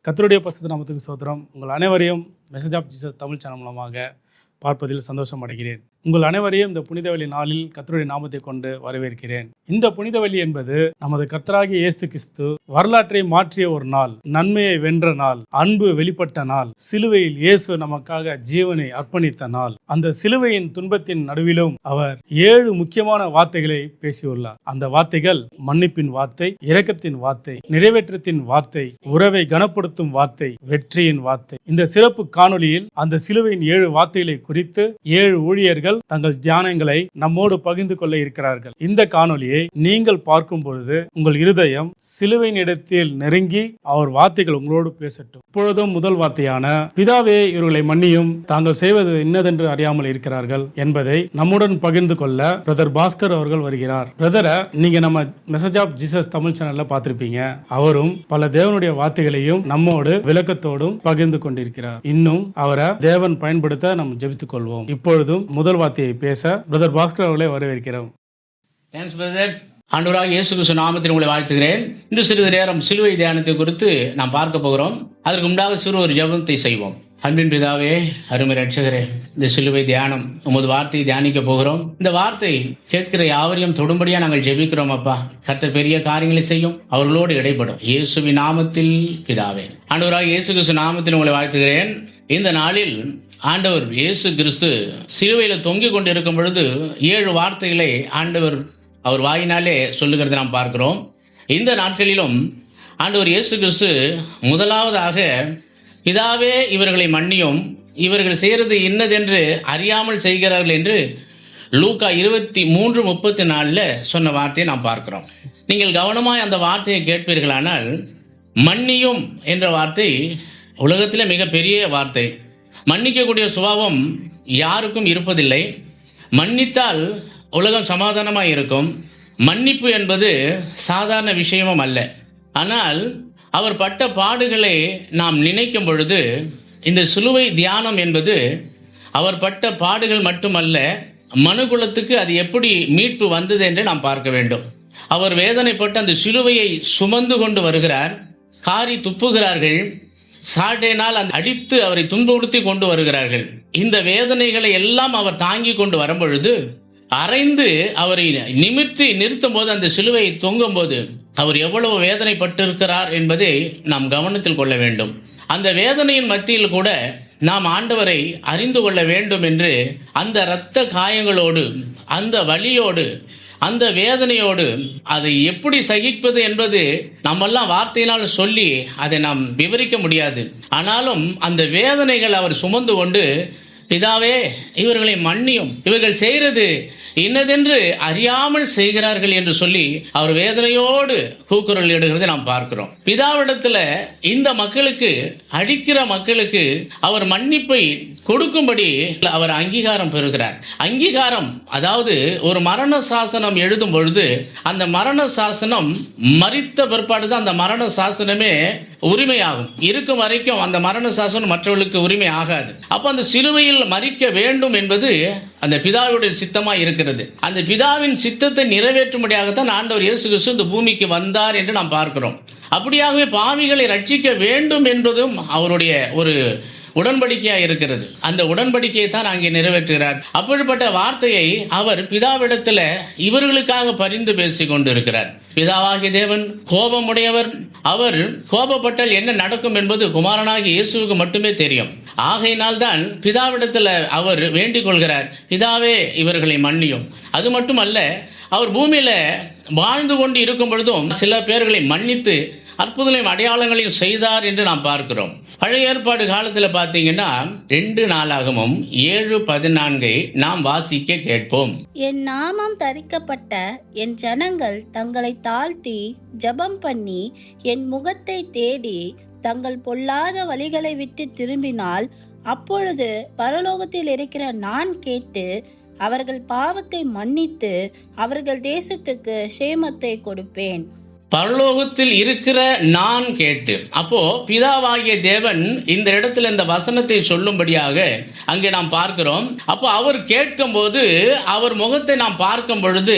கர்த்தருடைய பரிசுத்த நாமத்துக்கு ஸ்தோத்திரம். உங்கள் அனைவரையும் message of Jesus Tamil channel மூலமாக பார்ப்பதில் சந்தோஷம் அடைகிறேன். உங்கள் அனைவரையும் இந்த புனித வெள்ளி நாளில் கர்த்தருடைய நாமத்தை கொண்டு வரவேற்கிறேன். இந்த புனித வெள்ளி என்பது நமது கர்த்தராகிய இயேசு கிறிஸ்து வரலாற்றை மாற்றிய ஒரு நாள், நன்மையை வென்ற நாள், அன்பு வெளிப்பட்ட நாள், சிலுவையில் இயேசு நமக்காக ஜீவனை அர்ப்பணித்த நாள். அந்த சிலுவையின் துன்பத்தின் நடுவிலும் அவர் 7 முக்கியமான வார்த்தைகளை பேசியுள்ளார். அந்த வார்த்தைகள் மன்னிப்பின் வார்த்தை, இரக்கத்தின் வார்த்தை, நிறைவேற்றத்தின் வார்த்தை, உறவை கனப்படுத்தும் வார்த்தை, வெற்றியின் வார்த்தை. இந்த சிறப்பு காணொளியில் அந்த சிலுவையின் 7 வார்த்தைகளை குறித்து 7 ஊழியர்கள் தங்கள் தியானங்களை நம்மோடு பகிர்ந்து கொள்ள இருக்கிறார்கள். இந்த காணொளியை நீங்கள் பார்க்கும் பொழுது உங்கள் இருதயம் சிலுவையின் இடத்தில் நெருங்கி அவர் வார்த்தைகள் உங்களோடு பேசட்டும். இப்பொழுதும் முதல் வார்த்தையான பிதாவே இவர்களை மன்னியும், தாங்கள் செய்வது இன்னதென்று அறியாமல் இருக்கிறார்கள் என்பதை நம்முடன் பகிர்ந்து கொள்ள பிரதர் பாஸ்கர் அவர்கள் வருகிறார். பிரதரை நீங்க நம்ம மெசேஜ் ஆஃப் ஜீசஸ் தமிழ் சேனல்ல பார்த்திருப்பீங்க. அவரும் பல தேவனுடைய வார்த்தைகளையும் நம்மோடு விளக்கத்தோடும் பகிர்ந்து கொண்டிருக்கிறார். இன்னும் அவரை தேவன் பயன்படுத்த நாம் ஜெபித்துக் கொள்வோம். இப்பொழுதும் முதல் வார்த்தையை பேச பிரதர் பாஸ்கர் அவர்களை வரவேற்கிறோம். Thanks brother. ஆண்டவராகிய இயேசு கிறிஸ்து நாமத்தில் உங்களை வாழ்த்துகிறேன். இன்று சிறிது நேரம் சிலுவை தியானத்தை குறித்து நாம் பார்க்க போகிறோம். அதற்கு முன்பாக சிறு ஒரு ஜெபத்தை செய்வோம். அன்பின் பிதாவே, அருமை ரட்சகரே, இந்த சிலுவை தியானம் உமது வார்த்தையை தியானிக்க போகிறோம். இந்த வார்த்தை கேட்கிற யாவரையும் தொடும்படியா நாங்கள் ஜெபிக்கிறோம். அப்பா, கர்த்தர் பெரிய காரியங்களை செய்யும், அவர்களோடு இடைப்படும். இயேசுவின் நாமத்தில் பிதாவே. ஆண்டவராகிய இயேசு கிறிஸ்து நாமத்தில் உங்களை வாழ்த்துகிறேன். இந்த நாளில் ஆண்டவர் இயேசு கிறிஸ்து சிலுவையில் தொங்கிக் கொண்டு இருக்கும் பொழுது 7 வார்த்தைகளை ஆண்டவர் அவர் வாயினாலே சொல்லுகிறதை நாம் பார்க்கிறோம். இந்த நாட்களிலும் ஆண்டவர் இயேசு கிறிஸ்து முதலாவதாக பிதாவே இவர்களை மன்னியும், இவர்கள் செய்கிறது இன்னதென்று அறியாமல் செய்கிறார்கள் என்று லூக்கா 23:34 சொன்ன வார்த்தையை நாம் பார்க்கிறோம். நீங்கள் கவனமாய் அந்த வார்த்தையை கேட்பீர்களானால், மன்னியும் என்ற வார்த்தை உலகத்தில் மிகப்பெரிய வார்த்தை. மன்னிக்கக்கூடிய சுபாவம் யாருக்கும் இருப்பதில்லை. மன்னித்தால் உலகம் சமாதானமாக இருக்கும். மன்னிப்பு என்பது சாதாரண விஷயமும் அல்ல. ஆனால் அவர் பட்ட பாடுகளை நாம் நினைக்கும் பொழுது இந்த சிலுவை தியானம் என்பது அவர் பட்ட பாடுகள் மட்டுமல்ல, மனுகுலத்துக்கு அது எப்படி மீட்பு வந்தது என்று நாம் பார்க்க வேண்டும். அவர் வேதனைப்பட்டு அந்த சிலுவையை சுமந்து கொண்டு வருகிறார். காரி துப்புகிறார்கள். சாட்டையினால் அடித்து அவரை துன்புறுத்தி கொண்டு வருகிறார்கள். இந்த வேதனைகளை எல்லாம் அவர் தாங்கி கொண்டு வரும்பொழுது அரைந்து அவரை நிமிர்த்தி நிறுத்தும் போது, அந்த சிலுவை தொங்கும் போது அவர் எவ்வளவு வேதனைப்பட்டிருக்கிறார் என்பதை நாம் கவனத்தில் கொள்ள வேண்டும். அந்த வேதனையின் மத்தியில் கூட நாம் ஆண்டவரை அறிந்து கொள்ள வேண்டும் என்று அந்த இரத்த காயங்களோடு, அந்த வலியோடு, அந்த வேதனையோடு அதை எப்படி சகிப்பது என்பது நம்மெல்லாம் வார்த்தையினால் சொல்லி அதை நாம் விவரிக்க முடியாது. ஆனாலும் அந்த வேதனைகள் அவர் சுமந்து கொண்டு, பிதாவே இவர்களை மன்னியும், இவர்கள் செய்கிறது இன்னதென்று அறியாமல் செய்கிறார்கள் என்று சொல்லி அவர் வேதனையோடு கூக்குரல் இடுகிறதை நாம் பார்க்கிறோம். பிதாவிடத்தில் இந்த மக்களுக்கு, அழிக்கிற மக்களுக்கு அவர் மன்னிப்பை கொடுக்கும்படி அவர் அங்கீகாரம் பெறுகிறார். அங்கீகாரம், அதாவது ஒரு மரண சாசனம் எழுதும் பொழுது அந்த மரண சாசனம் மரித்த பிற்பாடு தான் அந்த மரண சாசனமே உரிமையாகும். இருக்கும் வரைக்கும் அந்த மரண சாசனம் மற்றவர்களுக்கு உரிமை ஆகாது. அப்போ அந்த சிலுவையில் மரிக்க வேண்டும் என்பது அந்த பிதாவுடைய சித்தமாக இருக்கிறது. அந்த பிதாவின் சித்தத்தை நிறைவேற்றும்படியாகத்தான் ஆண்டவர் இயேசு கிறிஸ்து இந்த பூமிக்கு வந்தார் என்று நாம் பார்க்கிறோம். அப்படியாகவே பாவிகளை ரட்சிக்க வேண்டும் என்பதும் அவருடைய ஒரு உடன்படிக்கையாக இருக்கிறது. அந்த உடன்படிக்கையை தான் அங்கே நிறைவேற்றுகிறார். அப்படிப்பட்ட வார்த்தையை அவர் பிதாவிடத்தில் இவர்களுக்காக பரிந்து பேசி கொண்டு இருக்கிறார். பிதாவாகிய தேவன் கோபமுடையவர். அவர் கோபப்பட்டால் என்ன நடக்கும் என்பது குமாரனாகிய இயேசுவுக்கு மட்டுமே தெரியும். ஆகையினால் தான் பிதாவிடத்தில் அவர் வேண்டிக் கொள்கிறார், பிதாவே இவர்களை மன்னியும். அது மட்டுமல்ல, அவர் பூமியில வாழ்ந்து கொண்டு இருக்கும் பொழுதும் சில பேர்களை மன்னித்து அற்புதங்களையும் அடையாளங்களையும் செய்தார் என்று நாம் பார்க்கிறோம். பழைய ஏற்பாடு காலத்தில் பார்த்தீங்கன்னா 2 நாளாகமும் 7:14 நாம் வாசிக்க கேட்போம். என் நாமம் தரிக்கப்பட்ட என் ஜனங்கள் தங்களை தாழ்த்தி ஜெபம் பண்ணி என் முகத்தை தேடி தங்கள் பொல்லாத வழிகளை விட்டு திரும்பினால், அப்பொழுது பரலோகத்தில் இருக்கிற நான் கேட்டு அவர்கள் பாவத்தை மன்னித்து அவர்கள் தேசத்துக்கு சேமத்தை கொடுப்பேன். பரலோகத்தில் இருக்கிற நான் கேட்டு, அப்போ பிதாவாகிய தேவன் இந்த இடத்துல இந்த வசனத்தை சொல்லும்படியாக அங்கே நாம் பார்க்கிறோம். அப்போ அவர் கேட்கும் போது, அவர் முகத்தை நாம் பார்க்கும் பொழுது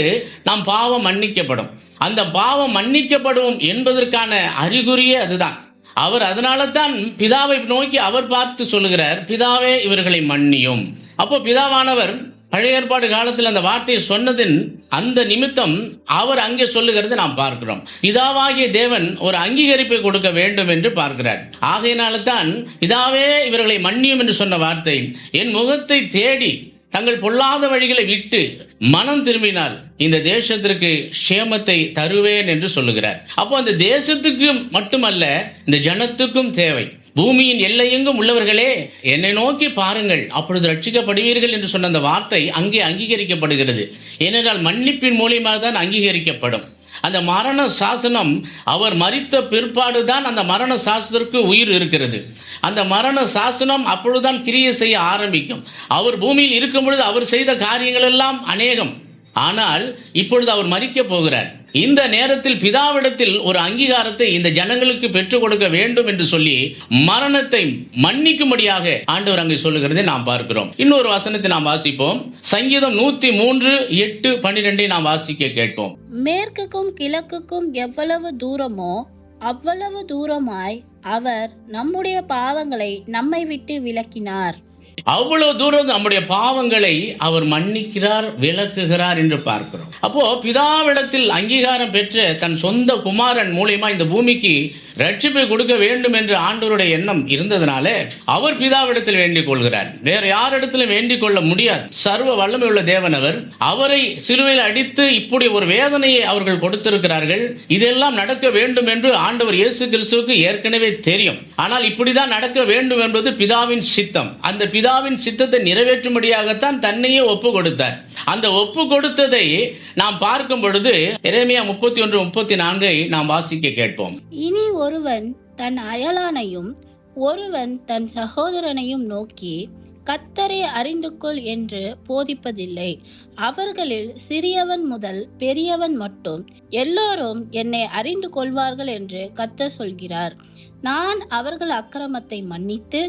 நாம் பாவம் மன்னிக்கப்படும். அந்த பாவம் மன்னிக்கப்படும் என்பதற்கான அறிகுறியே அதுதான். அவர் அதனால தான் பிதாவை நோக்கி அவர் பார்த்து சொல்லுகிறார், பிதாவே இவர்களை மன்னியும். அப்போ பிதாவானவர் பழைய ஏற்பாடு காலத்தில் அந்த வார்த்தையை சொன்னதின் அந்த நிமித்தம் அவர் அங்கே சொல்லுகிறது நாம் பார்க்கிறோம். பிதாவாகிய தேவன் ஒரு அங்கீகரிப்பை கொடுக்க வேண்டும் என்று பார்க்கிறார். ஆகையினால தான் பிதாவே இவர்களை மன்னியும் என்று சொன்ன வார்த்தை, என் முகத்தை தேடி தங்கள் பொல்லாத வழிகளை விட்டு மனம் திரும்பினால் இந்த தேசத்திற்கு க்ஷேமத்தை தருவேன் என்று சொல்லுகிறார். அப்போ அந்த தேசத்துக்கு மட்டுமல்ல, இந்த ஜனத்துக்கும் தேவை. பூமியின் எல்லையெங்கும் உள்ளவர்களே என்னை நோக்கி பாருங்கள், அப்பொழுது ரட்சிக்கப்படுவீர்கள் என்று சொன்ன அந்த வார்த்தை அங்கே அங்கீகரிக்கப்படுகிறது. ஏனென்றால் மன்னிப்பின் மூலியமாக தான் அங்கீகரிக்கப்படும். அந்த மரண சாசனம் அவர் மரித்த பிற்பாடுதான் அந்த மரண சாசனத்திற்கு உயிர் இருக்கிறது. அந்த மரண சாசனம் அப்பொழுதுதான் கிரியை செய்ய ஆரம்பிக்கும். அவர் பூமியில் இருக்கும் பொழுது அவர் செய்த காரியங்கள் எல்லாம் அநேகம். ஆனால் இப்பொழுது அவர் மரிக்கப் போகிறார். இந்த நேரத்தில் பிதாவிடத்தில் ஒரு அங்கீகாரத்தை இந்த ஜனங்களுக்கு பெற்றுக் கொடுக்க வேண்டும் என்று சொல்லி மரணத்தை மன்னிக்கும்படியாக ஆண்டவர் அங்கே சொல்லுகிறதை நாம் பார்க்கிறோம். இன்னொரு வசனத்தை நாம் வாசிப்போம். சங்கீதம் 103:8-12 நாம் வாசிக்க கேட்போம். மேற்குக்கும் கிழக்குக்கும் எவ்வளவு தூரமோ அவ்வளவு தூரமாய் அவர் நம்முடைய பாவங்களை நம்மை விட்டு விலக்கினார். அவ்வளவு தூரம் நம்முடைய பாவங்களை அவர் மன்னிக்கிறார், விலக்குகிறார் என்று பார்க்கிறோம். அப்போ பிதாவிடத்தில் அங்கீகாரம் பெற்ற தன் சொந்த குமாரன் மூலியமா இந்த பூமிக்கு ரட்சிப்பை கொடுக்க வேண்டும் என்று ஆண்டவருடைய எண்ணம் இருந்ததுனால அவர் பிதாவிடத்தில் வேண்டிக் கொள்கிறார். வேற யாரிடத்திலும் வேண்டிக் கொள்ள முடியாது. சர்வ வல்லமை உள்ள தேவன் அவர். அவரை சிலுவையில் அடித்து இப்படி ஒரு வேதனையை அவர்கள் கொடுத்திருக்கிறார்கள். இதெல்லாம் நடக்க வேண்டும் என்று ஆண்டவர் இயேசு கிறிஸ்துவுக்கு ஏற்கனவே தெரியும். ஆனால் இப்படிதான் நடக்க வேண்டும் என்பது பிதாவின் சித்தம். அந்த பிதாவின் சித்தத்தை நிறைவேற்றும்படியாகத்தான் தன்னையே ஒப்பு கொடுத்தார். அந்த ஒப்பு கொடுத்ததை நாம் பார்க்கும் பொழுது எரேமியா 31:34 நாம் வாசிக்க கேட்போம். இனி ஒருவன் தன் அயலானையும் ஒருவன் தன் சகோதரனையும் நோக்கி கர்த்தரை அறிந்து கொள் என்று போதிப்பதில்லை. அவர்களில் சிறியவன் முதல் பெரியவன் மட்டும் எல்லோரும் என்னை அறிந்து கொள்வார்கள் என்று கர்த்தர் சொல்கிறார். நான் அவர்கள் அக்கிரமத்தை மன்னித்து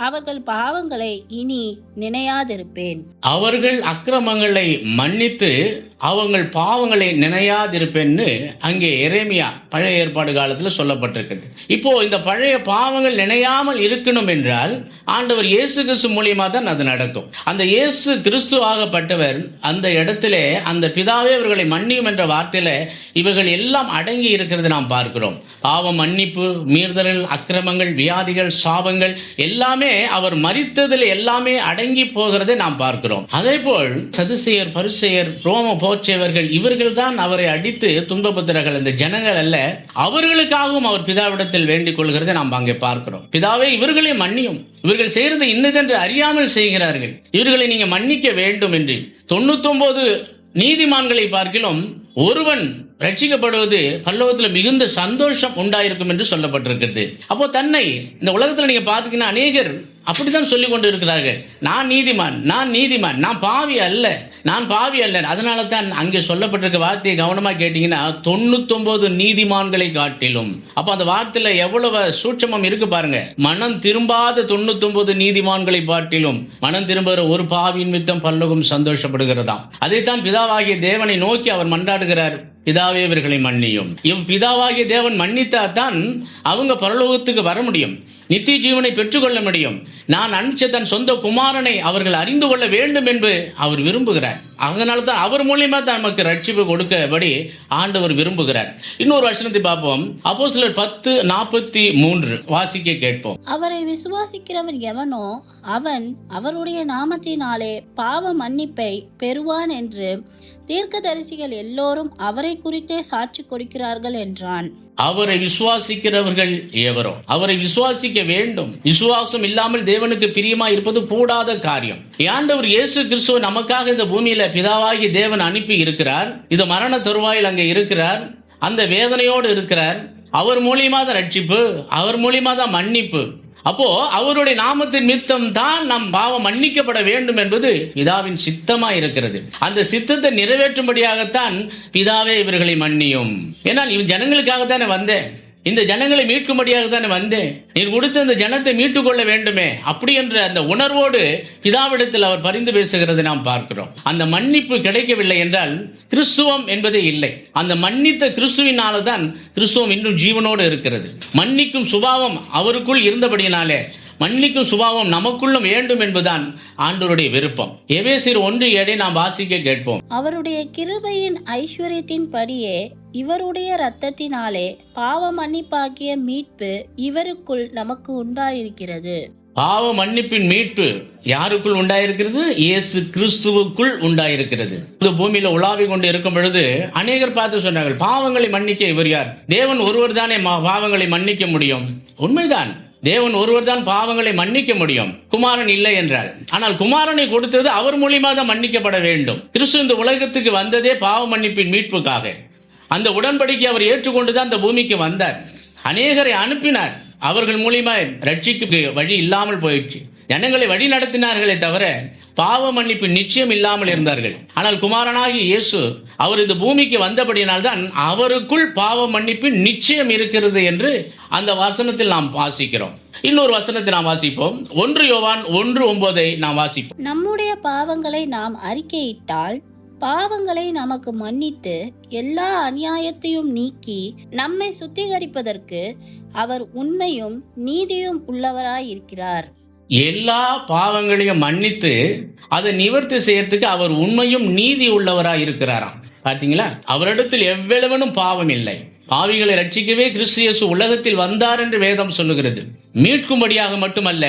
அவர்கள் பாவங்களை இனி நினையாதிருப்பேன். அவர்கள் அக்கிரமங்களை மன்னித்து அவங்கள் பாவங்களை நினையாதிருப்பேன்னு அங்கே எரேமியா பழைய ஏற்பாடு காலத்தில் சொல்லப்பட்டிருக்கிறது. இப்போ இந்த பழைய பாவங்கள் நினையாமல் இருக்கணும் என்றால் ஆண்டவர் இயேசு கிறிஸ்து மூலியமா தான் அது நடக்கும். அந்த இயேசு கிறிஸ்து ஆகப்பட்டவர் அந்த இடத்திலே அந்த பிதாவே இவர்களை மன்னியும் என்ற வார்த்தையில இவர்கள் எல்லாம் அடங்கி இருக்கிறது நாம் பார்க்கிறோம். பாவ மன்னிப்பு, மீறுதல்கள், அக்கிரமங்கள், வியாதிகள், சாபங்கள் எல்லாமே அவர் மரித்ததில் எல்லாமே அடங்கி போகிறதை நாம் பார்க்கிறோம். அதே போல் சதுசேயர், பரிசேயர், ரோம போச்சேவர்கள் இவர்கள் தான் அவரை அடித்து துன்பப்படுத்துகிறார்கள். இந்த ஜனங்கள் அல்ல. அவர்களுக்காகவும் அவர் பிதாவிடத்தில் வேண்டிக் கொள்கிறதை நாம் அங்கே பார்க்கிறோம். பிதாவே இவர்களை மன்னியும், இவர்கள் செய்கிறது இன்னதென்று அறியாமல் செய்கிறார்கள், இவர்களை நீங்க மன்னிக்க வேண்டும் என்று. 99 நீதிமான்களை பார்க்கிலும் ஒருவன் ரட்சிக்கப்படுவது பரலோகத்தில் மிகுந்த சந்தோஷம் உண்டாயிருக்கும் என்று சொல்லப்பட்டிருக்கிறது. அப்போ தன்னை இந்த உலகத்தில் நீங்க பாத்தீங்கன்னா அநேகர் அப்படித்தான் சொல்லிக் கொண்டு இருக்கிறார்கள். நான் நீதிமான், நான் நீதிமான், நான் பாவி அல்ல, நான் பாவி அல்ல. அதனால தான் அங்கே சொல்லப்பட்டிருக்க வார்த்தையை கவனமா கேட்டீங்கன்னா 99 நீதிமான்களை காட்டிலும். அப்ப அந்த வார்த்தையில எவ்வளவு சூட்சமம் இருக்கு பாருங்க. மனம் திரும்பாத 99 நீதிமான்களை காட்டிலும் மனம் திரும்புகிற ஒரு பாவியின் மித்தம் பரலோகம் சந்தோஷப்படுகிறதாம். அதைத்தான் பிதாவாகிய தேவனை நோக்கி அவர் மன்றாடுகிறார், பிதாவே இவர்களை மன்னியும். பிதாவாகிய தேவன் மன்னித்தாதான் அவங்க பரலோகத்துக்கு வர முடியும், நித்திய ஜீவனை பெற்றுக்கொள்ள முடியும். நான் அனுப்பிச்ச தன் சொந்த குமாரனை அவர்கள் அறிந்து கொள்ள வேண்டும் என்று அவர் விரும்புகிறார். அதனால தான் அவர் மூலியமா தான் நமக்கு ரட்சிப்பு கொடுக்கபடி ஆண்டவர் விரும்புகிறார். இன்னொரு வசனத்தை பார்ப்போம். அப்போஸ்தலர் 10:43 வாசிக்க கேட்போம். அவரை விசுவாசிக்கிறவன் எவனோ அவன் அவருடைய நாமத்தினாலே பாவ மன்னிப்பை பெறுவான் என்று தீர்க்கதரிசிகள் எல்லோரும் அவரை குறித்தே சாட்சி கொடுக்கிறார்கள் என்றான். அவரை விசுவாசிக்கிறவர்கள் எவரோ அவரை விசுவாசிக்க வேண்டும். விசுவாசம் இல்லாமல் தேவனுக்கு பிரியமா இருப்பது கூடாத காரியம். ஆண்டவர் இயேசு கிறிஸ்துவ நமக்காக இந்த பூமியில பிதாவாகி தேவன் அனுப்பி இருக்கிறார். இது மரண தருவாயில் அங்கே இருக்கிறார், அந்த வேதனையோடு இருக்கிறார். அவர் மூலியமா தான் ரட்சிப்பு, அவர் மூலியமா தான் மன்னிப்பு. அப்போ அவருடைய நாமத்தின் நிமித்தம் தான் நம் பாவம் மன்னிக்கப்பட வேண்டும் என்பது பிதாவின் சித்தமா இருக்கிறது. அந்த சித்தத்தை நிறைவேற்றும்படியாகத்தான் பிதாவே இவர்களை மன்னியும். ஏன்னா இவன் ஜனங்களுக்காகத்தானே வந்தேன், இந்த ஜனங்களை மீட்கும்படியாக தானே வந்தேன், நீர் கொடுத்த இந்த ஜனத்தை மீட்டுக் கொள்ள வேண்டுமே, அப்படி என்ற அந்த உணர்வோடு பிதாவிடத்தில் அவர் பரிந்து பேசுகிறதை நாம் பார்க்கிறோம். அந்த மன்னிப்பு கிடைக்கவில்லை என்றால் கிறிஸ்துவம் என்பதே இல்லை. அந்த மன்னித்த கிறிஸ்துவினால தான் கிறிஸ்துவம் இன்னும் ஜீவனோடு இருக்கிறது. மன்னிக்கும் சுபாவம் அவருக்குள் இருந்தபடியினாலே மன்னிக்கும் சுபாவம் நமக்குள்ளும் வேண்டும் என்பதுதான் ஆண்டவருடைய விருப்பம். எபேசியர் 1:7 நாம் வாசிக்க கேட்போம். அவருடைய கிருபையின் ஐஸ்வர்யத்தின் படியே இவருடைய இரத்தத்தினாலே பாவ மன்னிப்பாகிய மீட்பு இவருக்குள் நமக்கு உண்டாயிருக்கிறது. பாவ மன்னிப்பின் மீட்பு யாருக்குள் உண்டாயிருக்கிறது? இயேசு கிறிஸ்துவுக்குள் உண்டாயிருக்கிறது. இந்த பூமியில உலாவி கொண்டு இருக்கும் பொழுது அநேகர் பார்த்து சொன்னார்கள், பாவங்களை மன்னிக்க இவர் யார்? தேவன் ஒருவர் தானே பாவங்களை மன்னிக்க முடியும். உண்மைதான், தேவன் ஒருவர் தான் பாவங்களை மன்னிக்க முடியும், குமாரன் இல்லை என்றால். ஆனால் குமாரனை கொடுத்தது அவர் மூலியமாக தான் மன்னிக்கப்பட வேண்டும். கிறிஸ்து இந்த உலகத்துக்கு வந்ததே பாவ மன்னிப்பின் மீட்புக்காக. அந்த உடன்படிக்கை அவர் ஏற்றுக்கொண்டுதான் இந்த பூமிக்கு வந்தார். அநேகரை அனுப்பினார், அவர்கள் மூலியமா ரட்சிக்கு வழி இல்லாமல் போயிடுச்சு. ஜனங்களை வழி நடத்தினார்களே தவிர பாவ மன்னிப்பு நிச்சயம் இல்லாமல் இருந்தார்கள். ஆனால் குமாரனாகிய இயேசு அவர் இந்த பூமிக்கு வந்தபடியினால்தான் அவருக்குள் பாவ மன்னிப்பு நிச்சயம் இருக்கிறது என்று அந்த வசனத்தில் நாம் வாசிக்கிறோம். இன்னொரு வசனத்தை நாம் வாசிப்போம். 1 யோவான் 1:9 நாம் வாசிப்போம். நம்முடைய பாவங்களை நாம் அறிக்கையிட்டால் பாவங்களை நமக்கு மன்னித்து எல்லா அநியாயத்தையும் நீக்கி நம்மை சுத்திகரிப்பதற்கு அவர் உண்மையும் நீதியும் உள்ளவராயிருக்கிறார். எல்லா பாவங்களையும் மன்னித்து அதை நிவர்த்தி செய்யறதுக்கு அவர் உண்மையும் நீதி உள்ளவராய் இருக்கிறாராம். பார்த்தீங்களா? அவரிடத்தில் எவ்வளவனும் பாவம் இல்லை. பாவிகளை ரட்சிக்கவே கிறிஸ்து இயேசு உலகத்தில் வந்தார் என்று வேதம் சொல்லுகிறது. மீட்கும்படியாக மட்டுமல்ல,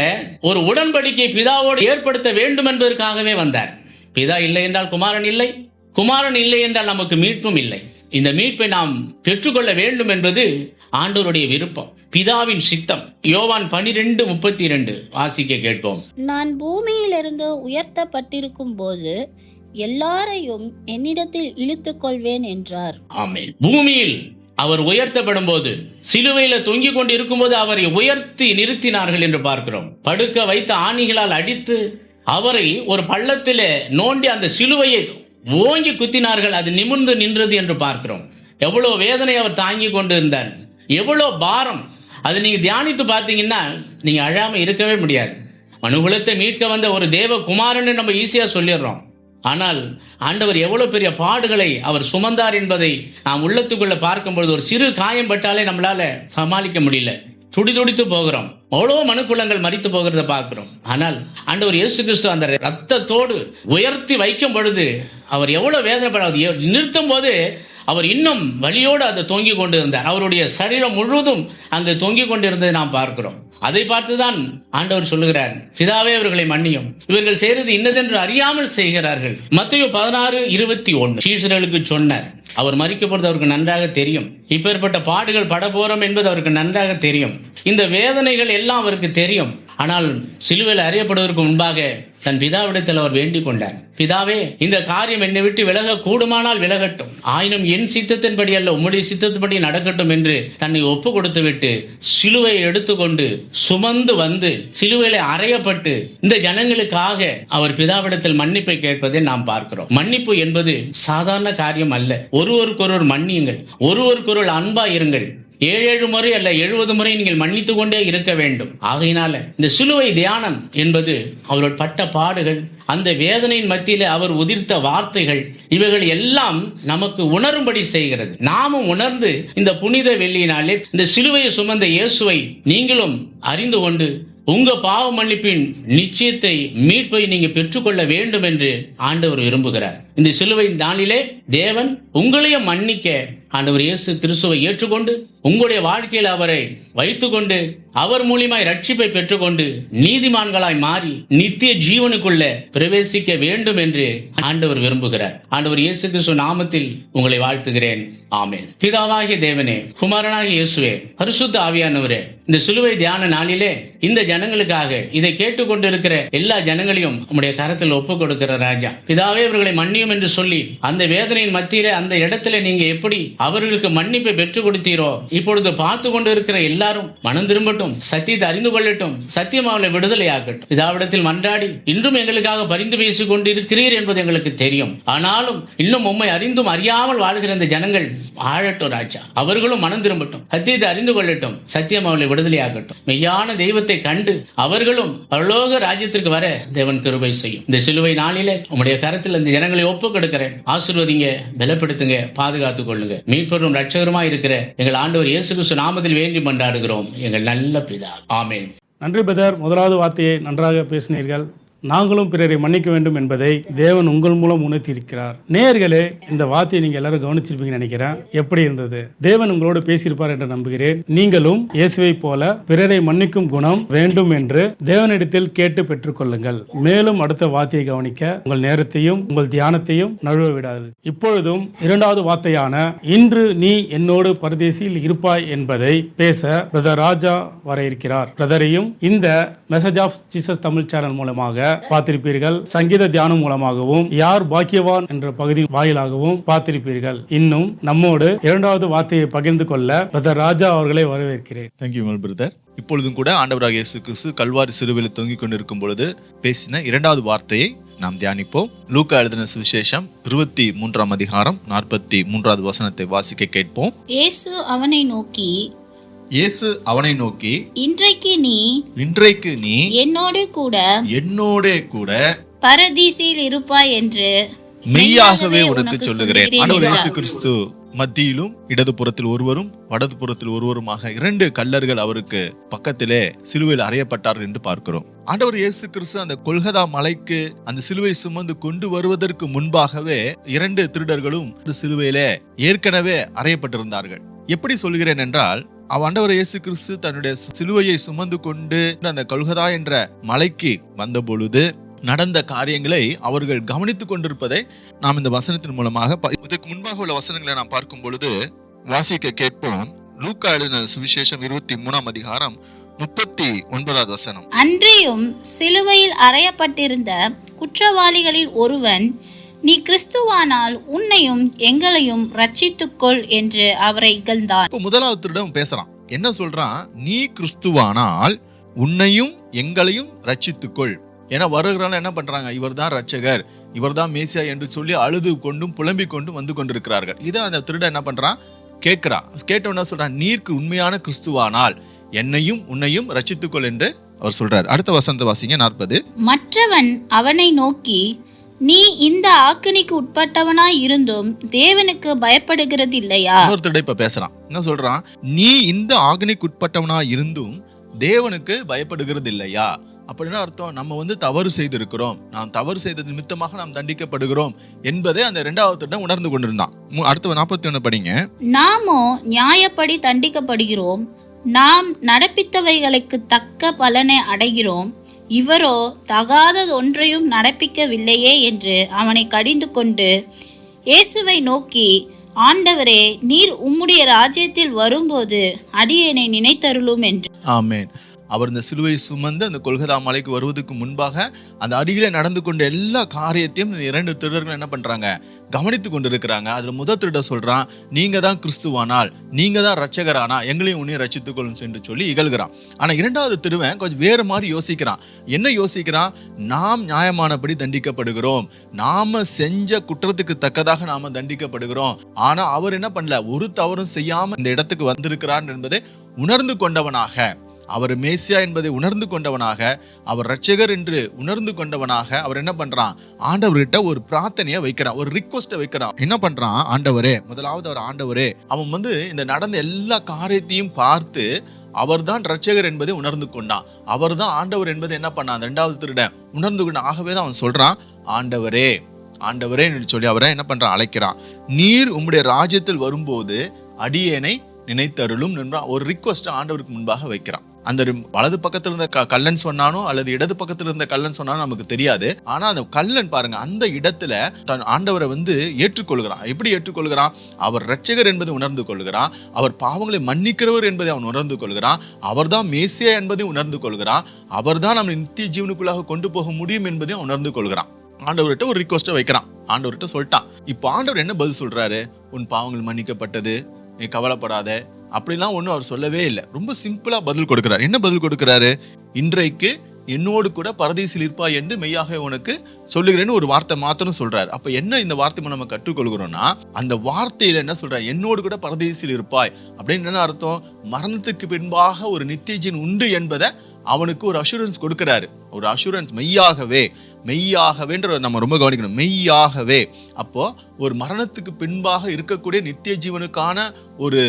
ஒரு உடன்படிக்கை பிதாவோடு ஏற்படுத்த வேண்டும் என்பதற்காகவே வந்தார். பிதா இல்லை என்றால் குமாரன் இல்லை, குமாரன் இல்லை என்றால் நமக்கு மீட்பும் இல்லை. இந்த மீட்பை நாம் பெற்றுக்கொள்ள வேண்டும் என்பது ஆண்டவருடைய விருப்பம், பிதாவின் சித்தம். யோவான் 12:32 வாசிக்க கேட்போம். நான் பூமியிலிருந்து உயர்த்தப்பட்டிருக்கும் போது எல்லாரையும் என்னிடத்தில் இழுத்துக் கொள்வேன் என்றார். ஆமென். பூமியில் அவர் உயர்த்தப்படும் போது, சிலுவையில தொங்கிக் கொண்டு இருக்கும்போது அவரை உயர்த்தி நிறுத்தினார்கள் என்று பார்க்கிறோம். படுக்க வைத்த ஆணிகளால் அடித்து அவரை ஒரு பள்ளத்திலே நோண்டி அந்த சிலுவையை ஓங்கி குத்தினார்கள். அது நிமிர்ந்து நின்றது என்று பார்க்கிறோம். எவ்வளவு வேதனை அவர் தாங்கி கொண்டு இருந்தார், எவ்வளவு பாரம். அது நீங்க தியானித்து பார்த்தீங்கன்னா நீங்க அழாம இருக்கவே முடியாது. மனுகுலத்தை மீட்க வந்த ஒரு தேவ குமாரன்னு நம்ம ஈஸியா சொல்லிடுறோம். ஆனால் ஆண்டவர் எவ்வளவு பெரிய பாடுகளை அவர் சுமந்தார் என்பதை நாம் உள்ளத்துக்குள்ள பார்க்கும்பொழுது ஒரு சிறு காயம் பட்டாலே நம்மளால சமாளிக்க முடியல. துடிதுடித்து போகிறோம். அவ்வளோ மனுக்குலங்கள் மரித்து போகிறத பார்க்கிறோம். ஆனால் ஆண்டவர் இயேசு கிறிஸ்து அந்த ரத்தத்தோடு உயர்த்தி வைக்கும் பொழுது அவர் எவ்வளவு வேதனைப்படாது. நிறுத்தும் போது அவர் இன்னும் வலியோடு அதை தொங்கிக் கொண்டு இருந்தார். அவருடைய சரீரம் முழுவதும் அங்கு தொங்கிக் கொண்டிருந்ததை நாம் பார்க்கிறோம். அதை பார்த்துதான் ஆண்டவர் சொல்லுகிறார், பிதாவே இவர்களை மன்னியும், இவர்கள் செய்வது இன்னதென்று அறியாமல் செய்கிறார்கள். மத்தேயு 16:21 சீஷர்களுக்கு சொன்னார். அவர் மரிக்கப்படுவது அவருக்கு நன்றாக தெரியும். இப்பேற்பட்ட பாடுகள் பட போறோம் என்பது அவருக்கு நன்றாக தெரியும். இந்த வேதனைகள் எல்லாம் அவருக்கு தெரியும். ஆனால் சிலுவையில் அறியப்படுவதற்கு முன்பாக தன் பிதாவிடத்தில் அவர் வேண்டிக் கொண்டார். பிதாவே, இந்த காரியம் என்னை விட்டு விலக கூடுமானால் விலகட்டும், ஆயினும் என் சித்தத்தின்படி அல்ல உம்முடைய சித்தத்தின்படி நடக்கட்டும் என்று தன்னை ஒப்பு கொடுத்து விட்டு சிலுவையை எடுத்துக்கொண்டு சுமந்து வந்து சிலுவையில அறையப்பட்டு இந்த ஜனங்களுக்காக அவர் பிதாவிடத்தில் மன்னிப்பை கேட்பதை நாம் பார்க்கிறோம். மன்னிப்பு என்பது சாதாரண காரியம் அல்ல. ஒருவருக்கொருவர் மன்னியுங்கள், ஒருவருக்கொருவர் அன்பா இருங்கள். 7 முறை அல்ல 70 முறை நீங்கள் மன்னித்து கொண்டே இருக்க வேண்டும். ஆகையினால இந்த சிலுவை தியானம் என்பது அவரோட பட்ட பாடுகள், அந்த வேதனையின் மத்தியில அவர் உதிர்த்த வார்த்தைகள், இவைகள் எல்லாம் நமக்கு உணரும்படி செய்கிறது. நாமும் உணர்ந்து இந்த புனித வெள்ளியினாலே இந்த சிலுவையை சுமந்த இயேசுவை நீங்களும் அறிந்து கொண்டு உங்க பாவ மன்னிப்பின் நிச்சயத்தை, மீட்பை நீங்க பெற்றுக்கொள்ள வேண்டும் என்று ஆண்டவர் விரும்புகிறார். இந்த சிலுவை நாளிலே தேவன் உங்களையும் மன்னிக்க ஆண்டவர் இயேசு கிறிஸ்துவை ஏற்றுக்கொண்டு உங்களுடைய வாழ்க்கையில் அவரை வைத்துக்கொண்டு அவர் மூலியமாய் ரட்சிப்பை பெற்றுக்கொண்டு நீதிமான்களாய் மாறி நித்திய ஜீவனுக்குள்ள பிரவேசிக்க வேண்டும் என்று ஆண்டவர் விரும்புகிறார். ஆண்டவர் இயேசு கிறிஸ்து நாமத்தில் உங்களை வாழ்த்துகிறேன். ஆமென். பிதாவாகிய தேவனே, குமாரனாகிய இயேசுவே, பரிசுத்த ஆவியானவரே, இந்த சிலுவை தியான நாளிலே இந்த ஜனங்களுக்காக இதை கேட்டுக்கொண்டிருக்கிற எல்லா ஜனங்களையும் உம்முடைய கரத்தில் ஒப்புக் கொடுக்கிற ராஜா. பிதாவே, இவர்களை மன்னியும் என்று சொல்லி அந்த வேதனையின் மத்தியிலே அந்த இடத்துல நீங்க எப்படி அவர்களுக்கு மன்னிப்பை பெற்றுக் கொடுத்தீரோ, இப்பொழுது பார்த்து கொண்டு இருக்கிற எல்லாரும் மனம் திரும்பட்டும், சத்தியத்தை அறிந்து கொள்ளட்டும், சத்தியம் அவளை விடுதலையாகட்டும். இதாவிடத்தில் மன்றாடி இன்றும் எங்களுக்காக பரிந்து பேசிக் கொண்டிருக்கிறீர் என்பது எங்களுக்கு தெரியும். ஆனாலும் இன்னும் உம்மை அறிந்தும் அறியாமல் வாழ்கிற இந்த ஜனங்கள் ஆழட்டும் ராஜா. அவர்களும் மனம் திரும்பட்டும், சத்தியத்தை அறிந்து கொள்ளட்டும், சத்தியம் அவளை விடுதலையாகட்டும். மெய்யான தெய்வத்தை கண்டு அவர்களும் பரலோக ராஜ்யத்திற்கு வர தேவன் கிருபை செய்யும். இந்த சிலுவை நாளிலே உம்முடைய கரத்தில் இந்த ஜனங்களை ஒப்புக் கொடுக்கிறேன். ஆசீர்வதிங்க, பலப்படுத்துங்க, பாதுகாத்துக் கொள்ளுங்க. மீட்பரும் ரட்சகருமாய் இருக்கிற எங்கள் ஆண்டவர் இயேசு கிறிஸ்து நாமத்தில் வேண்டி மன்றாடுகிறோம் எங்கள் நல்ல பிதா. ஆமென். நன்றி பிரதர். முதலாவது வார்த்தையை நன்றாக பேசினீர்கள். நாங்களும் பிறரை மன்னிக்க வேண்டும் என்பதை தேவன் உங்கள் மூலம் உணர்த்தியிருக்கிறார். நேயர்களே, இந்த வார்த்தையை நீங்க எல்லாரும் கவனிச்சிருப்பீங்கன்னு நினைக்கிறேன். எப்படி இருந்தது? தேவன் உங்களோடு பேசியிருப்பார் என்று நம்புகிறேன். நீங்களும் இயேசுவை போல பிறரை மன்னிக்கும் குணம் வேண்டும் என்று தேவனிடத்தில் கேட்டு பெற்றுக்கொள்ளுங்கள். மேலும் அடுத்த வார்த்தையை கவனிக்க உங்கள் நேரத்தையும் உங்கள் தியானத்தையும் நழுவ விடாது. இப்பொழுதும் இரண்டாவது வார்த்தையான இன்று நீ என்னோடு பரதேசியில் இருப்பாய் என்பதை பேச பிரதர் ராஜா வர இருக்கிறார். பிரதரையும் இந்த message of Jesus Tamil channel மூலமாக பார்த்திருப்பீர்கள். சங்கீத தியானம் மூலமாகவும் யார் பாக்கியவான் என்ற பகுதி வாயிலாகவும் பார்த்திருப்பீர்கள். இன்னும் நம்மோடு இரண்டாவது வார்த்தையை பகிர்ந்து கொள்ள பிரதர் ராஜா அவர்களை வரவேற்கிறேன். Thank you brother. இப்பொழுதும் கூட ஆண்டவராகிய இயேசு கிறிஸ்து கல்வாரி சிலுவையில் தொங்கிக் கொண்டிருக்கும் பொழுது பேசின இரண்டாவது வார்த்தையை நாம் தியானிப்போம். லூக்கா எழுதின சுவிசேஷம் 23ஆம் அதிகாரம் 43வது வசனத்தை வாசிக்க கேட்போம். இயேசு அவனை நோக்கி இன்றைக்கு நீ என்னோடு கூட பரதீசில் இருப்பாய் என்று மெய்யாகவே உனக்கு சொல்லுகிறேன். ஆண்டவர் இயேசு கிறிஸ்து மத்தியிலும் இடது புறத்தில் ஒருவரும் வலது புறத்தில் ஒருவருமாக 2 கல்லர்கள் அவருக்கு பக்கத்திலே சிலுவையில் அறையப்பட்டார்கள் என்று பார்க்கிறோம். ஆண்டவர் இயேசு கிறிஸ்து அந்த கொல்கதா மலைக்கு அந்த சிலுவை சுமந்து கொண்டு வருவதற்கு முன்பாகவே 2 திருடர்களும் சிலுவையிலே ஏற்கனவே அறையப்பட்டிருந்தார்கள். எப்படி சொல்கிறேன் என்றால், ஆண்டவர் இயேசு கிறிஸ்து தன்னுடைய சிலுவையை சுமந்து கொண்டு அந்த கொல்கதா என்ற மலைக்கு வந்த பொழுது நடந்த காரியங்களை அவர்கள் கவனித்துக் கொண்டிருப்பதை நாம் இந்த வசனத்தின் மூலமாக இதற்கு முன்பாக உள்ள வசனங்களை நாம் பார்க்கும் பொழுது வாசிக்க கேட்போம். லூக்கா எழுதின சுவிசேஷம் 23ஆம் அதிகாரம் 39வது வசனம். அன்றியும் சிலுவையில் அறையப்பட்டிருந்த குற்றவாளிகளில் ஒருவன், நீ கிறிஸ்துவானால் உன்னையும் எங்களையும் ரட்சித்துக்கொள் என்று அவரை இகழ்ந்தான். இப்போ முதலாவது திருடம் பேசுறான். என்ன சொல்றான்? நீ கிறிஸ்துவானால் உன்னையும் எங்களையும் ரட்சித்துக்கொள். ஏன்னா வருகிறவங்க என்ன பண்றாங்க? இவர் தான் ரட்சகர், இவர் தான் மேசியா என்று சொல்லி அழுது கொண்டும் புலம்பிக் கொண்டும் வந்து கொண்டிருக்கிறார்கள். இதை அந்த திருடன் என்ன பண்றான்? கேட்கிறான். கேட்டவன சொல்றான், நீர்க்கு உண்மையான கிறிஸ்துவானால் என்னையும் உன்னையும் ரட்சித்துக்கொள் என்று அவர் சொல்றார். அடுத்த வசனத்தை வாசிங்க 40. மற்றவன் அவனை நோக்கி, நீ இந்த ஆக்கினைக்கு உட்பட்டவனாய் இருந்தும் தேவனுக்கு பயப்படுகிறது இல்லையா? ஒரு திருடன் இப்ப பேசுறான். என்ன சொல்றான்? நீ இந்த ஆக்கினைக்கு உட்பட்டவனாய் இருந்தும் தேவனுக்கு பயப்படுகிறது இல்லையா? அப்படின்னா அர்த்தம், நம்ம தவறு செய்திருக்கிறோம், நாம் தவறு செய்தது நிமித்தமாக நாம் தண்டிக்கப்படுகிறோம் என்பதை அந்த 2வது திருடன் உணர்ந்து கொண்டிருந்தான். அடுத்த 41 படிங்க. நாமோ நியாயப்படி தண்டிக்கப்படுகிறோம், நாம் நடப்பித்தவைகளுக்கு தக்க பலனை அடைகிறோம், இவரோ தகாதது ஒன்றையும் நடப்பிக்கவில்லையே என்று அவனை கடிந்து கொண்டு இயேசுவை நோக்கி, ஆண்டவரே, நீர் உம்முடைய ராஜ்யத்தில் வரும்போது அடியேனை நினைத்தருளும் என்று. ஆமென். அவர் இந்த சிலுவை சுமந்து அந்த கொல்கதா மலைக்கு வருவதற்கு முன்பாக அந்த அருகிலே நடந்து கொண்ட எல்லா காரியத்தையும் இந்த 2 திருடர்கள் என்ன பண்றாங்க? கவனித்துக் கொண்டிருக்கிறாங்க. அதுல முதல் திருட சொல்றான், நீங்க தான் கிறிஸ்துவானால், நீங்க தான் ரட்சகரானா எங்களையும் உன்னையும் ரட்சித்துக்கொள்ளும் என்று சொல்லி இகழ்கிறான். ஆனா 2வது திருவன் கொஞ்சம் வேற மாதிரி யோசிக்கிறான். என்ன யோசிக்கிறான்? நாம் நியாயமானபடி தண்டிக்கப்படுகிறோம், நாம செஞ்ச குற்றத்துக்கு தக்கதாக நாம தண்டிக்கப்படுகிறோம். ஆனா அவர் என்ன பண்ணல? ஒரு தவறும் செய்யாம இந்த இடத்துக்கு வந்திருக்கிறார் என்பதை உணர்ந்து கொண்டவனாக, அவர் மேசியா என்பதை உணர்ந்து கொண்டவனாக, அவர் ரட்சகர் என்று உணர்ந்து கொண்டவனாக அவர் என்ன பண்றான்? ஆண்டவர்கிட்ட ஒரு பிரார்த்தனையை வைக்கிறான், ஒரு ரிக்வெஸ்ட்டை வைக்கிறான். என்ன பண்றான்? ஆண்டவரே, முதலாவது அவர் ஆண்டவரே, அவன் இந்த நடந்த எல்லா காரியத்தையும் பார்த்து அவர் தான் ரட்சகர் என்பதை உணர்ந்து கொண்டான். அவர் தான் ஆண்டவர் என்பதை என்ன பண்ணான்? 2வது திருடன் உணர்ந்து கொண்டான். ஆகவே தான் அவன் சொல்றான், ஆண்டவரே ஆண்டவரே என்று சொல்லி அவரை என்ன பண்றான்? அழைக்கிறான். நீர் உம்முடைய ராஜ்யத்தில் வரும்போது அடியேனை நினைத்தருளும் என்ற ஒரு ரிக்வெஸ்ட் ஆண்டவருக்கு முன்பாக வைக்கிறான். அந்த வலது பக்கத்துல இருந்த கல்லன் சொன்னானோ அல்லது இடது பக்கத்துல இருந்த கல்லன் சொன்னானோ நமக்கு தெரியாது. ஆனா அந்த கல்லன் பாருங்க, அந்த இடத்துல தன் ஆண்டவரை ஏற்றுக்கொள்கிறான். எப்படி ஏற்றுக்கொள்கிறான்? அவர் ரட்சகர் என்பதை உணர்ந்து கொள்கிறான், அவர் பாவங்களை மன்னிக்கிறவர் என்பதை அவன் உணர்ந்து கொள்கிறான், அவர் தான் மேசியா என்பதை உணர்ந்து கொள்கிறான், அவர் தான் நம்ம நித்திய ஜீவனுக்குள்ளாக கொண்டு போக முடியும் என்பதை உணர்ந்து கொள்கிறான். ஆண்டவர்கிட்ட ஒரு ரிக்வஸ்ட்டை வைக்கிறான். ஆண்டவர்கிட்ட சொல்லிட்டான். இப்போ ஆண்டவர் என்ன பதில் சொல்றாரு? உன் பாவங்கள் மன்னிக்கப்பட்டது, நீ கவலைப்படாத, அப்படிலாம் ஒன்றும் அவர் சொல்லவே இல்லை. ரொம்ப சிம்பிளா பதில் கொடுக்கிறார். என்ன பதில் கொடுக்கிறாரு? இன்றைக்கு என்னோடு கூட பரதீசில் இருப்பாய் என்று மெய்யாக உனக்கு சொல்லுகிறேன்னு ஒரு வார்த்தை மாத்திரம் சொல்றாரு. அப்ப என்ன இந்த வார்த்தை நம்ம கற்றுக்கொள்கிறோம்னா, அந்த வார்த்தையில என்ன சொல்றாரு? என்னோடு கூட பரதீசில் இருப்பாய் அப்படின்னு என்ன அர்த்தம்? மரணத்துக்கு பின்பாக ஒரு நித்திய ஜீவன் உண்டு என்பதை அவனுக்கு ஒரு அஷூரன்ஸ் கொடுக்கிறாரு. ஒரு அஷூரன்ஸ், மெய்யாகவேன்ற நம்ம ரொம்ப கவனிக்கணும். மெய்யாகவே. அப்போ ஒரு மரணத்துக்கு பின்பாக இருக்கக்கூடிய நித்திய ஜீவனுக்கான ஒரு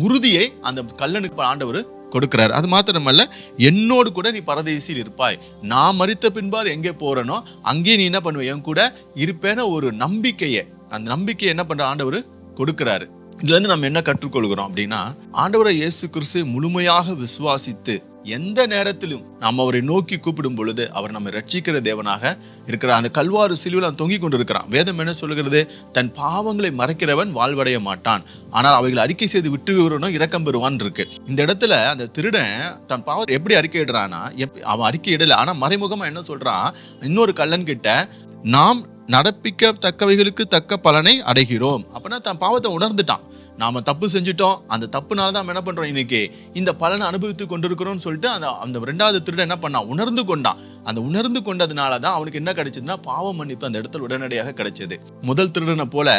உறுதியை அந்த கல்லனுக்கு ஆண்டவர் கொடுக்கிறார். அது மாத்திரமல்ல, என்னோடு கூட நீ பரதேசில் இருப்பாய், நான் மரித்த பின்பால் எங்கே போறனோ அங்கே நீ என்ன பண்ணுவ, என் கூட இருப்பேன்னு ஒரு நம்பிக்கையை, அந்த நம்பிக்கையை என்ன பண்ற ஆண்டவர் கொடுக்கிறாரு. இதுல இருந்து நம்ம என்ன கற்றுக்கொள்கிறோம் அப்படின்னா, ஆண்டவரை இயேசு கிறிஸ்துவை முழுமையாக விசுவாசித்து எந்த நேரத்திலும் நாம் அவரை நோக்கி கூப்பிடும் பொழுது அவர் நம்மை ரட்சிக்கிற தேவனாக இருக்கிறார். அந்த கல்வாரி சிலுவையில் தொங்கிக் கொண்டிருக்கிறான். வேதம் என்ன சொல்கிறது? தன் பாவங்களை மறைக்கிறவன் வாழ்வடைய மாட்டான், ஆனால் அவைகளை அறிக்கை செய்து விட்டு விவரணும் இரக்கம் பெறுவான் இருக்கு. இந்த இடத்துல அந்த திருடன் தன் பாவத்தை எப்படி அறிக்கை இடுறான்னா, அவன் அறிக்கை இடல, ஆனா மறைமுகமா என்ன சொல்றான்? இன்னொரு கள்ளன் கிட்ட, நாம் நடப்பிக்கத்தக்கவைகளுக்கு தக்க பலனை அடைகிறோம். அப்படின்னா தன் பாவத்தை உணர்ந்துட்டான். நாம தப்பு செஞ்சுட்டோம், அந்த தப்புனால தான் என்ன பண்றோம், இன்னைக்கு இந்த பலனை அனுபவித்து கொண்டிருக்கிறோம்னு சொல்லிட்டு அந்த ரெண்டாவது திருடன் என்ன பண்ணான்? உணர்ந்து கொண்டான். அந்த உணர்ந்து கொண்டதுனாலதான் அவனுக்கு என்ன கிடைச்சதுன்னா, பாவ மன்னிப்பு அந்த இடத்துல உடனடியாக கிடைச்சது. முதல் திருடனை போல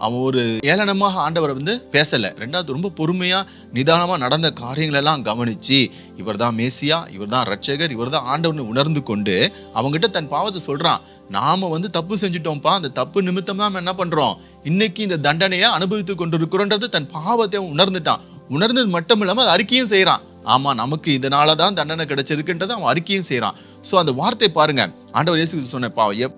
அவன் ஒரு ஏளனமாக ஆண்டவரை பேசல. ரெண்டாவது ரொம்ப பொறுமையா நிதானமா நடந்த காரியங்கள் எல்லாம் கவனிச்சு, இவர் தான் மேசியா, இவர் தான் ரட்சகர், இவர் தான் ஆண்டவர்னு உணர்ந்து கொண்டு அவங்ககிட்ட தன் பாவத்தை சொல்றான். நாம தப்பு செஞ்சுட்டோம்ப்பா, அந்த தப்பு நிமித்தம் தான் என்ன பண்றோம், இன்னைக்கு இந்த தண்டனையை அனுபவித்து கொண்டிருக்கிறோன்றது தன் பாவத்தை உணர்ந்துட்டான். உணர்ந்தது மட்டும் இல்லாம அது அறிக்கையும் செய்யறான். ஆமா, நமக்கு இதனாலதான் தண்டனை கிடைச்சிருக்குன்றதை அவன் அறிக்கையும் செய்யறான். சோ அந்த வார்த்தை பாருங்க, ஆண்டவர் இயேசு சொன்ன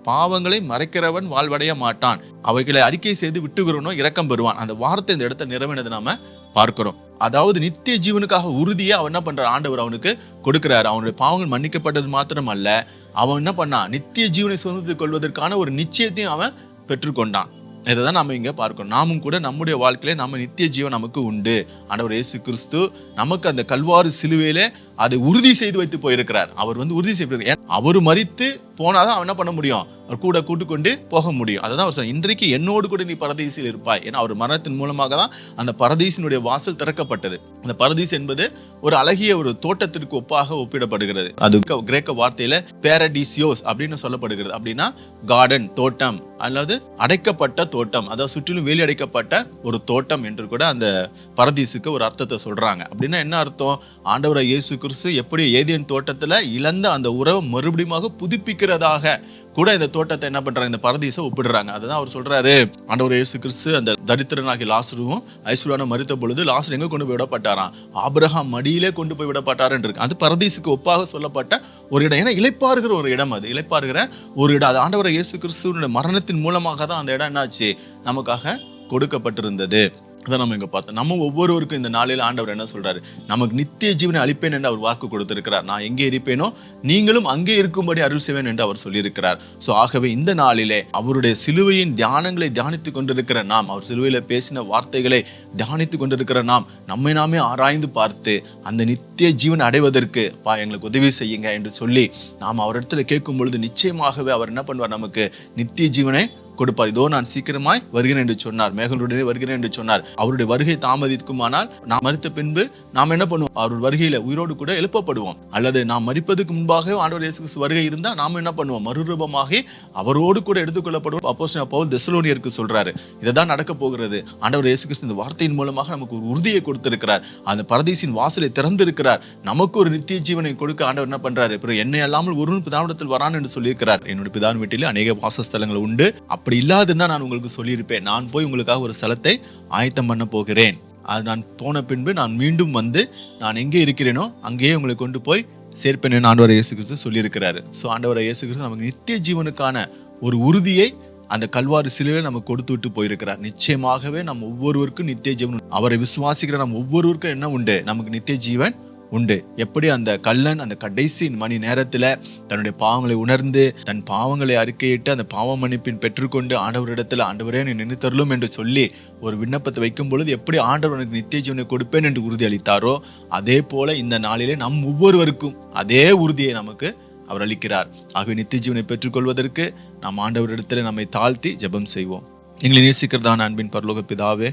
பாவங்களை மறைக்கிறவன் வாழ்வடைய மாட்டான், அவைகளை அறிக்கை செய்து விட்டுகிறோனோ இரக்கம் பெறுவான். அந்த வார்த்தை இந்த இடத்தை நிறைவேனதை நாம பார்க்கிறோம். அதாவது நித்திய ஜீவனுக்காக உறுதியை அவன் என்ன பண்ற, ஆண்டவர் அவனுக்கு கொடுக்கிறாரு. அவனுடைய பாவங்கள் மன்னிக்கப்பட்டது மாத்திரம் அல்ல, அவன் என்ன பண்ணான், நித்திய ஜீவனை சுதந்திரித்துக் கொள்வதற்கான ஒரு நிச்சயத்தையும் அவன் பெற்றுக்கொண்டான். இதைதான் நாம இங்க பார்க்கணும். நாமும் கூட நம்முடைய வாழ்க்கையில நம்ம நித்திய ஜீவன் நமக்கு உண்டு. ஆண்டவர் இயேசு கிறிஸ்து நமக்கு அந்த கல்வாரி சிலுவையில அதை உறுதி செய்து வைத்து போயிருக்கிறார். அவர் உறுதி செய்ய, அவர் மரித்து போனாதான் அவன் என்ன பண்ண முடியும், அவர் கூட கூட்டுக்கொண்டு போக முடியும். அதான் அவர் சொன்னார், இன்றைக்கு என்னோடு கூட நீ பரதீசில் இருப்பாய். ஏன்னா அவர் மரணத்தின் மூலமாக தான் அந்த பரதீசினுடைய வாசல் திறக்கப்பட்டது. அந்த பரதீஸ் என்பது ஒரு அழகிய ஒரு தோட்டத்திற்கு ஒப்பாக ஒப்பிடப்படுகிறது. அது கிரேக்க வார்த்தையில பேரடிசியோஸ் அப்படின்னு சொல்லப்படுகிறது. அப்படின்னா கார்டன், தோட்டம், அல்லது அடைக்கப்பட்ட தோட்டம், அதாவது சுற்றிலும் வேலி அடைக்கப்பட்ட ஒரு தோட்டம் என்று கூட அந்த பரதீசுக்கு ஒரு அர்த்தத்தை சொல்றாங்க. அப்படின்னா என்ன அர்த்தம்? ஆண்டவரை இயேசு கிறிஸ்து எப்படி ஏதேன் தோட்டத்துல இழந்த அந்த உறவை மறுபடியும் புதுப்பிக்கிறதாக கூட இந்த தோட்டத்தை என்ன பண்றாங்க, இந்த பரதீசை ஒப்பிடுறாங்க. அதுதான் அவர் சொல்றாரு, ஆண்டவர் இயேசு கிறிஸ்து அந்த தரித்திரனாகி லாசருவும் ஐஸ்வர்யான மரித்த பொழுது லாசர் எங்க கொண்டு போய் விடப்பட்டாராம்? ஆபிரகாம் மடியிலே கொண்டு போய் விடப்பட்டாருன்னு இருக்கு. அது பரதீசுக்கு ஒப்பாக சொல்லப்பட்ட ஒரு இடம். ஏன்னா இளைப்பாறுகிற ஒரு இடம், அது இளைப்பாறுகிற ஒரு இடம். அது ஆண்டவர் இயேசு கிறிஸ்துவினுடைய மரணத்தின் மூலமாக தான் அந்த இடம் என்னாச்சு, நமக்காக கொடுக்கப்பட்டிருந்தது. அதான் நம்ம இங்க பார்த்தோம். நம்ம ஒவ்வொருவருக்கும் இந்த நாளில் ஆண்டவர் என்ன சொல்றாரு, நமக்கு நித்திய ஜீவனை அளிப்பேன் என்று அவர் வாக்கு கொடுத்திருக்கிறார். நான் எங்கே இருப்பேனோ நீங்களும் அங்கே இருக்கும்படி அருள் செய்வேன் என்று அவர் சொல்லியிருக்கிறார். சோ ஆகவே இந்த நாளிலே அவருடைய சிலுவையின் தியானங்களை தியானித்துக் கொண்டிருக்கிற நாம், அவர் சிலுவையில பேசின வார்த்தைகளை தியானித்துக் கொண்டிருக்கிற நாம், நம்மை நாமே ஆராய்ந்து பார்த்து அந்த நித்திய ஜீவன் அடைவதற்கு எங்களுக்கு உதவி செய்யுங்க என்று சொல்லி நாம் அவரிடத்துல கேட்கும் பொழுது நிச்சயமாகவே அவர் என்ன பண்ணுவார், நமக்கு நித்திய ஜீவனை கொடுப்பார். இதோ நான் சீக்கிரமாய் வருகிறேன் என்று சொன்னார், மேகங்களுடனே வருகிறேன் என்று சொன்னார். அவருடைய வருகை தாமதிக்குமானால் நாம் மரித்த பின்பு நாம் என்ன பண்ணுவோம், அவருடைய வருகையில உயிரோடு கூட எழுப்பப்படுவோம். அல்லது நாம் மரிப்பதற்கு முன்பாக ஆண்டவர் இயேசு கிறிஸ்து வருகை இருந்தா நாம் என்ன பண்ணுவோம், மறுரூபமாகி அவரோடு கூட எடுத்துக்கொள்ளப்படுவோம். அப்போஸ்தலனாகிய பவுல் தெசலோனியருக்கு சொல்றாரு, இதுதான் நடக்க போகிறது. ஆண்டவர் இயேசு கிறிஸ்து இந்த வார்த்தையின் மூலமாக நமக்கு ஒரு உறுதியை கொடுத்திருக்கிறார். அந்த பரதீசின் வாசலை திறந்திருக்கிறார். நமக்கு ஒரு நித்திய ஜீவனை கொடுக்க ஆண்டவர் என்ன பண்றாரு, என்னை அல்லாமல் ஒரு பிதாவிடத்தில் வரான் என்று சொல்லியிருக்கிறார். என்னுடைய பிதாவின் வீட்டிலே அநேக வாசஸ்தலங்கள் உண்டு, அப்படி இல்லாதுன்னா நான் உங்களுக்கு சொல்லியிருப்பேன். நான் போய் உங்களுக்காக ஒரு ஸ்தலத்தை ஆயத்தம் பண்ண போகிறேன். அது நான் போன பின்பு நான் மீண்டும் வந்து நான் எங்கே இருக்கிறேனோ அங்கேயே உங்களை கொண்டு போய் சேர்ப்பேன் ஆண்டவர் இயேசு கிறிஸ்து சொல்லியிருக்கிறாரு. ஸோ ஆண்டவர் இயேசு கிறிஸ்து நமக்கு நித்திய ஜீவனுக்கான ஒரு உறுதியை அந்த கல்வாரி சிலுவையில் நமக்கு கொடுத்து விட்டு போயிருக்கிறார். நிச்சயமாகவே நம்ம ஒவ்வொருவருக்கும் நித்திய ஜீவன், அவரை விசுவாசிக்கிற நம்ம ஒவ்வொருவருக்கும் என்ன உண்டு, நமக்கு நித்திய ஜீவன் உண்டு. எப்படி அந்த கள்ளன் அந்த கடைசி மணி நேரத்துல தன்னுடைய பாவங்களை உணர்ந்து தன் பாவங்களை அறிக்கையிட்டு அந்த பாவ மன்னிப்பின் பெற்றுக்கொண்டு ஆண்டவரிடத்துல, ஆண்டவரே நீ நினைத்தருளும் என்று சொல்லி ஒரு விண்ணப்பத்தை வைக்கும் பொழுது எப்படி ஆண்டவர் எனக்கு நித்திய ஜீவனை கொடுப்பேன் என்று உறுதி அளித்தாரோ, அதே போல இந்த நாளிலே நம் ஒவ்வொருவருக்கும் அதே உறுதியை நமக்கு அவர் அளிக்கிறார். ஆகவே நித்திய ஜீவனை பெற்றுக்கொள்வதற்கு நாம் ஆண்டவரிடத்தில் நம்மை தாழ்த்தி ஜெபம் செய்வோம். எங்களை நேசிக்கிறதான அன்பின் பரலோக பிதாவே,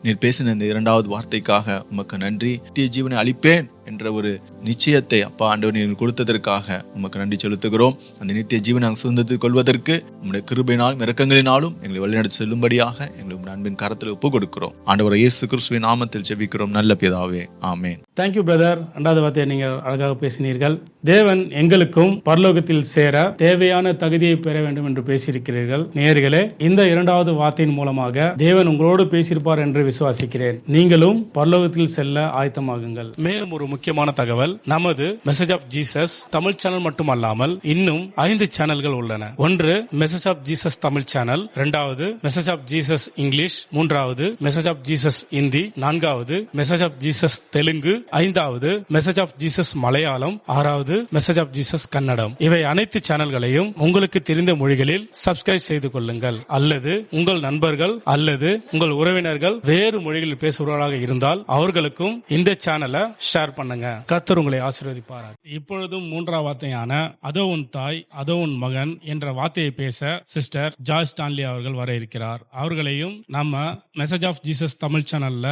நீர் பேசின இந்த 2வது வார்த்தைக்காக உமக்கு நன்றி. நித்திய ஜீவனை அளிப்பேன் என்ற ஒரு நிச்சயத்தை அப்பா ஆண்டவர் நீர் கொடுத்ததற்காக உமக்கு நன்றி செலுத்துகிறோம். அந்த நித்திய ஜீவனை நாங்கள் சுதந்திரத்துக் கொள்வதற்கு உம்முடைய கிருபையினாலும் இரக்கங்களினாலும் எங்களை வழிநடத்தி செல்லும்படியாக எங்களை உம்முடைய அன்பின் கரத்தில் ஒப்புக் கொடுக்கிறோம். ஆண்டவர் இயேசு கிறிஸ்துவின் நாமத்தில் ஜெபிக்கிறோம் நல்ல பிதாவே, ஆமென். Thank you brother. 2வது வார்த்தையை நீங்கள் அழகாக பேசினீர்கள். தேவன் எங்களுக்கும் பரலோகத்தில் சேர தேவையான தகுதியை பெற வேண்டும் என்று பேசியிருக்கிறீர்கள். நேயர்களே, இந்த 2வது வார்த்தையின் மூலமாக தேவன் உங்களோடு பேசியிருப்பார் என்று விசுவாசிக்கிறேன். நீங்களும் பரலோகத்தில் செல்ல ஆயத்தமாகுங்கள். மேலும் ஒரு முக்கியமான தகவல், நமது message of Jesus Tamil channel மட்டுமல்லாமல் இன்னும் 5 சேனல்கள் உள்ளன. ஒன்று message of Jesus Tamil channel, 2வது மெசேஜ் ஆஃப் ஜீசஸ் இங்கிலீஷ், 3வது மெசேஜ் ஆஃப் ஜீசஸ் இந்தி, 4வது மெசேஜ் ஆஃப் ஜீசஸ் தெலுங்கு, 5வது மெசேஜ் ஆஃப் ஜீசஸ் மலையாளம், 6வது மெசேஜ் ஆஃப் ஜீசஸ் கன்னடம். இவை அனைத்து சேனல்களையும் உங்களுக்கு தெரிந்த மொழிகளில் சப்ஸ்கிரைப் செய்து கொள்ளுங்கள். அல்லது உங்கள் நண்பர்கள் அல்லது உங்கள் உறவினர்கள் வேறு மொழிகளில் பேசுபவர்களாக இருந்தால் அவர்களுக்கும் இந்த சேனலை ஷேர் பண்ணுங்க. கர்த்தர் உங்களை ஆசீர்வதிப்பார். இப்பொழுதும் 3வது வார்த்தையான அதோ உன் தாய் அதோ உன் மகன் என்ற வார்த்தையை பேச சிஸ்டர் ஜார்ஜ் ஸ்டான்லி அவர்கள் வர இருக்கிறார். அவர்களையும் நம்ம மெசேஜ் ஆஃப் ஜீசஸ் தமிழ் சேனல்ல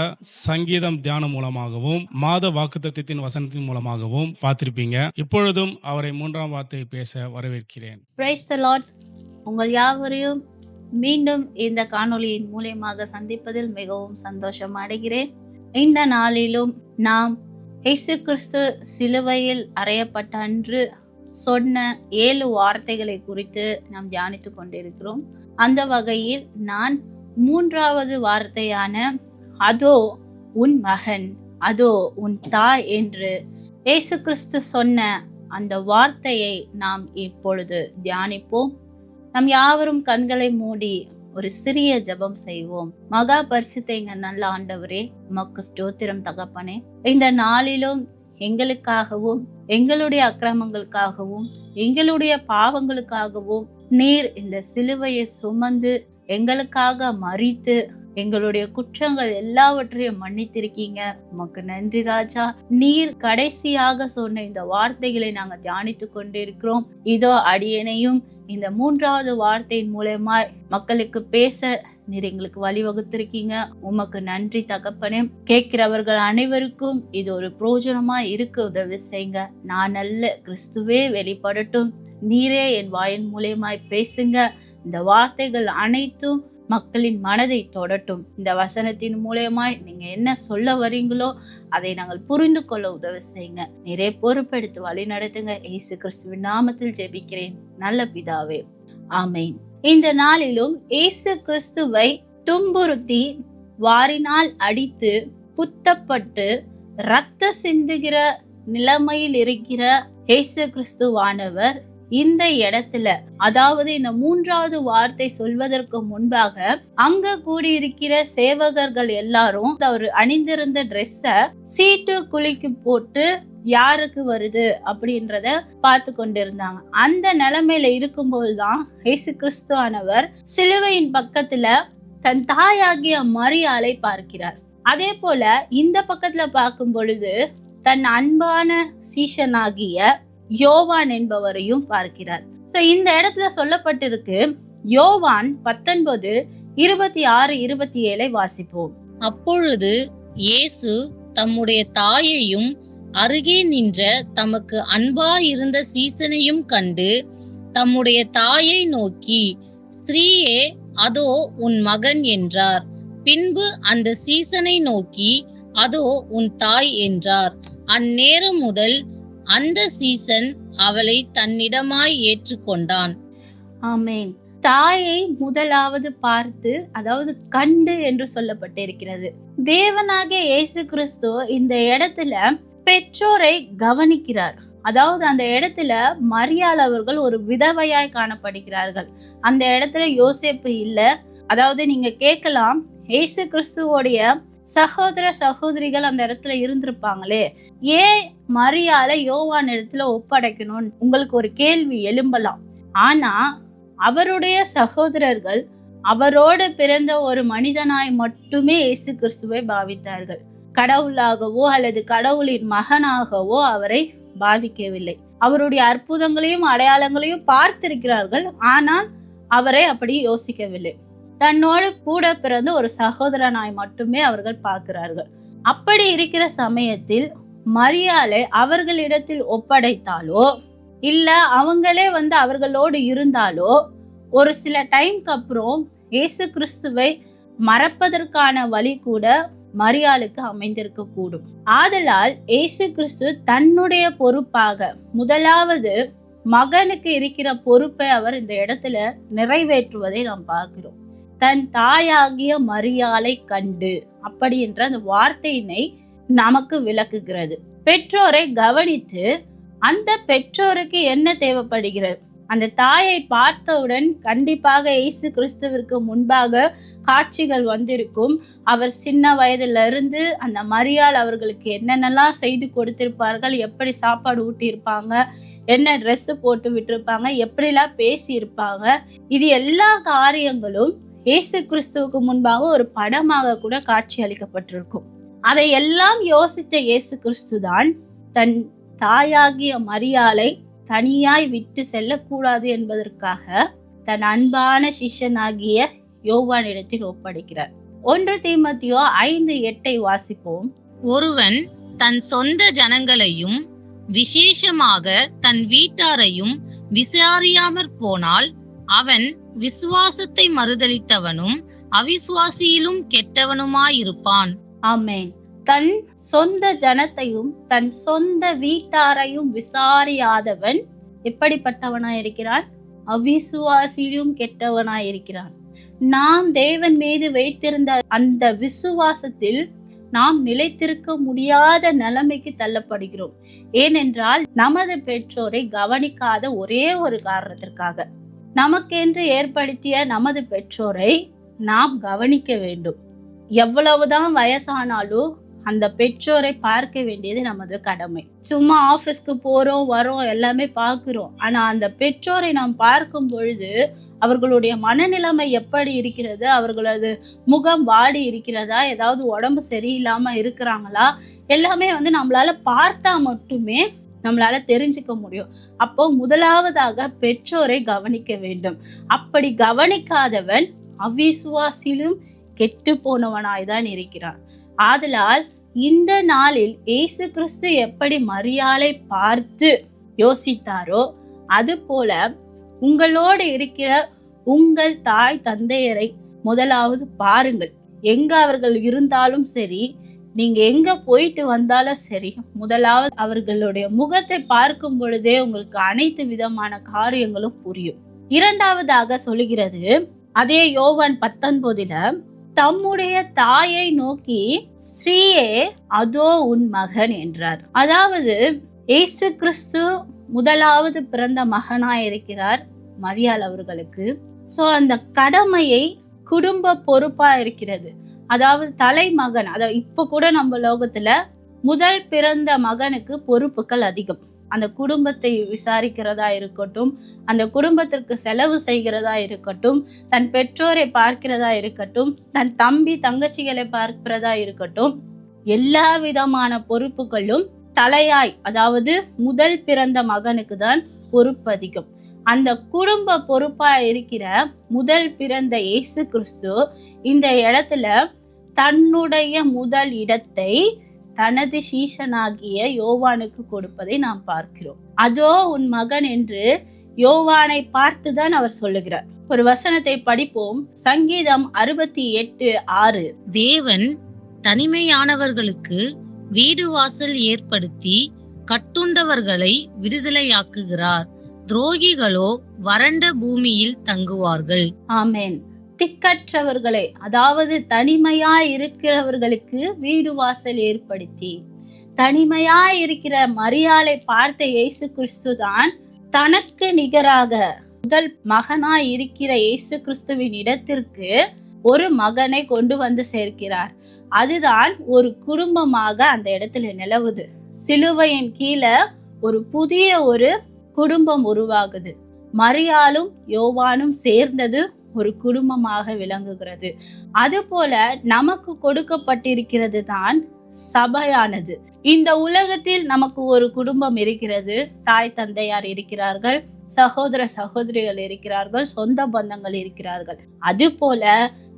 சங்கீதம் தியானம் மூலமாகவும் மாத வாக்குத்தத்தத்தின் வசனத்தின் மூலமாகவும் பார்த்திருப்பீங்க. இப்பொழுதும் அவரை 3ஆம் வார்த்தையை பேச வரவேற்கிறேன். Praise the Lord. உங்கள் யாவரையும் மீண்டும் இந்த காணொளியின் மூலமாக சந்திப்பதில் மிகவும் சந்தோஷம் அடைகிறேன். இந்த நாளிலும் நாம் இயேசு கிறிஸ்து சிலுவையில் அறையப்பட்ட அன்று சொன்ன 7 வார்த்தைகளை குறித்து நாம் தியானித்துக் கொண்டிருக்கிறோம். அந்த வகையில் நான் 3வது வார்த்தையான அதோ உன் மகன் அதோ உன் தாய் என்று இயேசு கிறிஸ்து சொன்ன அந்த வார்த்தையை நாம் இப்பொழுது தியானிப்போம். நம் யாவரும் கண்களை மூடி ஒரு சிறிய ஜெபம் செய்வோம். மகா பரிசுத்த நல்ல ஆண்டவரே, உமக்கு ஸ்தோத்திரம் தகப்பனே. இந்த நாளிலும் எங்களுக்காகவும் எங்களுடைய அக்கிரமங்களுக்காகவும் எங்களுடைய பாவங்களுக்காகவும் நீர் இந்த சிலுவையை சுமந்து எங்களுக்காக மரித்து எங்களுடைய குற்றங்கள் எல்லாவற்றையும் மன்னித்திருக்கீங்க. உமக்கு நன்றி ராஜா. நீர் கடைசியாக சொன்ன இந்த வார்த்தைகளை நாங்கள் தியானித்து கொண்டிருக்கிறோம். இதோ அடியனையும் இந்த 3வது வார்த்தையின் மூலமா மக்களுக்கு பேச நீர் எங்களுக்கு வழிவகுத்திருக்கீங்க. உமக்கு நன்றி தகப்பனே. கேட்கிறவர்கள் அனைவருக்கும் இது ஒரு பிரயோஜனமா இருக்க உதவி செய்யுங்க. நான் அல்ல, கிறிஸ்துவே வெளிப்படட்டும். நீரே என் வாயின் மூலமாய் பேசுங்க. இந்த வார்த்தைகள் அனைத்தும் மக்களின் மனதை தொடட்டும். இந்த வசனத்தின் மூலமாய் நீங்க என்ன சொல்ல வரீங்களோ அதை நாங்கள் புரிந்து கொள்ள உதவி செய்யுங்க. நிறைய பொறுப்பெடுத்து வழி நடத்துங்க. இயேசு கிறிஸ்துவின் நாமத்தில் ஜெபிக்கிறேன் நல்ல பிதாவே, ஆமென். இந்த நாளிலும் இயேசு கிறிஸ்துவை துன்புறுத்தி வாரினால் அடித்து குத்தப்பட்டு இரத்த சிந்துகிற நிலைமையில் இருக்கிற இயேசு கிறிஸ்துவானவர் இந்த இடத்துல, அதாவது இந்த 3வது வார்த்தை சொல்வதற்கு முன்பாக அங்க கூடியிருக்கிற சேவகர்கள் எல்லாரும் அவர் அணிந்திருந்த ட்ரெஸ்ஸ சீட்டு குலுக்கி போட்டு யாருக்கு வருது அப்படின்றத பார்த்து கொண்டிருந்தாங்க. அந்த நிலைமையில இருக்கும்போதுதான் இயேசு கிறிஸ்துவானவர் சிலுவையின் பக்கத்துல தன் தாயாகிய மரியாளை பார்க்கிறார். அதே போல இந்த பக்கத்துல பார்க்கும் பொழுது தன் அன்பான சீஷனாகிய யோவான் என்பவரையும் பார்க்கிறார். சோ இந்த இடத்துல சொல்லப்பட்டிருக்கு, யோவான் 19:26-27 வாசிப்போம். அப்பொழுது இயேசு தம்முடைய தாயையும் அருகே நின்ற தமக்கு அன்பாயிருந்த சீசனையும் கண்டு தம்முடைய தாயை நோக்கி, ஸ்திரீயே, அதோ உன் மகன் என்றார். பின்பு அந்த சீசனை நோக்கி, அதோ உன் தாய் என்றார். அந்நேரம் முதல் அந்த சீசன் அவளை தன்னிடமாய் ஏற்றுக்கொண்டான். ஆமென். தாயை முதலாவது பார்த்து, அதாவது கண்டு என்று சொல்லப்பட்டிருக்கிறது. தேவனாகிய இயேசு கிறிஸ்து இந்த இடத்துல பெற்றோரை கவனிக்கிறார். அதாவது அந்த இடத்துல மரியாள் அவர்கள் ஒரு விதவையாய் காணப்படுகிறார்கள். அந்த இடத்துல யோசேப்பு இல்ல. அதாவது நீங்க கேட்கலாம், இயேசு கிறிஸ்துவோடைய சகோதர சகோதரிகள் அந்த இடத்துல இருந்திருப்பாங்களே, ஏன் மரியாளை யோவான் இடத்துல ஒப்படைக்கணும்னு உங்களுக்கு ஒரு கேள்வி எழும்பலாம். ஆனா அவருடைய சகோதரர்கள் அவரோடு பிறந்த ஒரு மனிதனாய் மட்டுமே இயேசு கிறிஸ்துவை பாவித்தார்கள். கடவுளாகவோ அல்லது கடவுளின் மகனாகவோ அவரை பாவிக்கவில்லை. அவருடைய அற்புதங்களையும் அடையாளங்களையும் பார்த்திருக்கிறார்கள். ஆனால் அவரை அப்படி யோசிக்கவில்லை. தன்னோடு கூட பிறந்த ஒரு சகோதரனாய் மட்டுமே அவர்கள் பார்க்கிறார்கள். அப்படி இருக்கிற சமயத்தில் மரியாளை அவர்களிடத்தில் ஒப்படைத்தாலோ இல்ல அவங்களே அவர்களோடு இருந்தாலோ ஒரு சில டைம்க்கு அப்புறம் இயேசு கிறிஸ்துவை மறப்பதற்கான வழி கூட மரியாளுக்கு அமைந்திருக்க கூடும். ஆதலால் இயேசு கிறிஸ்து தன்னுடைய பொறுப்பாக முதலாவது மகனுக்கு இருக்கிற பொறுப்பை அவர் இந்த இடத்துல நிறைவேற்றுவதை நாம் பார்க்கிறோம். தன் தாயாகிய மரியாளை கண்டு அப்படி என்ற அந்த வார்த்தையினை நமக்கு விளக்குகிறது. பெற்றோரை கவனித்து அந்த பெற்றோருக்கு என்ன தேவைப்படுகிறது, அந்த தாயை பார்த்தவுடன் கண்டிப்பாக இயேசு கிறிஸ்துவிற்கு முன்பாக காட்சிகள் வந்திருக்கும். அவர் சின்ன வயதுல இருந்து அந்த மரியாள் அவர்களுக்கு என்னென்னலாம் செய்து கொடுத்திருப்பார்கள், எப்படி சாப்பாடு ஊட்டியிருப்பாங்க, என்ன ட்ரெஸ் போட்டு விட்டுருப்பாங்க, எப்படிலாம் பேசி இருப்பாங்க. இது எல்லா காரியங்களும் இயேசு கிறிஸ்துவுக்கு முன்பாக ஒரு படமாக கூட காட்சி அளிக்கப்பட்டிருக்கும். அதை எல்லாம் யோசித்த இயேசு கிறிஸ்து தான் தன் தாயாகிய மரியாளை தனியாய் விட்டு செல்லக்கூடாது என்பதற்காக தன் அன்பான சிஷ்யனாகிய யோவானிடத்தில் ஒப்படைக்கிறார். 1 தீமோத்தேயு 5:8 வாசிப்போம். ஒருவன் தன் சொந்த ஜனங்களையும் விசேஷமாக தன் வீட்டாரையும் விசாரியாமற் போனால் அவன் விசுவாசத்தை மறுதலித்தவனும் அவிசுவாசியிலும் கெட்டவனுமாயிருப்பான். ஆமென். தன் சொந்த ஜனத்தையும் தன் சொந்த வீட்டாரையும் விசாரியாதவன் எப்படிப்பட்டவனாயிருக்கிறான்? அவிசுவாசியிலும் கெட்டவனாயிருக்கிறான். நாம் தேவன் மீது வைத்திருந்த அந்த விசுவாசத்தில் நாம் நிலைத்திருக்க முடியாத நிலைமைக்கு தள்ளப்படுகிறோம். ஏனென்றால் நமது பெற்றோரை கவனிக்காத ஒரே ஒரு காரணத்திற்காக, நமக்கென்று ஏற்படுத்திய நமது பெற்றோரை நாம் கவனிக்க வேண்டும். எவ்வளவுதான் வயசானாலும் அந்த பெற்றோரை பார்க்க வேண்டியது நமது கடமை. சும்மா ஆபீஸ்க்கு போறோம் வரோம் எல்லாமே பார்க்கிறோம், ஆனா அந்த பெற்றோரை நாம் பார்க்கும் பொழுது அவர்களுடைய மனநிலைமை எப்படி இருக்கிறது, அவர்களது முகம் வாடி இருக்கிறதா, ஏதாவது உடம்பு சரியில்லாம இருக்கிறாங்களா, எல்லாமே நம்மளால பார்த்தா மட்டுமே நம்மளால தெரிஞ்சுக்க முடியும். அப்போ முதலாவதாக பெற்றோரை கவனிக்க வேண்டும். அப்படி கவனிக்காதவன் அவிசுவாசிலும் கெட்டு போனவனாய்தான் இருக்கிறான். ஆதலால் இந்த நாளில் இயேசு கிறிஸ்து எப்படி மரியாளை பார்த்து யோசித்தாரோ அது போல உங்களோடு இருக்கிற உங்கள் தாய் தந்தையரை முதலாவது பாருங்கள். எங்க அவர்கள் இருந்தாலும் சரி, நீங்க எங்க போயிட்டு வந்தாலும் சரி, முதலாவது அவர்களுடைய முகத்தை பார்க்கும் பொழுதே உங்களுக்கு அனைத்து விதமான காரியங்களும் புரியும். இரண்டாவதாக சொல்லுகிறது அதே யோவான் 19 தம்முடைய தாயை நோக்கி ஸ்ரீயே அதோ உன் மகன் என்றார். அதாவது இயேசு கிறிஸ்து முதலாவது பிறந்த மகனாய் இருக்கிறார் மரியாள் அவர்களுக்கு. சோ அந்த கடமையை குடும்ப பொறுப்பா இருக்கிறது. அதாவது தலைமகன், அதாவது இப்ப கூட நம்ம லோகத்துல முதல் பிறந்த மகனுக்கு பொறுப்புகள் அதிகம். அந்த குடும்பத்தை விசாரிக்கிறதா இருக்கட்டும், அந்த குடும்பத்திற்கு செலவு செய்கிறதா இருக்கட்டும், தன் பெற்றோரை பார்க்கிறதா இருக்கட்டும், தன் தம்பி தங்கச்சிகளை பார்க்கிறதா இருக்கட்டும், எல்லா விதமான பொறுப்புகளும் தலையாய், அதாவது முதல் பிறந்த மகனுக்கு தான் பொறுப்பு அதிகம். அந்த குடும்ப பொறுப்பா இருக்கிற முதல் பிறந்த இயேசு கிறிஸ்து இந்த இடத்துல தன்னுடைய முதல் இடத்தை தனது சீஷனாகிய யோவானுக்கு கொடுப்பதை நாம் பார்க்கிறோம். அதோ உன் மகன் என்று யோவானை பார்த்துதான் அவர் சொல்லுகிறார். ஒரு வசனத்தை படிப்போம். சங்கீதம் 68:6. தேவன் தனிமையானவர்களுக்கு வீடு வாசல் ஏற்படுத்தி கட்டுண்டவர்களை விடுதலையாக்குகிறார். துரோகிகளோ வறண்ட பூமியில் தங்குவார்கள். ஆமென். திக்கற்றவர்களை, அதாவது தனிமையாய் இருக்கிறவர்களுக்கு வீடு வாசல் ஏற்படுத்தி, தனிமையாய் இருக்கிற மரியாளை பார்த்த இயேசு கிறிஸ்து தான் தனக்கு நிகராக முதல் மகனாய் இருக்கிற இயேசு கிறிஸ்துவின் இடத்திற்கு ஒரு மகனை கொண்டு வந்து சேர்க்கிறார். அதுதான் ஒரு குடும்பமாக அந்த இடத்துல நிலவுது. சிலுவையின் கீழே ஒரு புதிய ஒரு குடும்பம் உருவாகுது. மரியாளும் யோவானும் சேர்ந்தது ஒரு குடும்பமாக விளங்குகிறது. அதுபோல நமக்கு கொடுக்கப்பட்டிருக்கிறது தான் சபையானது. இந்த உலகத்தில் நமக்கு ஒரு குடும்பம் இருக்கிறது, தாய் தந்தையார் இருக்கிறார்கள், சகோதர சகோதரிகள் இருக்கிறார்கள், சொந்த பந்தங்கள் இருக்கிறார்கள். அதுபோல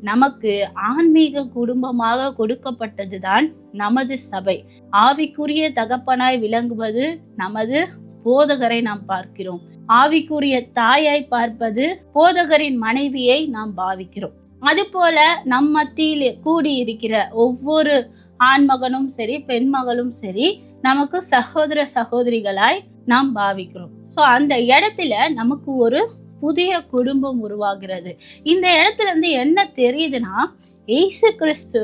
நமக்கு ஆன்மீக குடும்பமாக கொடுக்கப்பட்டதுதான் நமது சபை. ஆவிக்குரிய தகப்பனாய் விளங்குவது நமது போதகரை நாம் பார்க்கிறோம். ஆவிக்குரிய தாயாய் பார்ப்பது போதகரின் மனைவியை நாம் பாவிக்கிறோம். அதுபோல நம் மத்தியில் கூடி இருக்கிற ஒவ்வொரு ஆண்மகனும் சரி பெண் மகளும் சரி நமக்கு சகோதர சகோதரிகளாய் நாம் பாவிக்கிறோம். ஸோ அந்த இடத்துல நமக்கு ஒரு புதிய குடும்பம் உருவாகிறது. இந்த இடத்துல இருந்து என்ன தெரியுதுன்னா, இயேசு கிறிஸ்து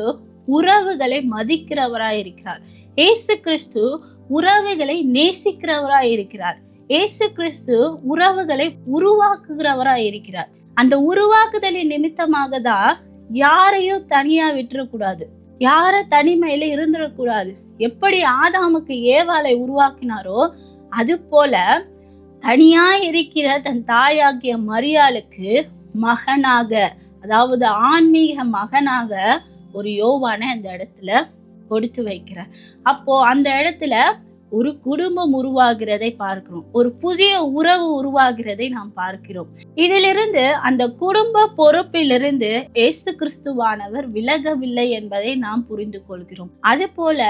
உறவுகளை மதிக்கிறவராய் இருக்கிறார். இயேசு கிறிஸ்து உறவுகளை நேசிக்கிறவராய் இருக்கிறார். இயேசு கிறிஸ்து உறவுகளை உருவாக்குகிறவராய் இருக்கிறார். அந்த உருவாக்குதலின் நிமித்தமாக தான் யாரையும் தனியா விட்டுறக்கூடாது, யார தனிமையில இருந்துடக்கூடாது. எப்படி ஆதாமுக்கு ஏவாளை உருவாக்கினாரோ அது போல தனியா இருக்கிற தன் தாயாகிய மரியாளுக்கு மகனாக, அதாவது ஆன்மீக மகனாக ஒரு யோவானை அந்த இடத்துல கொடுத்து வைக்கிறார். அப்போ அந்த இடத்துல ஒரு குடும்பம் உருவாகிறதை பார்க்கிறோம், ஒரு புதிய உறவு உருவாகிறதை நாம் பார்க்கிறோம். இதிலிருந்து அந்த குடும்ப பொறுப்பிலிருந்து இயேசு கிறிஸ்துவானவர் விலகவில்லை என்பதை நாம் புரிந்து கொள்கிறோம். அது போல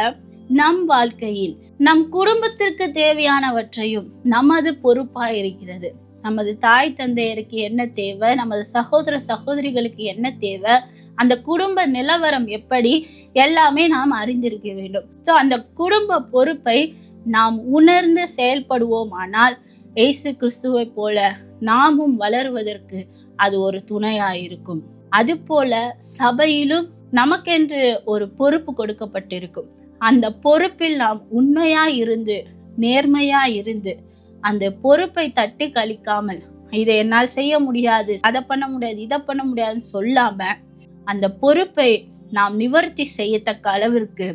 நம் வாழ்க்கையில் நம் குடும்பத்திற்கு தேவையானவற்றையும் நமது பொறுப்பாய் இருக்கிறது. நமது தாய் தந்தையருக்கு என்ன தேவை, நமது சகோதர சகோதரிகளுக்கு என்ன தேவை, அந்த குடும்ப நிலவரம் எப்படி, எல்லாமே நாம் அறிந்திருக்க வேண்டும். ஸோ அந்த குடும்ப பொறுப்பை நாம் உணர்ந்து செயல்படுவோமானால் இயேசு கிறிஸ்துவை போல நாமும் வளருவதற்கு அது ஒரு துணையாயிருக்கும். அது போல சபையிலும் நமக்கென்று ஒரு பொறுப்பு கொடுக்கப்பட்டிருக்கும். அந்த பொறுப்பில் நாம் உண்மையா இருந்து நேர்மையா இருந்து அந்த பொறுப்பை தட்டி கழிக்காமல், இதை என்னால் செய்ய முடியாது, அதை பண்ண முடியாது, இதை பண்ண முடியாதுன்னு சொல்லாம அந்த பொறுப்பை நாம் நிவர்த்தி செய்யத்தக்க அளவிற்கு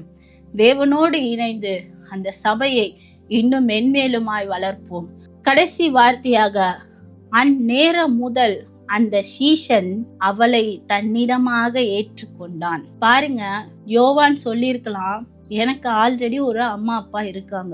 தேவனோடு இணைந்து அந்த சபையை இன்னும் மென்மேலுமாய் வளர்ப்போம். கடைசி வார்த்தையாக, அந்நேரம் முதல் அந்த சீஷன் அவளை தன்னிடமாக ஏற்றுக்கொண்டான். பாருங்க, யோவான் சொல்லியிருக்கலாம், எனக்கு ஆல்ரெடி ஒரு அம்மா அப்பா இருக்காங்க,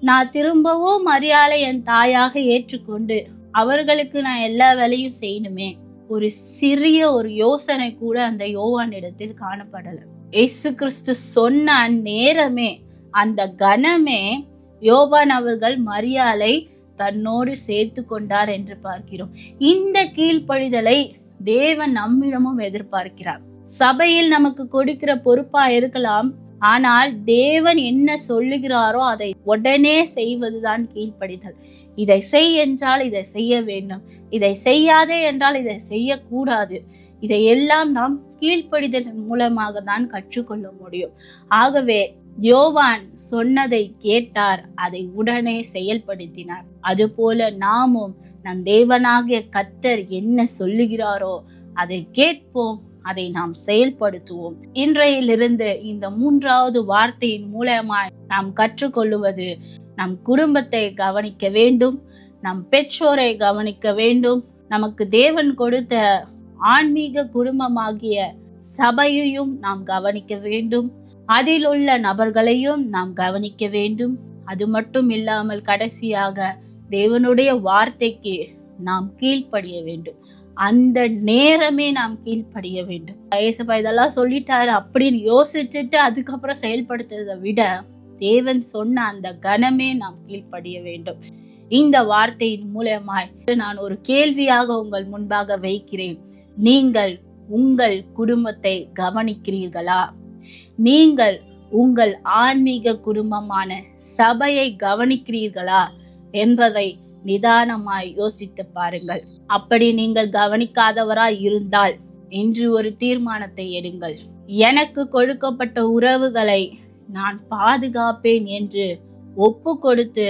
நான் திரும்பவும் மரியாதை என் தாயாக ஏற்றுக்கொண்டு அவர்களுக்கு நான் எல்லா வேலையும் செய்யணுமே. ஒரு சிறிய ஒரு யோசனை கூட அந்த யோவான் இடத்தில் காணப்படல. இயேசு கிறிஸ்து சொன்ன அந்நேரமே, அந்த கணமே யோவான் அவர்கள் மரியாதை தன்னோடு சேர்த்து கொண்டார் என்று பார்க்கிறோம். இந்த கீழ்ப்படிதலை தேவன் நம்மிடமும் எதிர்பார்க்கிறார். சபையில் நமக்கு கொடுக்கிற பொறுப்பா இருக்கலாம், ஆனால் தேவன் என்ன சொல்லுகிறாரோ அதை உடனே செய்வதுதான் கீழ்ப்படிதல். இதை செய் என்றால் இதை செய்ய வேண்டும், இதை செய்யாதே என்றால் இதை செய்யக்கூடாது. இதையெல்லாம் நாம் கீழ்ப்படிதல் மூலமாக தான் கற்றுக்கொள்ள முடியும். ஆகவே யோவான் சொன்னதை கேட்டார், அதை உடனே செயல்படுத்தினார். அதுபோல நாமும் நம் தேவனாகிய கர்த்தர் என்ன சொல்லுகிறாரோ அதை கேட்போம், அதை நாம் செயல்படுத்துவோம். இன்றையிலிருந்து இந்த 3வது வார்த்தையின் மூலமாய் நாம் கற்றுக்கொள்ளுவது, நம் குடும்பத்தை கவனிக்க வேண்டும், நம் பெற்றோரை கவனிக்க வேண்டும், நமக்கு தேவன் கொடுத்த ஆன்மீக குடும்பமாகிய சபையையும் நாம் கவனிக்க வேண்டும், அதில் உள்ள நபர்களையும் நாம் கவனிக்க வேண்டும். அது மட்டும் இல்லாமல் கடைசியாக தேவனுடைய வார்த்தைக்கு நாம் கீழ்ப்படிய வேண்டும். அந்த நேரமே நாம் கீழ்ப்படிய வேண்டும். ஏசப்பா இதெல்லாம் சொல்லிட்டாரு அப்படின்னு யோசிச்சுட்டு அதுக்கப்புறம் செயல்படுத்துறதை விட தேவன் சொன்ன அந்த கணமே நாம் கீழ்ப்படிய வேண்டும். இந்த வார்த்தையின் மூலமாய் நான் ஒரு கேள்வியாக உங்கள் முன்பாக வைக்கிறேன். நீங்கள் உங்கள் குடும்பத்தை கவனிக்கிறீர்களா? நீங்கள் உங்கள் ஆன்மீக குடும்பமான சபையை கவனிக்கிறீர்களா என்பதை நிதானமாய் யோசித்து பாருங்கள். அப்படி நீங்கள் கவனிக்காதவராய் இருந்தால் இன்று ஒரு தீர்மானத்தை எடுங்கள். எனக்கு கொடுக்கப்பட்ட உறவுகளை நான் பாதுகாப்பேன் என்று ஒப்பு கொடுத்து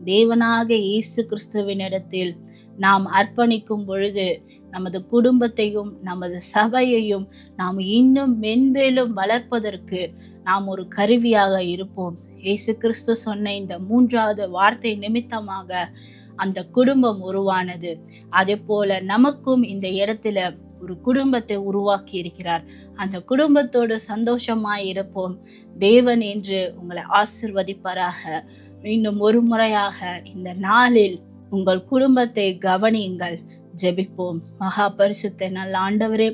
தேவனாக இயேசு கிறிஸ்துவினிடத்தில் நாம் அர்ப்பணிக்கும் பொழுது நமது குடும்பத்தையும் நமது சபையையும் நாம் இன்னும் மென்மேலும் வளர்ப்பதற்கு நாம் ஒரு கருவியாக இருப்போம். இயேசு கிறிஸ்து சொன்ன இந்த 3வது வார்த்தை நிமித்தமாக அந்த குடும்பம் உருவானது. அதே போல நமக்கும் இந்த இடத்துல ஒரு குடும்பத்தை உருவாக்கி இருக்கிறார். அந்த குடும்பத்தோடு சந்தோஷமாய் இருப்போம். தேவன் என்று உங்களை ஆசிர்வதிப்பாராக. மீண்டும் ஒரு முறையாக இந்த நாளில் உங்கள் குடும்பத்தை கவனியுங்கள். ஜெபிப்போம். மகா பரிசுத்த நல்ல ஆண்டவரே,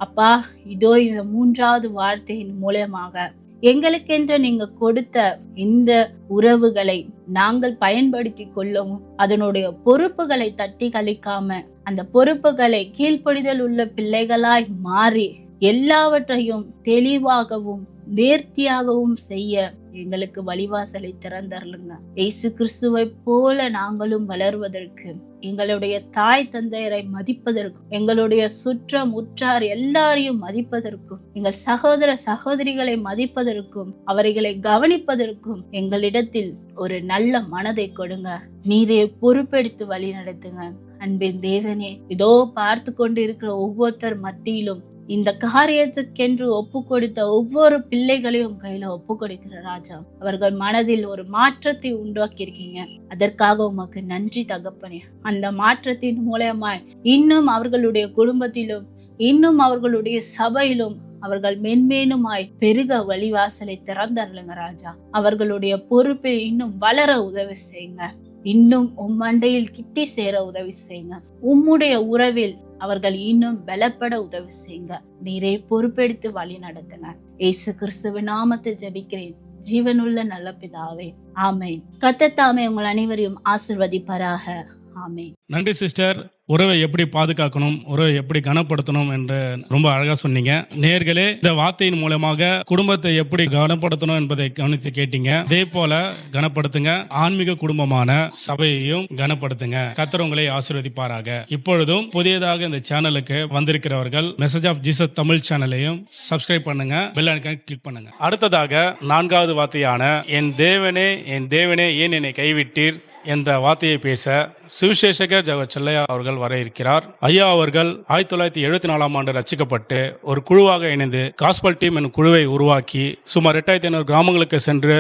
அப்பா, இதோ இந்த 3வது வார்த்தையின் மூலமாக எங்களுக்கென்று நீங்க கொடுத்த இந்த உறவுகளை நாங்கள் பயன்படுத்தி கொள்ளவும், அதனுடைய பொறுப்புகளை தட்டி கழிக்காம அந்த பொறுப்புகளை கீழ்ப்படிதல் உள்ள பிள்ளைகளாய் மாறி எல்லாவற்றையும் தெளிவாகவும் நேர்த்தியாகவும் செய்ய எங்களுக்கு வழிவாசலை திறந்தருளுங்க. இயேசு கிறிஸ்துவை போல நாங்களும் வளர்வதற்கு, எங்களுடைய தாய் தந்தையரை மதிப்பதற்கும், எங்களுடைய சுற்றம் உற்றார் எல்லாரையும் மதிப்பதற்கும், எங்கள் சகோதர சகோதரிகளை மதிப்பதற்கும், அவர்களை கவனிப்பதற்கும் எங்களிடத்தில் ஒரு நல்ல மனதை கொடுங்க. நீரே பொறுப்பெடுத்து வழி நடத்துங்க. அன்பின் தேவனே, இதோ பார்த்து கொண்டு இருக்கிற ஒவ்வொருத்தர் மத்தியிலும் இந்த காரியத்துக்கென்று ஒப்பு கொடுத்த ஒவ்வொரு பிள்ளைகளையும் கையில ஒப்பு கொடுக்கிற ராஜா, அவர்கள் மனதில் ஒரு மாற்றத்தை உண்டாக்கி இருக்கீங்க. அதற்காக உமக்கு நன்றி தகப்பனே. அந்த மாற்றத்தின் மூலமாய் இன்னும் அவர்களுடைய குடும்பத்திலும், இன்னும் அவர்களுடைய சபையிலும் அவர்கள் மென்மேனுமாய் பெருக வழிவாசலை திறந்தருளுங்க ராஜா. அவர்களுடைய பொறுப்பை இன்னும் வளர உதவி செய்யுங்க. இன்னும் உம்மண்டையில் கிட்டி சேர உதவி செய்யுங்க. உம்முடைய உறவில் அவர்கள் இன்னும் பலப்பட உதவி செய்யுங்க. நீரே பொறுப்பெடுத்து வழி நடத்துங்க. இயேசு கிறிஸ்துவின் நாமத்தில் ஜெபிக்கிறேன், ஜீவனுள்ள நல்ல பிதாவே, ஆமென். கர்த்தர் தாமே உங்கள் அனைவரையும் ஆசீர்வதிப்பாராக. ஆமென். நன்றி சிஸ்டர். உறவை எப்படி பாதுகாக்கணும், உறவை எப்படி கனப்படுத்தணும் என்று ரொம்ப அழகா சொன்னீங்க. நேயர்களே, இந்த வார்த்தையின் மூலமாக குடும்பத்தை எப்படி கனப்படுத்தணும் என்பதை கவனித்து கேட்டீங்க. இதே போல கனப்படுத்துங்க. ஆன்மீக குடும்பமான சபையையும் கனப்படுத்துங்க. கர்த்தர் உங்களை ஆசீர்வதிப்பாராக. இப்பொழுதும் புதியதாக இந்த சேனலுக்கு வந்திருக்கிறவர்கள் மெசேஜ் ஆஃப் ஜீசஸ் தமிழ் சேனலையும் சப்ஸ்கிரைப் பண்ணுங்க, பெல் ஐகானை கிளிக் பண்ணுங்க. அடுத்ததாக 4வது வார்த்தையான என் தேவனே என் தேவனே ஏன் என்னை கைவிட்டீர் என்ற வார்த்தையை பேச சுவிசேஷகர் ஜெகத் செல்லையா அவர்கள் வர இருக்கிறார். ஐயா அவர்கள் 1974ஆம் ஆண்டு ரசிக்கப்பட்டு ஒரு குழுவாக இணைந்து காஸ்பல் டீம் என்னும் குழுவை உருவாக்கி சுமார் 8500 கிராமங்களுக்கு சென்று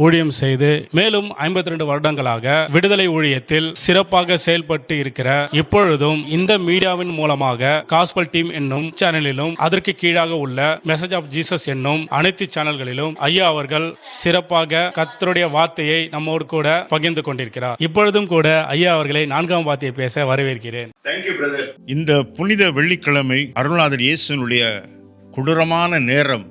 ஊழியம் செய்து மேலும் 52 வருடங்களாக விடுதலை ஊழியத்தில் சிறப்பாக செயல்பட்டு இருக்கிற இப்பொழுதும் இந்த மீடியாவின் மூலமாக காஸ்பல் டீம் என்னும் சேனலிலும் அதற்கு கீழாக உள்ள மெசேஜ் ஆஃப் ஜீசஸ் என்னும் அனைத்து சேனல்களிலும் ஐயா அவர்கள் சிறப்பாக கர்த்தருடைய வார்த்தையை நம்மோடு கூட பகிர்ந்து கொண்டிருக்கிறார். இப்பொழுதும் கூட ஐயா அவர்களை 4ஆம் வார்த்தையை பேச வரவேற்கிறேன். இந்த புனித வெள்ளிக்கிழமை அருள்நாதர் இயேசுனுடைய கொடூரமான நேரம்,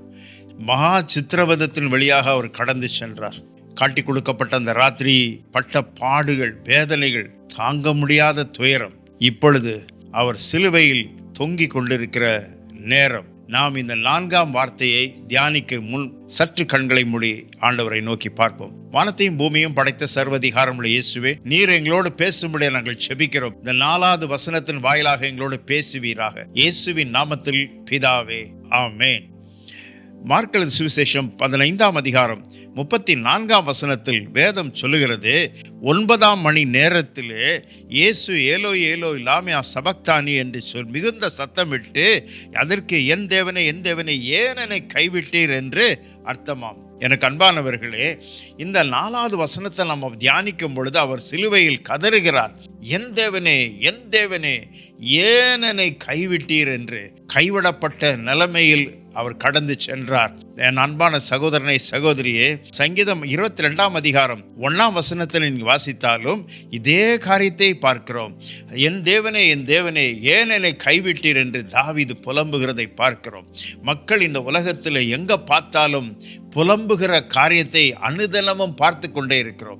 மகா சித்திரவதத்தின் வழியாக அவர் கடந்து சென்றார். காட்டி கொடுக்கப்பட்ட அந்த ராத்திரி பட்ட பாடுகள், வேதனைகள், தாங்க முடியாத துயரம். இப்பொழுது அவர் சிலுவையில் தொங்கிக் கொண்டிருக்கிற நேரம். நாம் இந்த 4ஆம் வார்த்தையை தியானிக்க முன் சற்று கண்களை மூடி ஆண்டவரை நோக்கி பார்ப்போம். வானத்தையும் பூமியும் படைத்த சர்வதிகாரமுள்ள இயேசுவே, நீர் எங்களோடு பேசும்படியா நாங்கள் செபிக்கிறோம். இந்த 4வது வசனத்தின் வாயிலாக எங்களோடு பேசுவீராக. இயேசுவின் நாமத்தில் பிதாவே, ஆமேன். மார்க் எழுதின சுவிசேஷம் 15ஆம் அதிகாரம் 34ஆம் வசனத்தில் வேதம் சொல்லுகிறது, 9ஆம் மணி நேரத்திலே இயேசு ஏலோய் ஏலோய் லாமியா சபக்தானி என்று மிகுந்த சத்தமிட்டு, அதற்கு என் தேவனே என் தேவனே ஏன் என்னை கைவிட்டீர் என்று அர்த்தமாம். எனக்கு அன்பானவர்களே, இந்த 4வது வசனத்தை நம்ம தியானிக்கும் பொழுது அவர் சிலுவையில் கதறுகிறார், என் தேவனே என் தேவனே ஏன் என்னை கைவிட்டீர் என்று. கைவிடப்பட்ட நிலைமையில் அவர் கடந்து சென்றார். என் அன்பான சகோதரனை சகோதரியே, சங்கீதம் 22ஆம் அதிகாரம் 1ஆம் வசனத்தில் நீங்க வாசித்தாலும் இதே காரியத்தை பார்க்கிறோம். என் தேவனே ஏன் என்னை கைவிட்டீர் என்று தாவீது புலம்புகிறதை பார்க்கிறோம். மக்கள் இந்த உலகத்தில் எங்க பார்த்தாலும் புலம்புகிற காரியத்தை அனுதினமும் பார்த்து கொண்டே இருக்கிறோம்.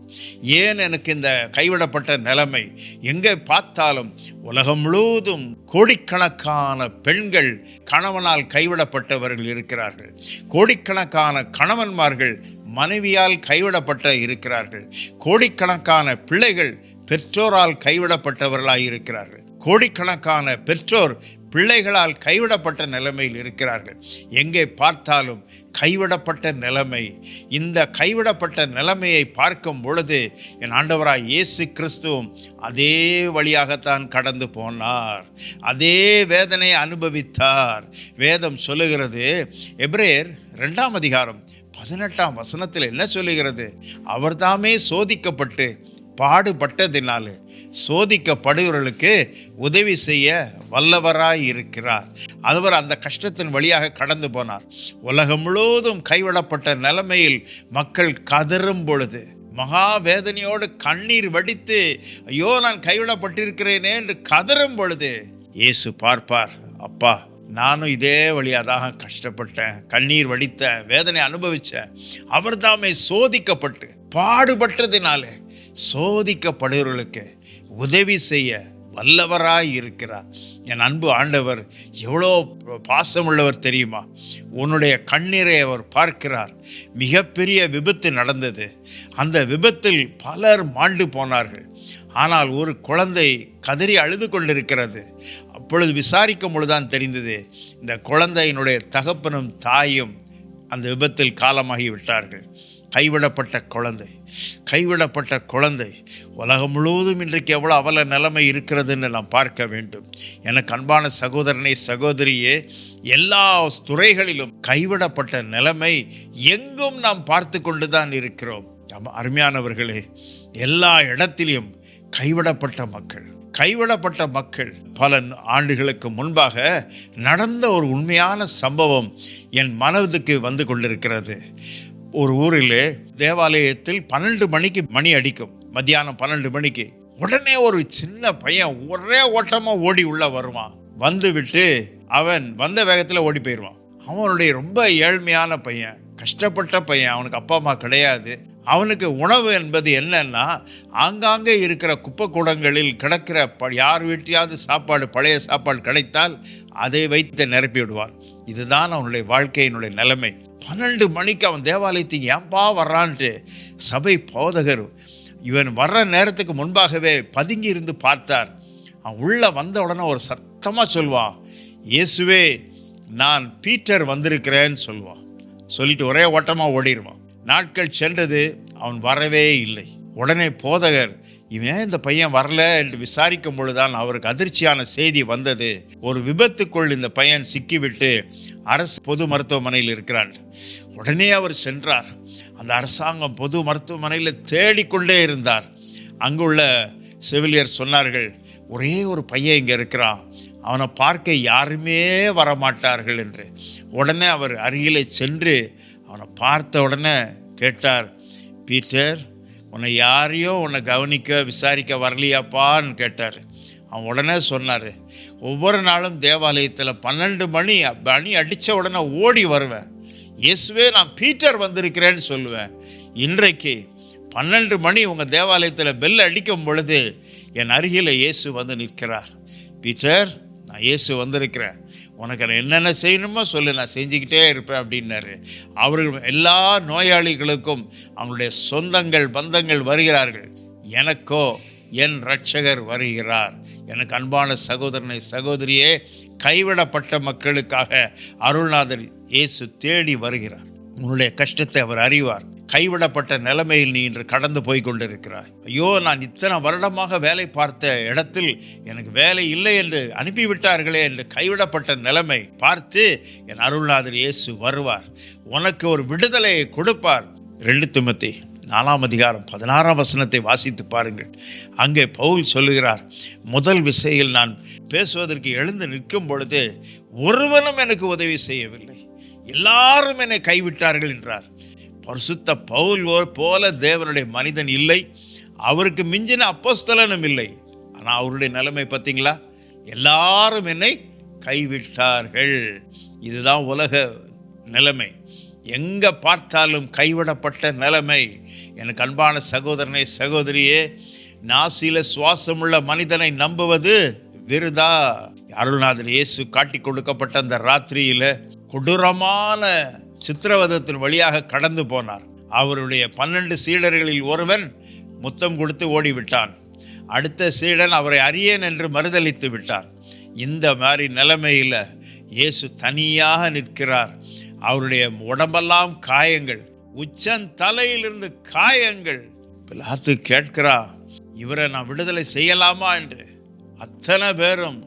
ஏன் எனக்கு இந்த கைவிடப்பட்ட நிலைமை? எங்கே பார்த்தாலும் உலகம் முழுவதும் கோடிக்கணக்கான பெண்கள் கணவனால் கைவிடப்பட்டவர்கள் இருக்கிறார்கள். கோடிக்கணக்கான கணவன்மார்கள் மனைவியால் கைவிடப்பட்ட இருக்கிறார்கள். கோடிக்கணக்கான பிள்ளைகள் பெற்றோரால் கைவிடப்பட்டவர்களாய் இருக்கிறார்கள். கோடிக்கணக்கான பெற்றோர் பிள்ளைகளால் கைவிடப்பட்ட நிலைமையில் இருக்கிறார்கள். எங்கே பார்த்தாலும் கைவிடப்பட்ட நிலைமை. இந்த கைவிடப்பட்ட நிலைமையை பார்க்கும் பொழுது என் ஆண்டவராய் இயேசு கிறிஸ்துவும் அதே வழியாகத்தான் கடந்து போனார். அதே வேதனையை அனுபவித்தார். வேதம் சொல்லுகிறது, எபிரேயர் 2ஆம் அதிகாரம் 18ஆம் வசனத்தில் என்ன சொல்லுகிறது? அவர்தாமே சோதிக்கப்பட்டு பாடுபட்டதினாலே சோதிக்கப்படுகிறவர்களுக்கு உதவி செய்ய வல்லவராய் இருக்கிறார். அவர் அந்த கஷ்டத்தின் வழியாக கடந்து போனார். உலகம் முழுவதும் கைவிடப்பட்ட நிலைமையில் மக்கள் கதறும் பொழுது, மகா வேதனையோடு கண்ணீர் வடித்து ஐயோ நான் கைவிடப்பட்டிருக்கிறேனே என்று கதறும் பொழுது இயேசு பார்ப்பார், அப்பா நானும் இதே வழியாக தான் கஷ்டப்பட்டேன், கண்ணீர் வடித்தேன், வேதனை அனுபவித்தேன். அவர் தாமே சோதிக்கப்பட்டு பாடுபட்டதினாலே சோதிக்கப்படுகிறவர்களுக்கு உதவி செய்ய வல்லவராய் இருக்கிறார். என் அன்பு ஆண்டவர் எவ்வளோ பாசமுள்ளவர் தெரியுமா? உன்னுடைய கண்ணீரை அவர் பார்க்கிறார். மிகப்பெரிய விபத்து நடந்தது. அந்த விபத்தில் பலர் மாண்டு போனார்கள். ஆனால் ஒரு குழந்தை கதறி அழுது கொண்டிருக்கிறது. அப்பொழுது விசாரிக்கும் பொழுதுதான் தெரிந்தது, இந்த குழந்தையினுடைய தகப்பனும் தாயும் அந்த விபத்தில் காலமாகி விட்டார்கள். கைவிடப்பட்ட குழந்தை, கைவிடப்பட்ட குழந்தை. உலகம் முழுவதும் இன்றைக்கு எவ்வளோ அவல நிலைமை இருக்கிறதுன்னு நாம் பார்க்க வேண்டும். எனக்கு அன்பான சகோதரனே சகோதரியே, எல்லா துறைகளிலும் கைவிடப்பட்ட நிலைமை எங்கும் நாம் பார்த்து கொண்டு தான் இருக்கிறோம். அருமையானவர்களே, எல்லா இடத்திலும் கைவிடப்பட்ட மக்கள், கைவிடப்பட்ட மக்கள். பல ஆண்டுகளுக்கு முன்பாக நடந்த ஒரு உண்மையான சம்பவம் என் மனதுக்கு வந்து கொண்டிருக்கிறது. ஒரு ஊரில் தேவாலயத்தில் 12 மணிக்கு மணி அடிக்கும், மத்தியானம் 12 மணிக்கு. உடனே ஒரு சின்ன பையன் ஒரே ஓட்டமாக ஓடி உள்ள வருவான். வந்து விட்டு அவன் வந்த வேகத்தில் ஓடி போயிடுவான். அவனுடைய ரொம்ப ஏழ்மையான பையன், கஷ்டப்பட்ட பையன், அவனுக்கு அப்பா அம்மா கிடையாது. அவனுக்கு உணவு என்பது என்னன்னா, ஆங்காங்கே இருக்கிற குப்பை கூடங்களில் கிடக்கிற யார் வீட்டையாவது சாப்பாடு, பழைய சாப்பாடு கிடைத்தால் அதை வைத்து நிரப்பி விடுவான். இதுதான் அவனுடைய வாழ்க்கையினுடைய நிலைமை. 12 மணிக்கு அவன் தேவாலயத்துக்கு ஏன்பா வர்றான்ட்டு சபை போதகர் இவன் வர்ற நேரத்துக்கு முன்பாகவே பதுங்கி இருந்து பார்த்தார். அவன் உள்ளே வந்த உடனே ஒரு சத்தமாக சொல்வான், இயேசுவே நான் பீட்டர் வந்திருக்கிறேன்னு சொல்லுவான். சொல்லிட்டு ஒரே ஓட்டமாக ஓடிடுவான். நாட்கள் சென்றது, அவன் வரவே இல்லை. உடனே போதகர் இவன் இந்த பையன் வரல என்று விசாரிக்கும் பொழுதுதான் அவருக்கு அதிர்ச்சியான செய்தி வந்தது. ஒரு விபத்துக்குள் இந்த பையன் சிக்கிவிட்டு அரசு பொது மருத்துவமனையில் இருக்கிறான். உடனே அவர் சென்றார். அந்த அரசாங்கம் பொது மருத்துவமனையில் தேடிக்கொண்டே இருந்தார். அங்குள்ள செவிலியர் சொன்னார்கள், ஒரே ஒரு பையன் இங்கே இருக்கிறான், அவனை பார்க்க யாருமே வரமாட்டார்கள் என்று. உடனே அவர் அருகிலே சென்று அவனை பார்த்த உடனே கேட்டார், பீட்டர் உன்னை யாரையும் உன்னை கவனிக்க விசாரிக்க வரலையாப்பான்னு கேட்டார். அவன் உடனே சொன்னார், ஒவ்வொரு நாளும் தேவாலயத்தில் 12 மணி அடித்த உடனே ஓடி வருவேன், இயேசுவே நான் பீட்டர் வந்திருக்கிறேன்னு சொல்லுவேன். இன்றைக்கு 12 மணி உங்கள் தேவாலயத்தில் பெல் அடிக்கும் பொழுது என் அருகில் இயேசு வந்து நிற்கிறார். பீட்டர் நான் இயேசு வந்திருக்கிறேன், உனக்கு நான் என்னென்ன செய்யணுமோ சொல்லு, நான் செஞ்சுக்கிட்டே இருப்பேன் அப்படின்னாரு. அவர்கள் எல்லா நோயாளிகளுக்கும் அவங்களுடைய சொந்தங்கள் பந்தங்கள் வருகிறார்கள். எனக்கோ என் இரட்சகர் வருகிறார். எனக்கு அன்பான சகோதரனை சகோதரியே, கைவிடப்பட்ட மக்களுக்காக அருள்நாதர் இயேசு தேடி வருகிறார். உன்னுடைய கஷ்டத்தை அவர் அறிவார். கைவிடப்பட்ட நிலைமையில் நீ இன்று கடந்து போய் கொண்டிருக்கிறாய். ஐயோ நான் இத்தனை வருடமாக வேலை பார்த்த இடத்தில் எனக்கு வேலை இல்லை என்று அனுப்பிவிட்டார்களே என்று கைவிடப்பட்ட நிலைமை பார்த்து என் அருள்நாதர் இயேசு வருவார். உனக்கு ஒரு விடுதலையை கொடுப்பார். 2 தீமோத்தேயு 4ஆம் அதிகாரம் 16ஆம் வசனத்தை வாசித்து பாருங்கள். அங்கே பவுல் சொல்லுகிறார், முதல் விசையில் நான் பேசுவதற்கு எழுந்து நிற்கும் பொழுது ஒருவனும் எனக்கு உதவி செய்யவில்லை, எல்லாரும் என்னை கைவிட்டார்கள் என்றார். பரிசுத்த பவுல் போல தேவனுடைய மனிதன் இல்லை, அவருக்கு மிஞ்சின அப்போஸ்தலனும் இல்லை. ஆனால் அவருடைய நிலைமை பார்த்தீங்களா, எல்லாரும் என்னை கைவிட்டார்கள். இதுதான் உலக நிலைமை. எங்கே பார்த்தாலும் கைவிடப்பட்ட நிலைமை. எனக்கு அன்பான சகோதரனே சகோதரியே, நாசில சுவாசமுள்ள மனிதனை நம்புவது விருதா. அருள்நாதர் இயேசு காட்டி கொடுக்கப்பட்ட அந்த ராத்திரியில் கொடூரமான சித்திரவதத்தின் வழியாக கடந்து போனார். அவருடைய 12 சீடர்களில் ஒருவன் முத்தம் கொடுத்து ஓடிவிட்டான். அடுத்த சீடன் அவரை அறியேன் என்று மறுதலித்து விட்டான். இந்த மாதிரி நிலைமையில் இயேசு தனியாக நிற்கிறார். அவருடைய உடம்பெல்லாம் காயங்கள், உச்சந்தலையிலிருந்து காயங்கள். பிலாத்து கேட்கிறா, இவரை நான் விடுதலை செய்யலாமா என்று. அத்தனை பேரும்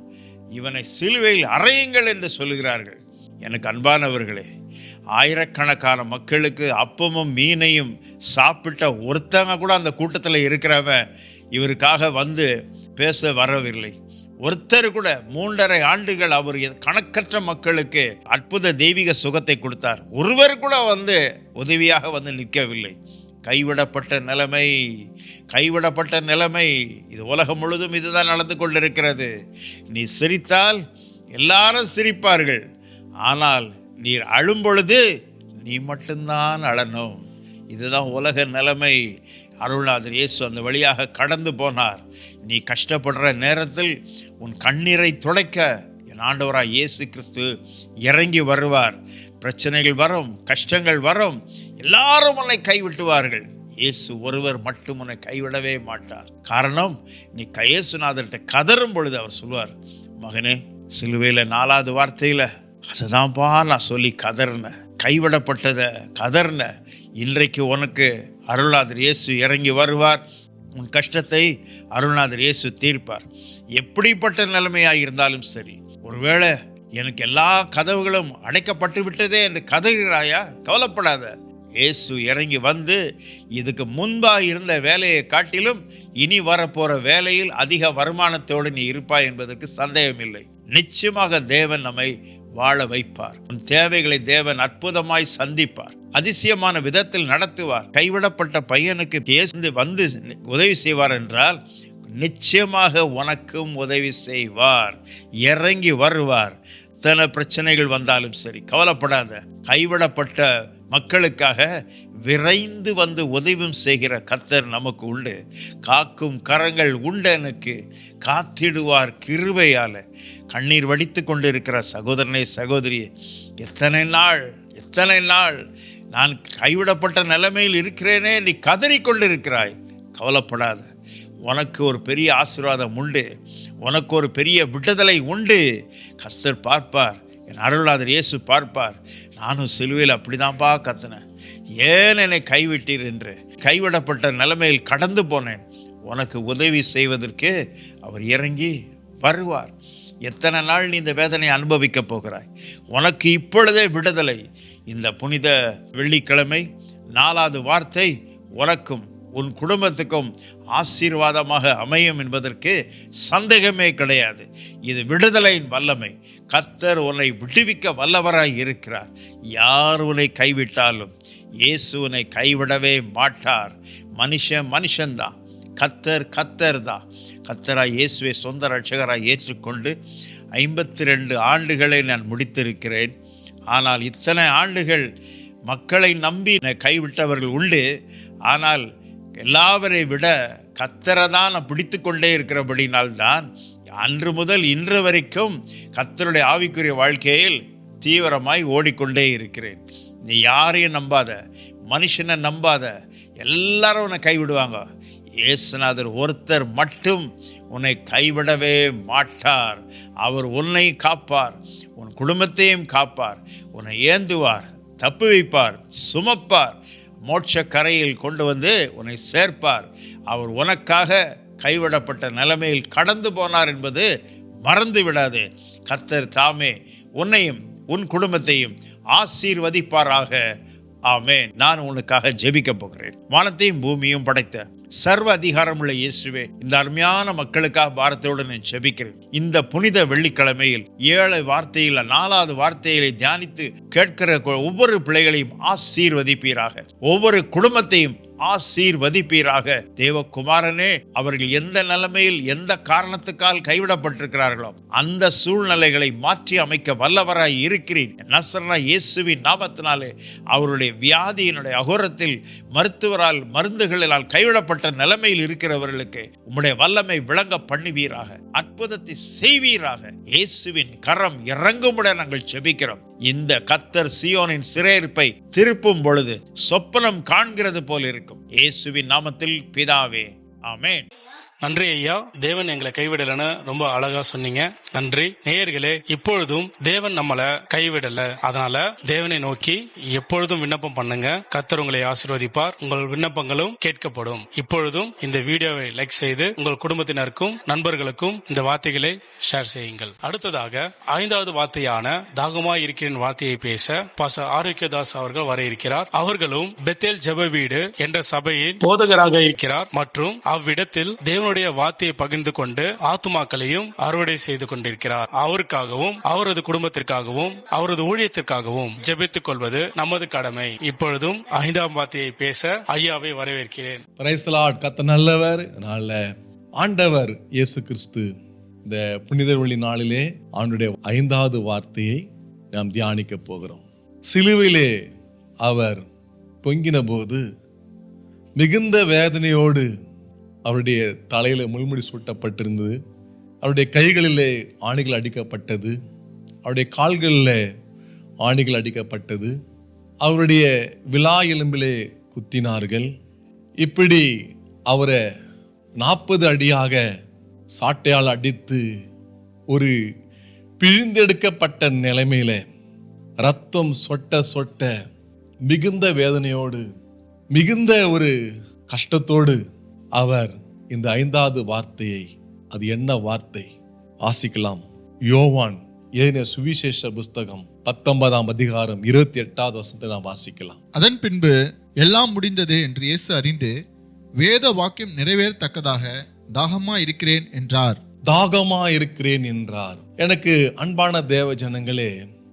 இவனை சிலுவையில் அறையுங்கள் என்று சொல்லுகிறார்கள். எனக்கு அன்பானவர்களே, ஆயிரக்கணக்கான மக்களுக்கு அப்பமும் மீனையும் சாப்பிட்ட ஒருத்தங்க கூட அந்த கூட்டத்தில் இருக்கிறவன் இவருக்காக வந்து பேச வரவில்லை. ஒருத்தர் கூட 3.5 ஆண்டுகள் அவர் கணக்கற்ற மக்களுக்கு அற்புத தெய்வீக சுகத்தை கொடுத்தார். ஒருவர் கூட உதவியாக நிற்கவில்லை. கைவிடப்பட்ட நிலைமை. இது உலகம் முழுதும் இதுதான் நடந்து கொண்டிருக்கிறது. நீ சிரித்தால் எல்லாரும் சிரிப்பார்கள், ஆனால் நீர் அழும் பொழுது நீ மட்டும்தான் அழணும். இதுதான் உலக நிலைமை. அருள்நாதர் இயேசு அந்த வழியாக கடந்து போனார். நீ கஷ்டப்படுற நேரத்தில் உன் கண்ணீரை துடைக்க என் ஆண்டவராய் இயேசு கிறிஸ்து இறங்கி வருவார். பிரச்சனைகள் வரும், கஷ்டங்கள் வரும், எல்லாரும் உன்னை கைவிட்டுவார்கள். இயேசு ஒருவர் மட்டும் உன்னை கைவிடவே மாட்டார். காரணம், நீ இயேசுநாதர்கிட்ட கதறும் பொழுது அவர் சொல்வார், மகனே, சிலுவையில் 4வது வார்த்தையில் அதுதான்ப்பா நான் சொல்லி கதறினேன், கைவிடப்பட்டதை கதறினேன். இன்றைக்கு உனக்கு அருள்நாதர் இயேசு இறங்கி வருவார். உன் கஷ்டத்தை அருள்நாதர் இயேசு தீர்ப்பார். எப்படிப்பட்ட நிலைமையாக இருந்தாலும் சரி, ஒருவேளை எனக்கு எல்லா கதவுகளும் அடைக்கப்பட்டு விட்டதே என்று கதறுகிறாயா, கவலைப்படாத. இயேசு இறங்கி இதுக்கு முன்பாக இருந்த வேலையை காட்டிலும் இனி வரப்போற வேலையில் அதிக வருமானத்தோடு நீ இருப்பாய் என்பதற்கு சந்தேகமில்லை. நிச்சயமாக தேவன் நம்மை வாழ வைப்பார். உன் தேவைகளை தேவன் அற்புதமாய் சந்திப்பார், அதிசயமான விதத்தில் நடத்துவார். கைவிடப்பட்ட பையனுக்கு உதவி செய்வார் என்றால் நிச்சயமாக உனக்கும் உதவி செய்வார், இறங்கி வருவார். எத்தனை பிரச்சனைகள் வந்தாலும் சரி கவலைப்படாத. கைவிடப்பட்ட மக்களுக்காக விரைந்து உதவியும் செய்கிற கர்த்தர் நமக்கு உண்டு. காக்கும் கரங்கள் உண்டு, எனக்கு காத்திடுவார் கிருபையால. கண்ணீர் வடித்து கொண்டிருக்கிற சகோதரனே, சகோதரியே, எத்தனை நாள் நான் கைவிடப்பட்ட நிலைமையில் இருக்கிறேனே, நீ கதறிக்கொண்டிருக்கிறாய். கவலைப்படாத, உனக்கு ஒரு பெரிய ஆசீர்வாதம் உண்டு, உனக்கு ஒரு பெரிய விடுதலை உண்டு. கர்த்தர் பார்ப்பார், என் அருள்நாதர் இயேசு பார்ப்பார். நானும் சிலுவையில் அப்படிதான்ப்பா கத்தினேன், ஏன் என்னை கைவிட்டீர் என்று கைவிடப்பட்ட நிலைமையில் கடந்து போனேன். உனக்கு உதவி செய்வதற்கு அவர் இறங்கி வருவார். எத்தனை நாள் நீ இந்த வேதனை அனுபவிக்க போகிறாய்? உனக்கு இப்பொழுதே விடுதலை. இந்த புனித வெள்ளிக்கிழமை 4வது வார்த்தை உனக்கும் உன் குடும்பத்துக்கும் ஆசீர்வாதமாக அமையும் என்பதற்கு சந்தேகமே கிடையாது. இது விடுதலையின் வல்லமை. கர்த்தர் உன்னை விடுவிக்க வல்லவராய் இருக்கிறார். யார் உன்னை கைவிட்டாலும் இயேசு உன்னை கைவிடவே மாட்டார். மனுஷன்தான், கர்த்தர் தான். கர்த்தராய் இயேசுவை சொந்த ரட்சகராய் ஏற்றுக்கொண்டு 52 ஆண்டுகளை நான் முடித்திருக்கிறேன். ஆனால் இத்தனை ஆண்டுகள் மக்களை நம்பி கைவிட்டவர்கள் உண்டு. ஆனால் எல்லாவரை விட கர்த்தரை தான் நான் பிடித்து கொண்டே இருக்கிறபடினால்தான் அன்று முதல் இன்று வரைக்கும் கர்த்தருடைய ஆவிக்குரிய வாழ்க்கையில் தீவிரமாய் ஓடிக்கொண்டே இருக்கிறேன். நீ யாரையும் நம்பாத, மனுஷனை நம்பாத. எல்லாரும் உன்னை கைவிடுவாங்க. இயேசுநாதர் ஒருத்தர் மட்டும் உன்னை கைவிடவே மாட்டார். அவர் உன்னை காப்பார், உன் குடும்பத்தையும் காப்பார், உன்னை ஏந்துவார், தப்பு வைப்பார், சுமப்பார், மோட்ச கரையில் கொண்டு உன்னை சேர்ப்பார். அவர் உனக்காக கைவிடப்பட்ட நிலைமையில் கடந்து போனார் என்பது மறந்து விடாது. கர்த்தர் தாமே உன்னையும் உன் குடும்பத்தையும் ஆசீர்வதிப்பாராக. ஆமென். நான் உனக்காக ஜெபிக்க போகிறேன். வானத்தையும் பூமியும் படைத்த சர்வ அதிகாரமுள்ள இயேசுவே, இந்த அருமையான மக்களுக்காக பாரத்தோடு நான் ஜெபிக்கிறேன். இந்த புனித வெள்ளிக்கிழமையில் 7 வார்த்தையில் 4வது வார்த்தைகளை தியானித்து கேட்கிற ஒவ்வொரு பிள்ளைகளையும் ஆசீர்வதிப்பீராக, ஒவ்வொரு குடும்பத்தையும் ஆசீர்வதிப்பீராக. தேவகுமாரனே, அவர்கள் எந்த நிலைமையில் எந்த காரணத்துக்கால் கைவிடப்பட்டிருக்கிறார்களோ அந்த சூழ்நிலைகளை மாற்றி அமைக்க வல்லவராய் இருக்கிறீர். நசரேயனாகிய இயேசுவின் நாமத்தினாலே அவருடைய வியாதியினுடைய அகோரத்தில் மருத்துவரால் மருந்துகளினால் கைவிடப்பட்ட நிலைமையில் இருக்கிறவர்களுக்கு உம்முடைய வல்லமை விளங்க பண்ணுவீராக, அற்புதத்தை செய்வீராக. இயேசுவின் கரம் இறங்குமுடன் நாங்கள் ஜெபிக்கிறோம். இந்த கர்த்தர் சீயோனின் சிறையிருப்பை திருப்பும் பொழுது சொப்பனம் காண்கிறது போல் இருக்கும். இயேசுவின் நாமத்தில் பிதாவே, ஆமென். நன்றி ஐயா, தேவன் எங்களை கைவிடலன்னு ரொம்ப அழகா சொன்னீங்க. நன்றி. நேயர்களே, இப்பொழுதும் தேவன் நம்மளை கைவிடல. அதனால தேவனை நோக்கி எப்பொழுதும் விண்ணப்பம் பண்ணுங்க. கர்த்தர் உங்களை ஆசீர்வதிப்பார். உங்கள் விண்ணப்பங்களும் கேட்கப்படும். இப்பொழுதும் இந்த வீடியோவை லைக் செய்து உங்கள் குடும்பத்தினருக்கும் நண்பர்களுக்கும் இந்த வார்த்தைகளை ஷேர் செய்யுங்கள். அடுத்ததாக 5வது வார்த்தையான தாகமாய் இருக்கிறேன் வார்த்தையை பேச பாஸ்டர் ஆரோக்கியதாஸ் அவர்கள் வர இருக்கிறார். அவர்களும் பெத்தேல் ஜெப வீடு என்ற சபையின் போதகராக இருக்கிறார் மற்றும் அவ்விடத்தில் தேவனுடைய தேவனுடைய வார்த்தையை பகிர்ந்து கொண்டு ஆத்துமாக்களையும் அறுவடை செய்து கொண்டிருக்கிறார். அவருக்காகவும் அவரது குடும்பத்திற்காகவும் அவரது ஊழியத்திற்காகவும் ஜெபித்துக் கொள்வது நமது கடமை. இப்பொழுதும் 5ஆம் வார்த்தையை பேச ஐயாவை வரவேற்கிறேன். Praise the Lord. கர்த்தர் நல்லவர். இதனால ஆண்டவர் இயேசு கிறிஸ்து இந்த புனித வெள்ளி நாளிலே ஆண்டுடைய 5வது வார்த்தையை நாம் தியானிக்க போகிறோம். சிலுவையிலே அவர் தொங்கின போது மிகுந்த வேதனையோடு அவருடைய தலையில முள்முடி சூட்டப்பட்டிருந்தது. அவருடைய கைகளிலே ஆணிகள் அடிக்கப்பட்டது. அவருடைய கால்களில் ஆணிகள் அடிக்கப்பட்டது. அவருடைய விலா எலும்பிலே குத்தினார்கள். இப்படி அவரை 40 அடியாக சாட்டையால் அடித்து ஒரு பிழிந்தெடுக்கப்பட்ட நிலைமையில ரத்தம் சொட்ட சொட்ட மிகுந்த வேதனையோடு மிகுந்த ஒரு கஷ்டத்தோடு அவர் இந்த 5வது வார்த்தையை, அது என்ன வார்த்தை வாசிக்கலாம். யோவான் எழுதின சுவிசேஷ புஸ்தகம் 19ஆம் அதிகாரம் 28வது வசனத்தை நாம் வாசிக்கலாம். அதன் பின்பு எல்லாம் முடிந்தது என்று இயேசு அறிந்து வேத வாக்கியம் நிறைவேறத்தக்கதாக தாகமா இருக்கிறேன் என்றார். தாகமா இருக்கிறேன் என்றார். எனக்கு அன்பான தேவ ஜனங்களே,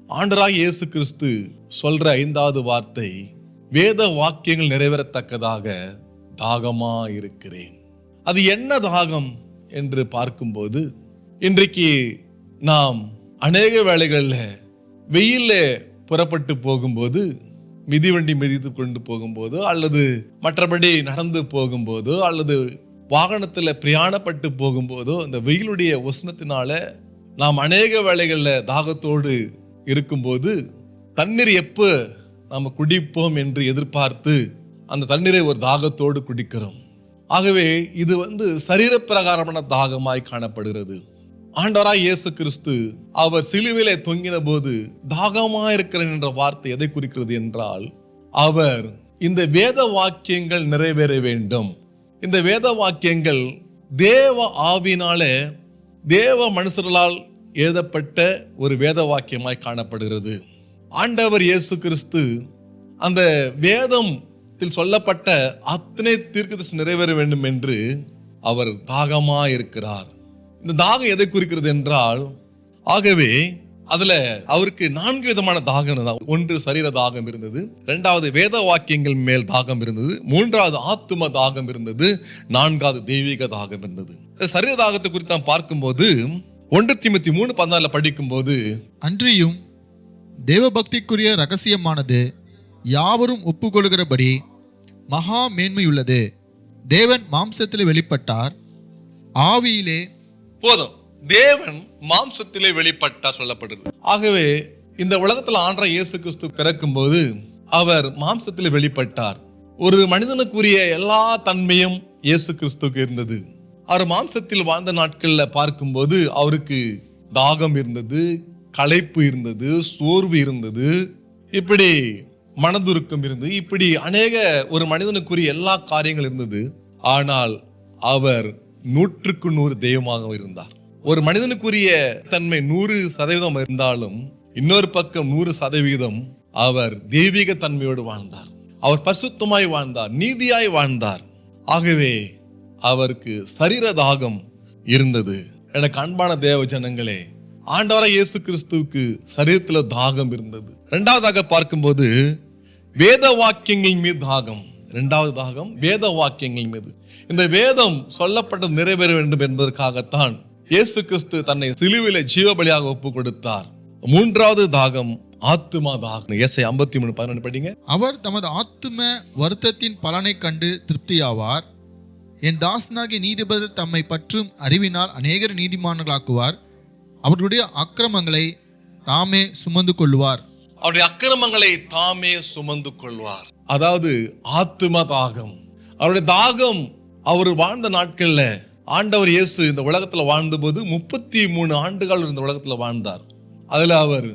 ஆண்டவராகிய இயேசு கிறிஸ்து சொல்ற 5வது வார்த்தை வேத வாக்கியங்கள் நிறைவேறத்தக்கதாக தாகமா இருக்கிறேன். அது என்ன தாகம் என்று பார்க்கும்போது, இன்றைக்கு நாம் அநேக வேளைகளில் வெயில்ல புறப்பட்டு போகும்போது, மிதிவண்டி மிதித்து கொண்டு போகும்போது, அல்லது மற்றபடி நடந்து போகும்போதோ, அல்லது வாகனத்தில் பிரயாணப்பட்டு போகும்போதோ, அந்த வெயிலுடைய உஷ்ணத்தினால நாம் அநேக வேளைகளில் தாகத்தோடு இருக்கும்போது தண்ணீர் எப்போ நாம் குடிப்போம் என்று எதிர்பார்த்து அந்த தண்ணீரை ஒரு தாகத்தோடு குடிக்கிறோம். ஆகவே இது சரீர பிரகாரமான தாகமாய் காணப்படுகிறது. ஆண்டவராய் இயேசு கிறிஸ்து அவர் சிலுவையிலே தொங்கின போது தாகமா இருக்கிறேன் என்ற வார்த்தை எதை குறிக்கிறது என்றால், அவர் இந்த வேத வாக்கியங்கள் நிறைவேற வேண்டும். இந்த வேத வாக்கியங்கள் தேவ ஆவியினாலே தேவ மனுஷர்களால் எழுதப்பட்ட ஒரு வேத வாக்கியமாய் காணப்படுகிறது. ஆண்டவர் இயேசு கிறிஸ்து அந்த வேதத்தில் சொல்லப்பட்ட அத்தனை தீர்க்கதரிசனம் நிறைவேற வேண்டும் என்று அவர் தாகமா இருக்கிறார். இந்த தாகம் எதை குறிக்கிறது என்றால், ஆகவே அதுல அவருக்கு 4 விதமான தாகம் இருந்தது. 1 சரீர தாகம் இருந்தது, 2வது வேத வாக்கியங்கள் மேல் தாகம் இருந்தது, 3வது ஆத்தும தாகம் இருந்தது, 4வது தெய்வீக தாகம் இருந்தது. சரீர தாகத்தை குறித்து நாம் பார்க்கும்போது 1 தீமோத்தேயு 3:14 படிக்கும் போது, அன்றியும் தேவபக்திக்குரிய ரகசியமானது யாவரும் ஒப்புக்கொள்கிறபடி மகா மேன்மையுள்ளது. தேவன் மாம்சத்திலே வெளிப்பட்டார், ஆவியிலே போதும், தேவன் மாம்சத்திலே வெளிப்பட்டார் சொல்லப்படுகிறது. ஆகவே இந்த உலகத்துல ஆண்ட இயேசு கிறிஸ்து பிறக்கும் போது அவர் மாம்சத்திலே வெளிப்பட்டார். ஒரு மனிதனுக்குரிய எல்லா தன்மையும் இயேசு கிறிஸ்துக்கு இருந்தது. அவர் மாம்சத்தில் வாழ்ந்த நாட்கள்ல பார்க்கும்போது அவருக்கு தாகம் இருந்தது, களைப்பு இருந்தது, சோர்வு இருந்தது, இப்படி மனதுருக்கம் இருந்தது, இப்படி அநேக ஒரு மனிதனுக்குரிய எல்லா காரியங்கள் இருந்தது. ஆனால் அவர் 100க்கு 100 தெய்வமாக இருந்தார். ஒரு மனிதனுக்குரிய தன்மை 100% இருந்தாலும் இன்னொரு பக்கம் 100% அவர் தெய்வீக தன்மையோடு வாழ்ந்தார். அவர் பரிசுத்தமாய் வாழ்ந்தார், நீதியாய் வாழ்ந்தார். ஆகவே அவருக்கு சரீர தாகம் இருந்தது. எனக்கு அன்பான தேவ ஜனங்களே, ஆண்டவராய் இயேசு கிறிஸ்துவுக்கு சரீரத்துல தாகம் இருந்தது. 2வதாக பார்க்கும்போது வேத வாக்கியங்கள் மீது தாகம். 2வது தாகம் வேத வாக்கியங்கள் மீது. இந்த வேதம் சொல்லப்பட்டது நிறைவேற வேண்டும் என்பதற்காகத்தான் இயேசு கிறிஸ்து தன்னை சிலுவையிலே ஜீவபலியாக ஒப்பு கொடுத்தார். 3வது தாகம் ஆத்துமா தாகம். ஏசாயா 53:12 படிங்க. அவர் தமது ஆத்தும வருத்தத்தின் பலனை கண்டு திருப்தியாவார். என் தாசனாகிய நீதிபதி தம்மை பற்றும் அறிவினால் அநேகர் நீதிமான்களாக்குவார். அவர்களுடைய அக்கிரமங்களை தாமே சுமந்து கொள்வார். அவருடைய அக்கிரமங்களை தாமே சுமந்து கொள்வார். அதாவது ஆத்தும தாகம். அவருடைய தாகம் அவர் வாழ்ந்த நாட்கள்ல ஆண்டவர் இயேசு இந்த உலகத்துல வாழ்ந்த போது 33 ஆண்டுகள் இந்த உலகத்துல வாழ்ந்தார். அதுல அவர்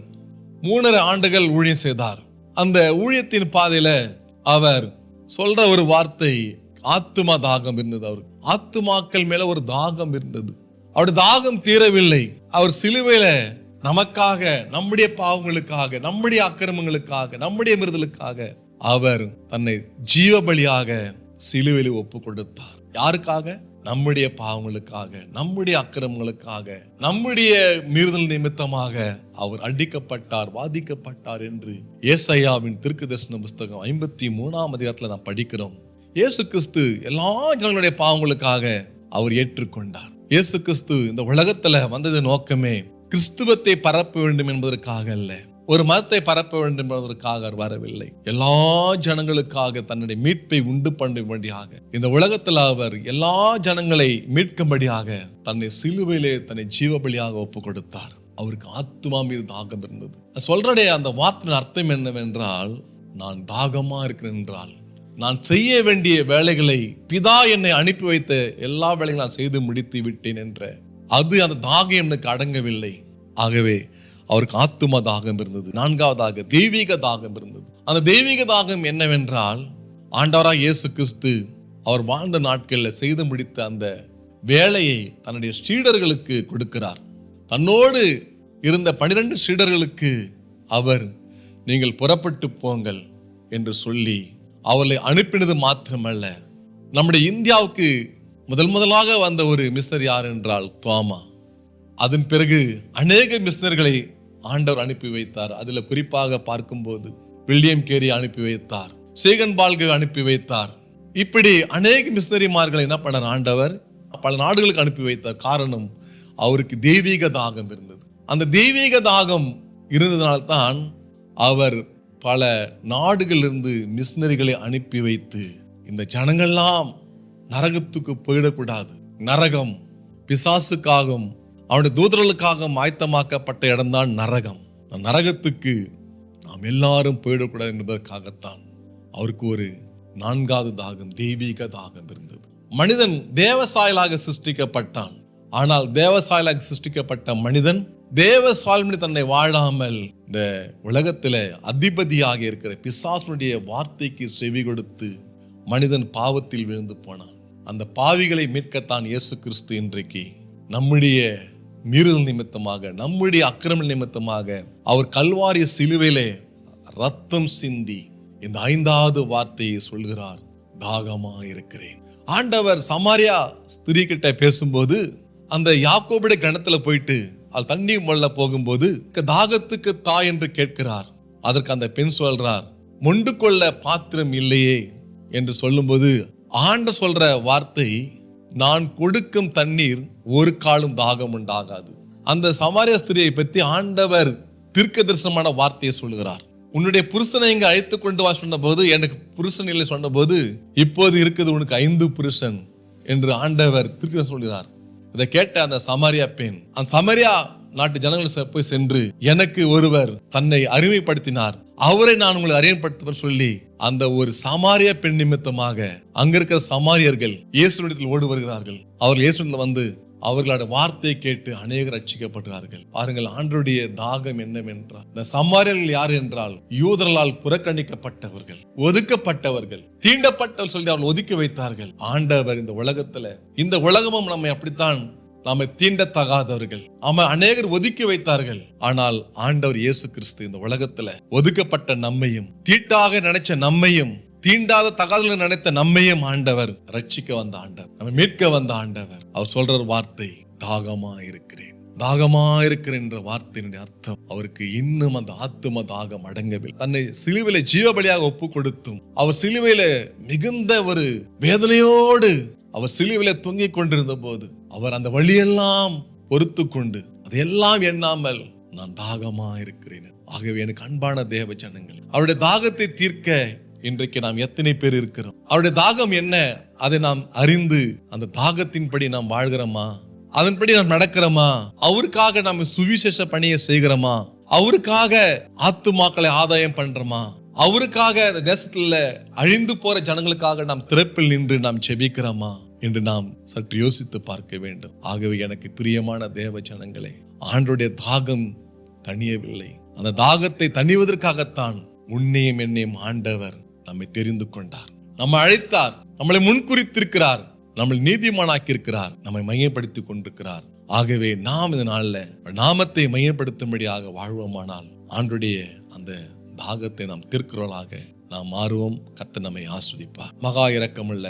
3.5 ஆண்டுகள் ஊழியம் செய்தார். அந்த ஊழியத்தின் பாதையில அவர் சொல்ற ஒரு வார்த்தை ஆத்துமா தாகம் இருந்தது. அவருக்கு ஆத்துமாக்கள் மேல ஒரு தாகம் இருந்தது. அவருடைய தாகம் தீரவில்லை. அவர் சிலுவையில நமக்காக, நம்முடைய பாவங்களுக்காக, நம்முடைய அக்கிரமங்களுக்காக, நம்முடைய மீறுதலுக்காக அவர் தன்னை ஜீவபலியாக சிலுவையில ஒப்பு கொடுத்தார். யாருக்காக? நம்முடைய பாவங்களுக்காக, நம்முடைய அக்கிரமங்களுக்காக, நம்முடைய மீறுதல் நிமித்தமாக அவர் அடிக்கப்பட்டார், வாதிக்கப்பட்டார் என்று ஏசாயாவின் தீர்க்கதரிசன புஸ்தகம் 53ஆம் அதிகாரத்துல நாம் படிக்கிறோம். இயேசு கிறிஸ்து எல்லா ஜனங்களுடைய பாவங்களுக்காக அவர் ஏற்றுக்கொண்டார். இயேசு கிறிஸ்து இந்த உலகத்துல வந்தது நோக்கமே கிறிஸ்துவத்தை பரப்ப வேண்டும் என்பதற்காக அல்ல, ஒரு மதத்தை பரப்ப வேண்டும் என்பதற்காக அவர் வரவில்லை. எல்லா ஜனங்களுக்காக தன்னுடைய மீட்பை உண்டு பண்ணும்படியாக இந்த உலகத்தில் அவர் எல்லா ஜனங்களை மீட்கும்படியாக தன்னை சிலுவையிலே தன்னை ஜீவபலியாக ஒப்பு கொடுத்தார். அவருக்கு ஆத்துமா மீது தாகம் இருந்தது. சொல்றடைய அந்த வார்த்தையின் அர்த்தம் என்னவென்றால், நான் தாகமா இருக்கிறேன் என்றால், நான் செய்ய வேண்டிய வேலைகளை பிதா என்னை அனுப்பி வைத்த எல்லா வேலைகளும் நான் செய்து முடித்து விட்டேன் என்ற அது அந்த தாகம் எனக்கு அடங்கவில்லை. ஆகவே அவருக்கு ஆத்தும தாகம் இருந்தது. நான்காவதாக தெய்வீக தாகம் இருந்தது. அந்த தெய்வீக தாகம் என்னவென்றால், ஆண்டவராக இயேசு கிறிஸ்து அவர் வாழ்ந்த நாட்களில் செய்து முடித்த அந்த வேலையை தன்னுடைய சீடர்களுக்கு கொடுக்கிறார். தன்னோடு இருந்த 12 சீடர்களுக்கு அவர் நீங்கள் புறப்பட்டு போங்கள் என்று சொல்லி அவளை அனுப்பினது மாத்திரமல்ல, நம்முடைய இந்தியாவுக்கு முதலாக வந்த ஒரு மிஷனர் யார் என்றால் தோமா. அதன் பிறகு அநேக மிஷனர்களை ஆண்டவர் அனுப்பி வைத்தார். அதுல குறிப்பாக பார்க்கும்போது வில்லியம் கேரி அனுப்பி வைத்தார், சேகன் பால்கு அனுப்பி வைத்தார். இப்படி அநேக மிஷனரிமார்களை என்ன பண்ணார் ஆண்டவர் பல நாடுகளுக்கு அனுப்பி வைத்தார். காரணம், அவருக்கு தெய்வீக தாகம் இருந்தது. அந்த தெய்வீக தாகம் இருந்ததனால்தான் அவர் பல நாடுகளிலிருந்து மிஷனரிகளை அனுப்பி வைத்து இந்த ஜனங்கள்லாம் நரகத்துக்கு போயிடக்கூடாது, நரகம் பிசாசுக்காகவும் அவனுடைய தூதர்களுக்காக ஆயத்தமாக்கப்பட்ட இடம்தான் நரகம், நரகத்துக்கு நாம் எல்லாரும் போயிடக்கூடாது என்பதற்காகத்தான் அவருக்கு ஒரு 4வது தாகம், தெய்வீக தாகம் இருந்தது. மனிதன் தேவசாயலாக சிருஷ்டிக்கப்பட்டான். ஆனால் தேவசாயலாக சிருஷ்டிக்கப்பட்ட மனிதன் தேவசாயல் தன்னை வாழாமல் இந்த உலகத்துல அதிபதியாக இருக்கிற பிசாசுடைய வார்த்தைக்கு செவி கொடுத்து மனிதன் பாவத்தில் விழுந்து போனான். அந்த பாவிகளை மீட்கத்தான் இயேசு கிறிஸ்து இன்றைக்கு நம்முடைய மீறுதல் நிமித்தமாக, நம்முடைய அக்கிரம நிமித்தமாக அவர் கல்வாரி சிலுவையிலே ரத்தம் சிந்தி இந்த 5வது வார்த்தையை சொல்கிறார், தாகமா இருக்கிறேன். ஆண்டவர் சமாரியா ஸ்திரீ கிட்ட பேசும்போது அந்த யாக்கோபுடைய கிணத்துல போயிட்டு அது தண்ணி மொள்ள போகும்போது தாகத்துக்கு தாய் என்று கேட்கிறார். அதற்கு அந்த பெண் சொல்றார், மொண்டு கொள்ள பாத்திரம் இல்லையே என்று சொல்லும்போது ஆண்டவர் சொல்ற வார்த்தை, நான் கொடுக்கும் தண்ணீர் ஒரு காலும் தாகம் உண்டாகாது. அந்த சமாரிய ஸ்திரியை பற்றி ஆண்டவர் தீர்க்கதரிசனமான வார்த்தையை சொல்லுகிறார். உன்னுடைய புருஷனை இங்க அழைத்து கொண்டு வா சொன்ன போது எனக்கு புருஷன் இல்லை சொன்ன போது, இப்போது இருக்குது உனக்கு 5 புருஷன் என்று ஆண்டவர் தீர்க்கதரிசனம் சொல்கிறார். இதை கேட்ட அந்த சமாரியா பெண் அந்த சமாரியா நாட்டு ஜனங்கள் போய் சென்று, எனக்கு ஒருவர் தன்னை அறிமுகப்படுத்தினார், அவரை நான் உங்களை அறிமுகப்படுத்த சொல்லி அந்த ஒரு சமாரிய பெண் நிமித்தமாக அங்க இருக்கிற சமாரியர்கள் இயேசுவிடத்தில் ஓடி வருகிறார்கள். அவர்கள் இயேசுவிடத்தில் வந்து அவர்களோட வார்த்தையை கேட்டு அநேகர் ரட்சிக்கப்படுகிறார்கள். பாருங்கள், ஆண்டவருடைய தாகம் என்னவென்றால், இந்த சமாரியர்கள் யார் என்றால் யூதர்களால் புறக்கணிக்கப்பட்டவர்கள், ஒதுக்கப்பட்டவர்கள், தீண்டப்பட்டவர் சொல்லி அவர்கள் ஒதுக்கி வைத்தார்கள். ஆண்டவர் இந்த உலகத்துல, இந்த உலகமும் நம்மை அப்படித்தான், நாம தீண்டத்தகாதவர்கள், அநேகர் ஒதுக்கி வைத்தார்கள். ஆனால் ஆண்டவர் இயேசு கிறிஸ்து இந்த உலகத்துல ஒதுக்கப்பட்ட நம்மையும், தீட்டாக நினைச்ச நம்மையும், தீண்டாத தகாத நினைத்த நம்மையும் ஆண்டவர் ரட்சிக்க வந்த ஆண்டவர், நம்ம மீட்க வந்த ஆண்டவர். அவர் சொல்ற வார்த்தை, தாகமா இருக்கிறேன். தாகமா இருக்கிறேன் என்ற வார்த்தையினுடைய அர்த்தம், அவருக்கு இன்னும் அந்த ஆத்தும தாகம் அடங்கவில்லை. தன்னை சிலுவையில ஜீவபலியாக ஒப்பு கொடுத்தும் அவர் சிலுவையில மிகுந்த ஒரு வேதனையோடு அவர் சிலுவையில தொங்கிக் கொண்டிருந்த போது அவர் அந்த வழியெல்லாம் பொறுத்து கொண்டு அதையெல்லாம் எண்ணாமல், நான் தாகமா இருக்கிறேன். ஆகவே எனக்கு அன்பான தேவ ஜனங்கள், அவருடைய தாகத்தை தீர்க்க இன்றைக்கு நாம் எத்தனை பேர் இருக்கிறோம்? அவருடைய தாகம் என்ன, அதை நாம் அறிந்து அந்த தாகத்தின்படி நாம் வாழ்கிறோமா? அதன்படி நாம் நடக்கிறோமா? அவருக்காக நாம் சுவிசேஷ பணியை செய்கிறோமா? அவருக்காக ஆத்துமாக்களை ஆதாயம் பண்றோமா? அவருக்காக அந்த தேசத்துல அழிந்து போற ஜனங்களுக்காக நாம் திறப்பில் நின்று நாம் ஜெபிக்கிறோமா என்று நாம் சற்று யோசித்து பார்க்க வேண்டும். ஆகவே எனக்கு பிரியமான தேவ ஜனங்களே, ஆண்டவருடைய தாகம் தணியவில்லை. அந்த தாகத்தை தணிவதற்காகத்தான் உன்னையும் என்னையும் ஆண்டவர் நம்மை தெரிந்து கொண்டார், நம்மை அழைத்தார், நம்மளை முன்குறித்திருக்கிறார், நம்மளை நீதிமானாக்கி இருக்கிறார், நம்மை மையப்படுத்தி கொண்டிருக்கிறார். ஆகவே நாம் இந்த நாள்ல நாமத்தை மையப்படுத்தும்படியாக வாழ்வோமானால் ஆண்டவருடைய அந்த தாகத்தை நாம் தீர்க்கிறவர்களாக நாம் மாறுவோம். கர்த்தர் நம்மை ஆஸ்வதிப்பார். மகா இரக்கமுள்ள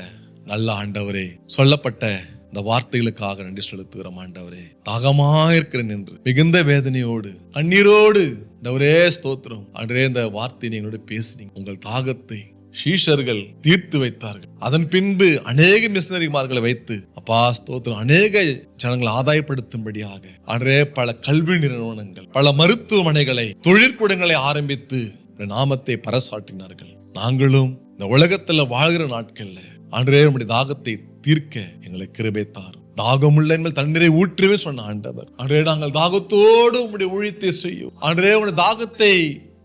நல்ல ஆண்டவரே, சொல்லப்பட்ட இந்த வார்த்தைகளுக்காக நன்றி செலுத்துகிறோம் ஆண்டவரே. தாகமா இருக்கிறேன் என்று மிகுந்த வேதனையோடு கண்ணீரோடு ஆண்டவரே ஸ்தோத்திரம். ஆண்டவரே, இந்த வார்த்தை நீங்களோட பேசினீங்க. உங்கள் தாகத்தை சீஷர்கள் தீர்த்து வைத்தார்கள். அதன் பின்பு அநேக மிஷனரிமார்களை வைத்து அப்பா ஸ்தோத்திரம் அநேக ஜனங்களை ஆதாயப்படுத்தும்படியாக ஆண்டவரே பல கல்வி நிறுவனங்கள், பல மருத்துவமனைகளை, தொழிற்கூடங்களை ஆரம்பித்து நாமத்தை பறைசாற்றினார்கள். நாங்களும் இந்த உலகத்துல வாழ்கிற நாட்கள்ல ஆண்டவரே உம்முடைய தாகத்தை தீர்க்க எங்களுக்கு கிருபை தாரும். தாகமுள்ள என்மேல் தண்ணீரை ஊற்றுவே சொன்ன ஆண்டவர். ஆண்டவரே, நாங்கள் தாகத்தோடு உம்முடைய ஊழியத்தை செய்யும். ஆண்டவரே, உம்முடைய தாகத்தை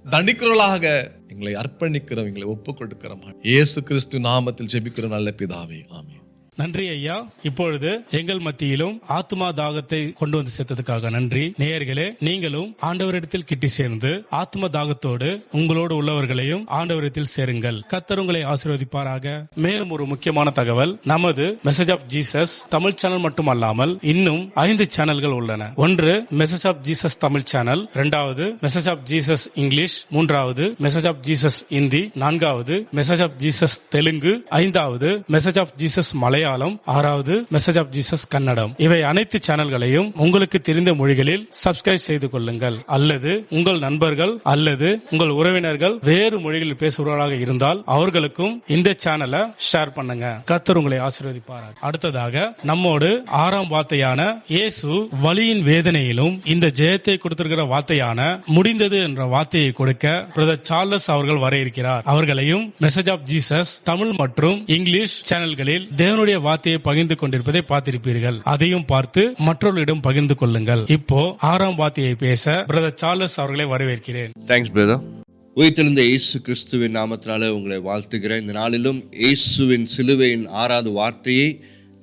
தண்டிக்கிறவர்களாக எங்களை அர்ப்பணிக்கிறோம், எங்களை ஒப்புக் கொடுக்கிறோம். இயேசு கிறிஸ்து நாமத்தில் ஜெபிக்கிறோம் நல்ல பிதாவே, ஆமென். நன்றி ஐயா. இப்பொழுது எங்கள் மத்தியிலும் ஆத்மா தாகத்தை கொண்டு வந்து சேர்த்ததுக்காக நன்றி. நேயர்களே, நீங்களும் ஆண்டவரிடத்தில் கிட்டி சேர்ந்து ஆத்ம தாகத்தோடு உங்களோடு உள்ளவர்களையும் ஆண்டவரிடத்தில் சேருங்கள். கர்த்தர் உங்களை ஆசீர்வதிப்பாராக. மேலும் ஒரு முக்கியமான தகவல், நமது message of Jesus Tamil channel மட்டுமல்லாமல் இன்னும் 5 சேனல்கள் உள்ளன. ஒன்று message of Jesus Tamil channel, 2வது மெசேஜ் ஆஃப் ஜீசஸ் இங்கிலீஷ், 3வது மெசேஜ் ஆஃப் ஜீசஸ் இந்தி, 4வது மெசேஜ் ஆஃப் ஜீசஸ் தெலுங்கு, 5வது மெசேஜ் ஆஃப் ஜீசஸ் மலையாளம், 6வது மெசேஜ் ஆஃப் ஜீசஸ் கன்னடம். இவை அனைத்து சேனல்களையும் உங்களுக்கு தெரிந்த மொழிகளில் சப்ஸ்கிரைப் செய்து கொள்ளுங்கள். அல்லது உங்கள் நண்பர்கள் அல்லது உங்கள் உறவினர்கள் வேறு மொழிகளில் பேசுபவர்களாக இருந்தால் அவர்களுக்கும் இந்த சேனலை ஷேர் பண்ணுங்க. கர்த்தர் உங்களை ஆசீர்வதிப்பார். அடுத்ததாக நம்மோடு 6ஆம் வார்த்தையான இயேசு வலியின் வேதனையிலும் இந்த ஜெயத்தை கொடுத்திருக்கிற வார்த்தையான முடிந்தது என்ற வார்த்தையை கொடுக்க பிரதர் சார்லஸ் அவர்கள் வர இருக்கிறார். அவர்களையும் மெசேஜ் ஆஃப் ஜீசஸ் தமிழ் மற்றும் இங்கிலீஷ் சேனல்களில் தேவனுடைய வார்த்தையை பகிர்ந்து கொண்டிருப்பதை பார்த்திருப்பீர்கள். அதையும் பார்த்து மற்றவர்களிடம் பகிர்ந்து கொள்ளுங்கள். இப்போ 6ஆம் வார்த்தையை பேச பிரதர் சார்லஸ் அவர்களை வரவேற்கிறேன். Thanks brother. உயிர்த்தெழுந்த இயேசு கிறிஸ்துவின் நாமத்தினால உங்களை வாழ்த்துகிறேன். இந்த நாளிலும் இயேசுவின் சிலுவையின் 6வது வார்த்தையை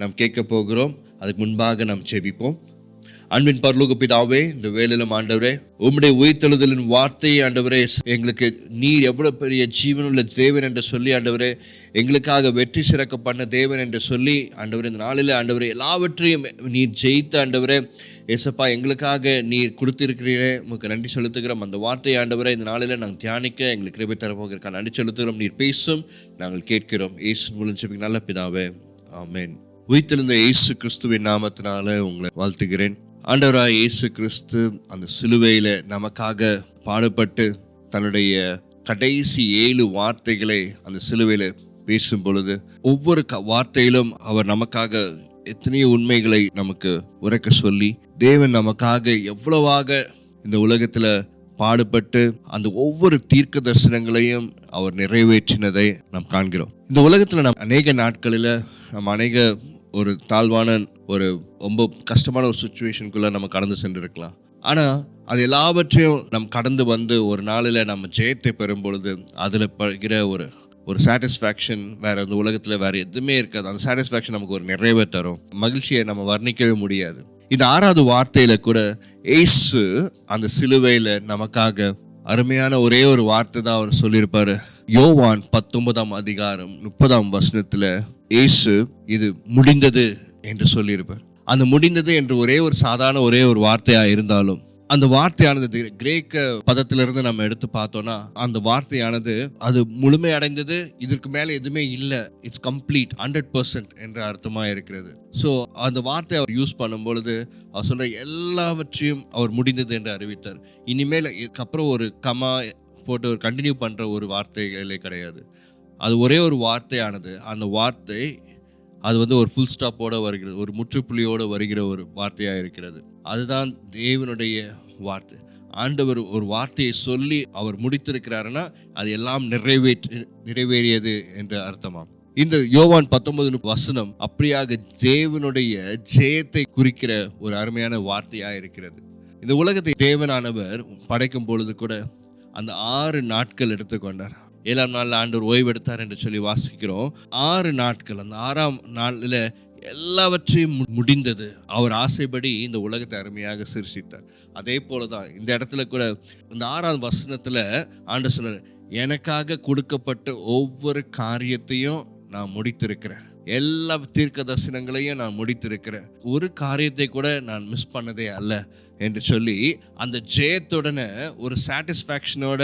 நாம் கேட்க போகிறோம். அதுக்கு முன்பாக நாம் ஜெபிப்போம். அன்பின் பரலோக பிதாவே, இந்த வேளையிலும் ஆண்டவரே உம்முடைய உயிர்த்தெழுதலின் வார்த்தையை ஆண்டவரே எங்களுக்கு நீர் எவ்வளவு பெரிய ஜீவனுள்ள தேவன் என்று சொல்லி ஆண்டவரே எங்களுக்காக வெற்றி சிறக்க பண்ண தேவன் என்று சொல்லி ஆண்டவரே இந்த நாளில் ஆண்டவரே எல்லாவற்றையும் நீர் ஜெயித்த ஆண்டவரே ஏசப்பா எங்களுக்காக நீர் கொடுத்திருக்கிறீரே, உங்களுக்கு நன்றி செலுத்துகிறோம். அந்த வார்த்தையை ஆண்டவரே இந்த நாளில் நாங்கள் தியானிக்க எங்களுக்கு கிருபை தரப்போகிறதுக்காக நன்றி செலுத்துகிறோம். நீர் பேசும், நாங்கள் கேட்கிறோம். இயேசு மூலம் நல்ல பிதாவே, ஆமென். உயிர்த்தெழுந்த இயேசு கிறிஸ்துவின் நாமத்தினால உங்களை வாழ்த்துகிறேன். ஆண்டவராய் இயேசு கிறிஸ்து அந்த சிலுவையில நமக்காக பாடுபட்டு தன்னுடைய கடைசி 7 வார்த்தைகளை அந்த சிலுவையில பேசும் பொழுது ஒவ்வொரு வார்த்தையிலும் அவர் நமக்காக எத்தனையோ உண்மைகளை நமக்கு உரைக்க சொல்லி தேவன் நமக்காக எவ்வளவாக இந்த உலகத்துல பாடுபட்டு அந்த ஒவ்வொரு தீர்க்க தரிசனங்களையும் அவர் நிறைவேற்றினதை நாம் காண்கிறோம். இந்த உலகத்துல நாம் அநேக நாட்களில் நம்ம அநேக ஒரு தாழ்வான ஒரு ரொம்ப கஷ்டமான ஒரு சுச்சுவேஷனுக்குள்ள நம்ம கடந்து சென்றிருக்கலாம். ஆனால் அது எல்லாவற்றையும் நம் கடந்து வந்து ஒரு நாளில் நம்ம ஜெயத்தை பெறும் பொழுது அதில் பகிர ஒரு சாட்டிஸ்ஃபேக்ஷன் வேற இந்த உலகத்தில் வேற எதுவுமே இருக்காது. அந்த சாட்டிஸ்ஃபேக்ஷன் நமக்கு ஒரு நிறைவே தரும். மகிழ்ச்சியை நம்ம வர்ணிக்கவே முடியாது. இந்த 6வது வார்த்தையில கூட இயேசு அந்த சிலுவையில் நமக்காக அருமையான ஒரே ஒரு வார்த்தை தான் அவர் சொல்லியிருப்பாரு. யோவான் 19ஆம் அதிகாரம் 30ஆம் வசனத்துல இயேசு இது முடிந்தது என்று சொல்லியிருப்பார். அந்த முடிந்தது என்று ஒரே ஒரு சாதாரண ஒரே ஒரு வார்த்தையா இருந்தாலும் அந்த வார்த்தையானது கிரேக்க பதத்திலிருந்து நம்ம எடுத்து பார்த்தோம்னா அந்த வார்த்தையானது அது முழுமை அடைந்தது, இதற்கு மேல எதுவுமே இல்லை, இட்ஸ் கம்ப்ளீட் 100% என்ற அர்த்தமா இருக்கிறது. ஸோ அந்த வார்த்தையை அவர் யூஸ் பண்ணும் பொழுது அவர் சொல்ற எல்லாவற்றையும் அவர் முடிந்தது என்று அறிவித்தார். இனிமேல் இதுக்கப்புறம் ஒரு கமா போட்டு ஒரு கண்டினியூ பண்ற ஒரு வார்த்தைகளே கிடையாது. அது ஒரே ஒரு வார்த்தையானது. அந்த வார்த்தை அது ஒரு ஃபுல் ஸ்டாப்போட வருகிறது, ஒரு முற்றுப்புள்ளியோடு வருகிற ஒரு வார்த்தையாக இருக்கிறது. அதுதான் தேவனுடைய வார்த்தை. ஆண்டவர் ஒரு வார்த்தையை சொல்லி அவர் முடித்திருக்கிறாருன்னா அது எல்லாம் நிறைவேறியது என்று அர்த்தமாம். இந்த யோவான் 19 வசனம் அப்படியாக தேவனுடைய ஜெயத்தை குறிக்கிற ஒரு அருமையான வார்த்தையாக இருக்கிறது. இந்த உலகத்தை தேவனானவர் படைக்கும் பொழுது கூட அந்த 6 நாட்கள் எடுத்துக்கொண்டார். 7ஆம் நாளில் ஆண்டவர் ஓய்வு எடுத்தார் என்று சொல்லி வாசிக்கிறோம். 6 நாட்கள், அந்த 6ஆம் நாளில் எல்லாவற்றையும் முடிந்தது. அவர் ஆசைப்படி இந்த உலகத்தை அருமையாக சிருஷ்டித்தார். அதே போலதான் இந்த இடத்துல கூட இந்த 6ஆம் வசனத்துல ஆண்டவர் சொல்றார், எனக்காக கொடுக்கப்பட்ட ஒவ்வொரு காரியத்தையும் நான் முடித்திருக்கிறேன், எல்லா தீர்க்க தரிசனங்களையும் நான் முடித்திருக்கிறேன், ஒரு காரியத்தை கூட நான் மிஸ் பண்ணதே அல்ல என்று சொல்லி அந்த ஜெயத்துடனே ஒரு சாட்டிஸ்ஃபேக்ஷனோட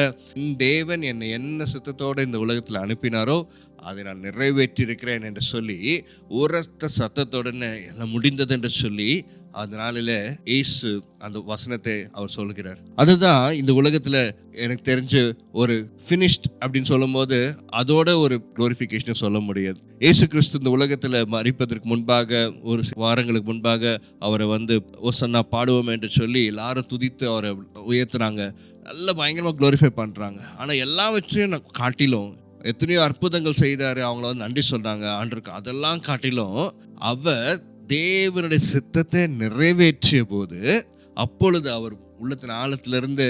தேவன் என்னை என்ன சித்தத்தோடு இந்த உலகத்தில் அனுப்பினாரோ அதை நான் நிறைவேற்றி இருக்கிறேன் என்று சொல்லி உரத்த சத்தத்துடனே எல்லாம் முடிந்தது என்று சொல்லி அதனால இயேசு அந்த வசனத்தை அவர் சொல்கிறார். அதுதான் இந்த உலகத்துல எனக்கு தெரிஞ்ச ஒரு ஃபினிஷ்ட் அப்படின்னு சொல்லும் போது அதோட ஒரு குளோரிஃபிகேஷன் சொல்ல முடியாது. இயேசு கிறிஸ்து இந்த உலகத்துல மரிப்பதற்கு முன்பாக ஒரு வாரங்களுக்கு முன்பாக அவரை ஓசன்னா பாடுவோம் என்று சொல்லி எல்லாரும் துதித்து அவரை உயர்த்துறாங்க, நல்ல பயங்கரமா குளோரிஃபை பண்றாங்க. ஆனா எல்லாவற்றையும் காட்டிலும் எத்தனையோ அற்புதங்கள் செய்தாரு, அவங்கள நன்றி சொல்றாங்க ஆண்டருக்கு. அதெல்லாம் காட்டிலும் அவர் தேவனுடைய சித்தத்தை நிறைவேற்றிய போது அப்பொழுது அவர் உள்ளத்தின் ஆழத்திலிருந்து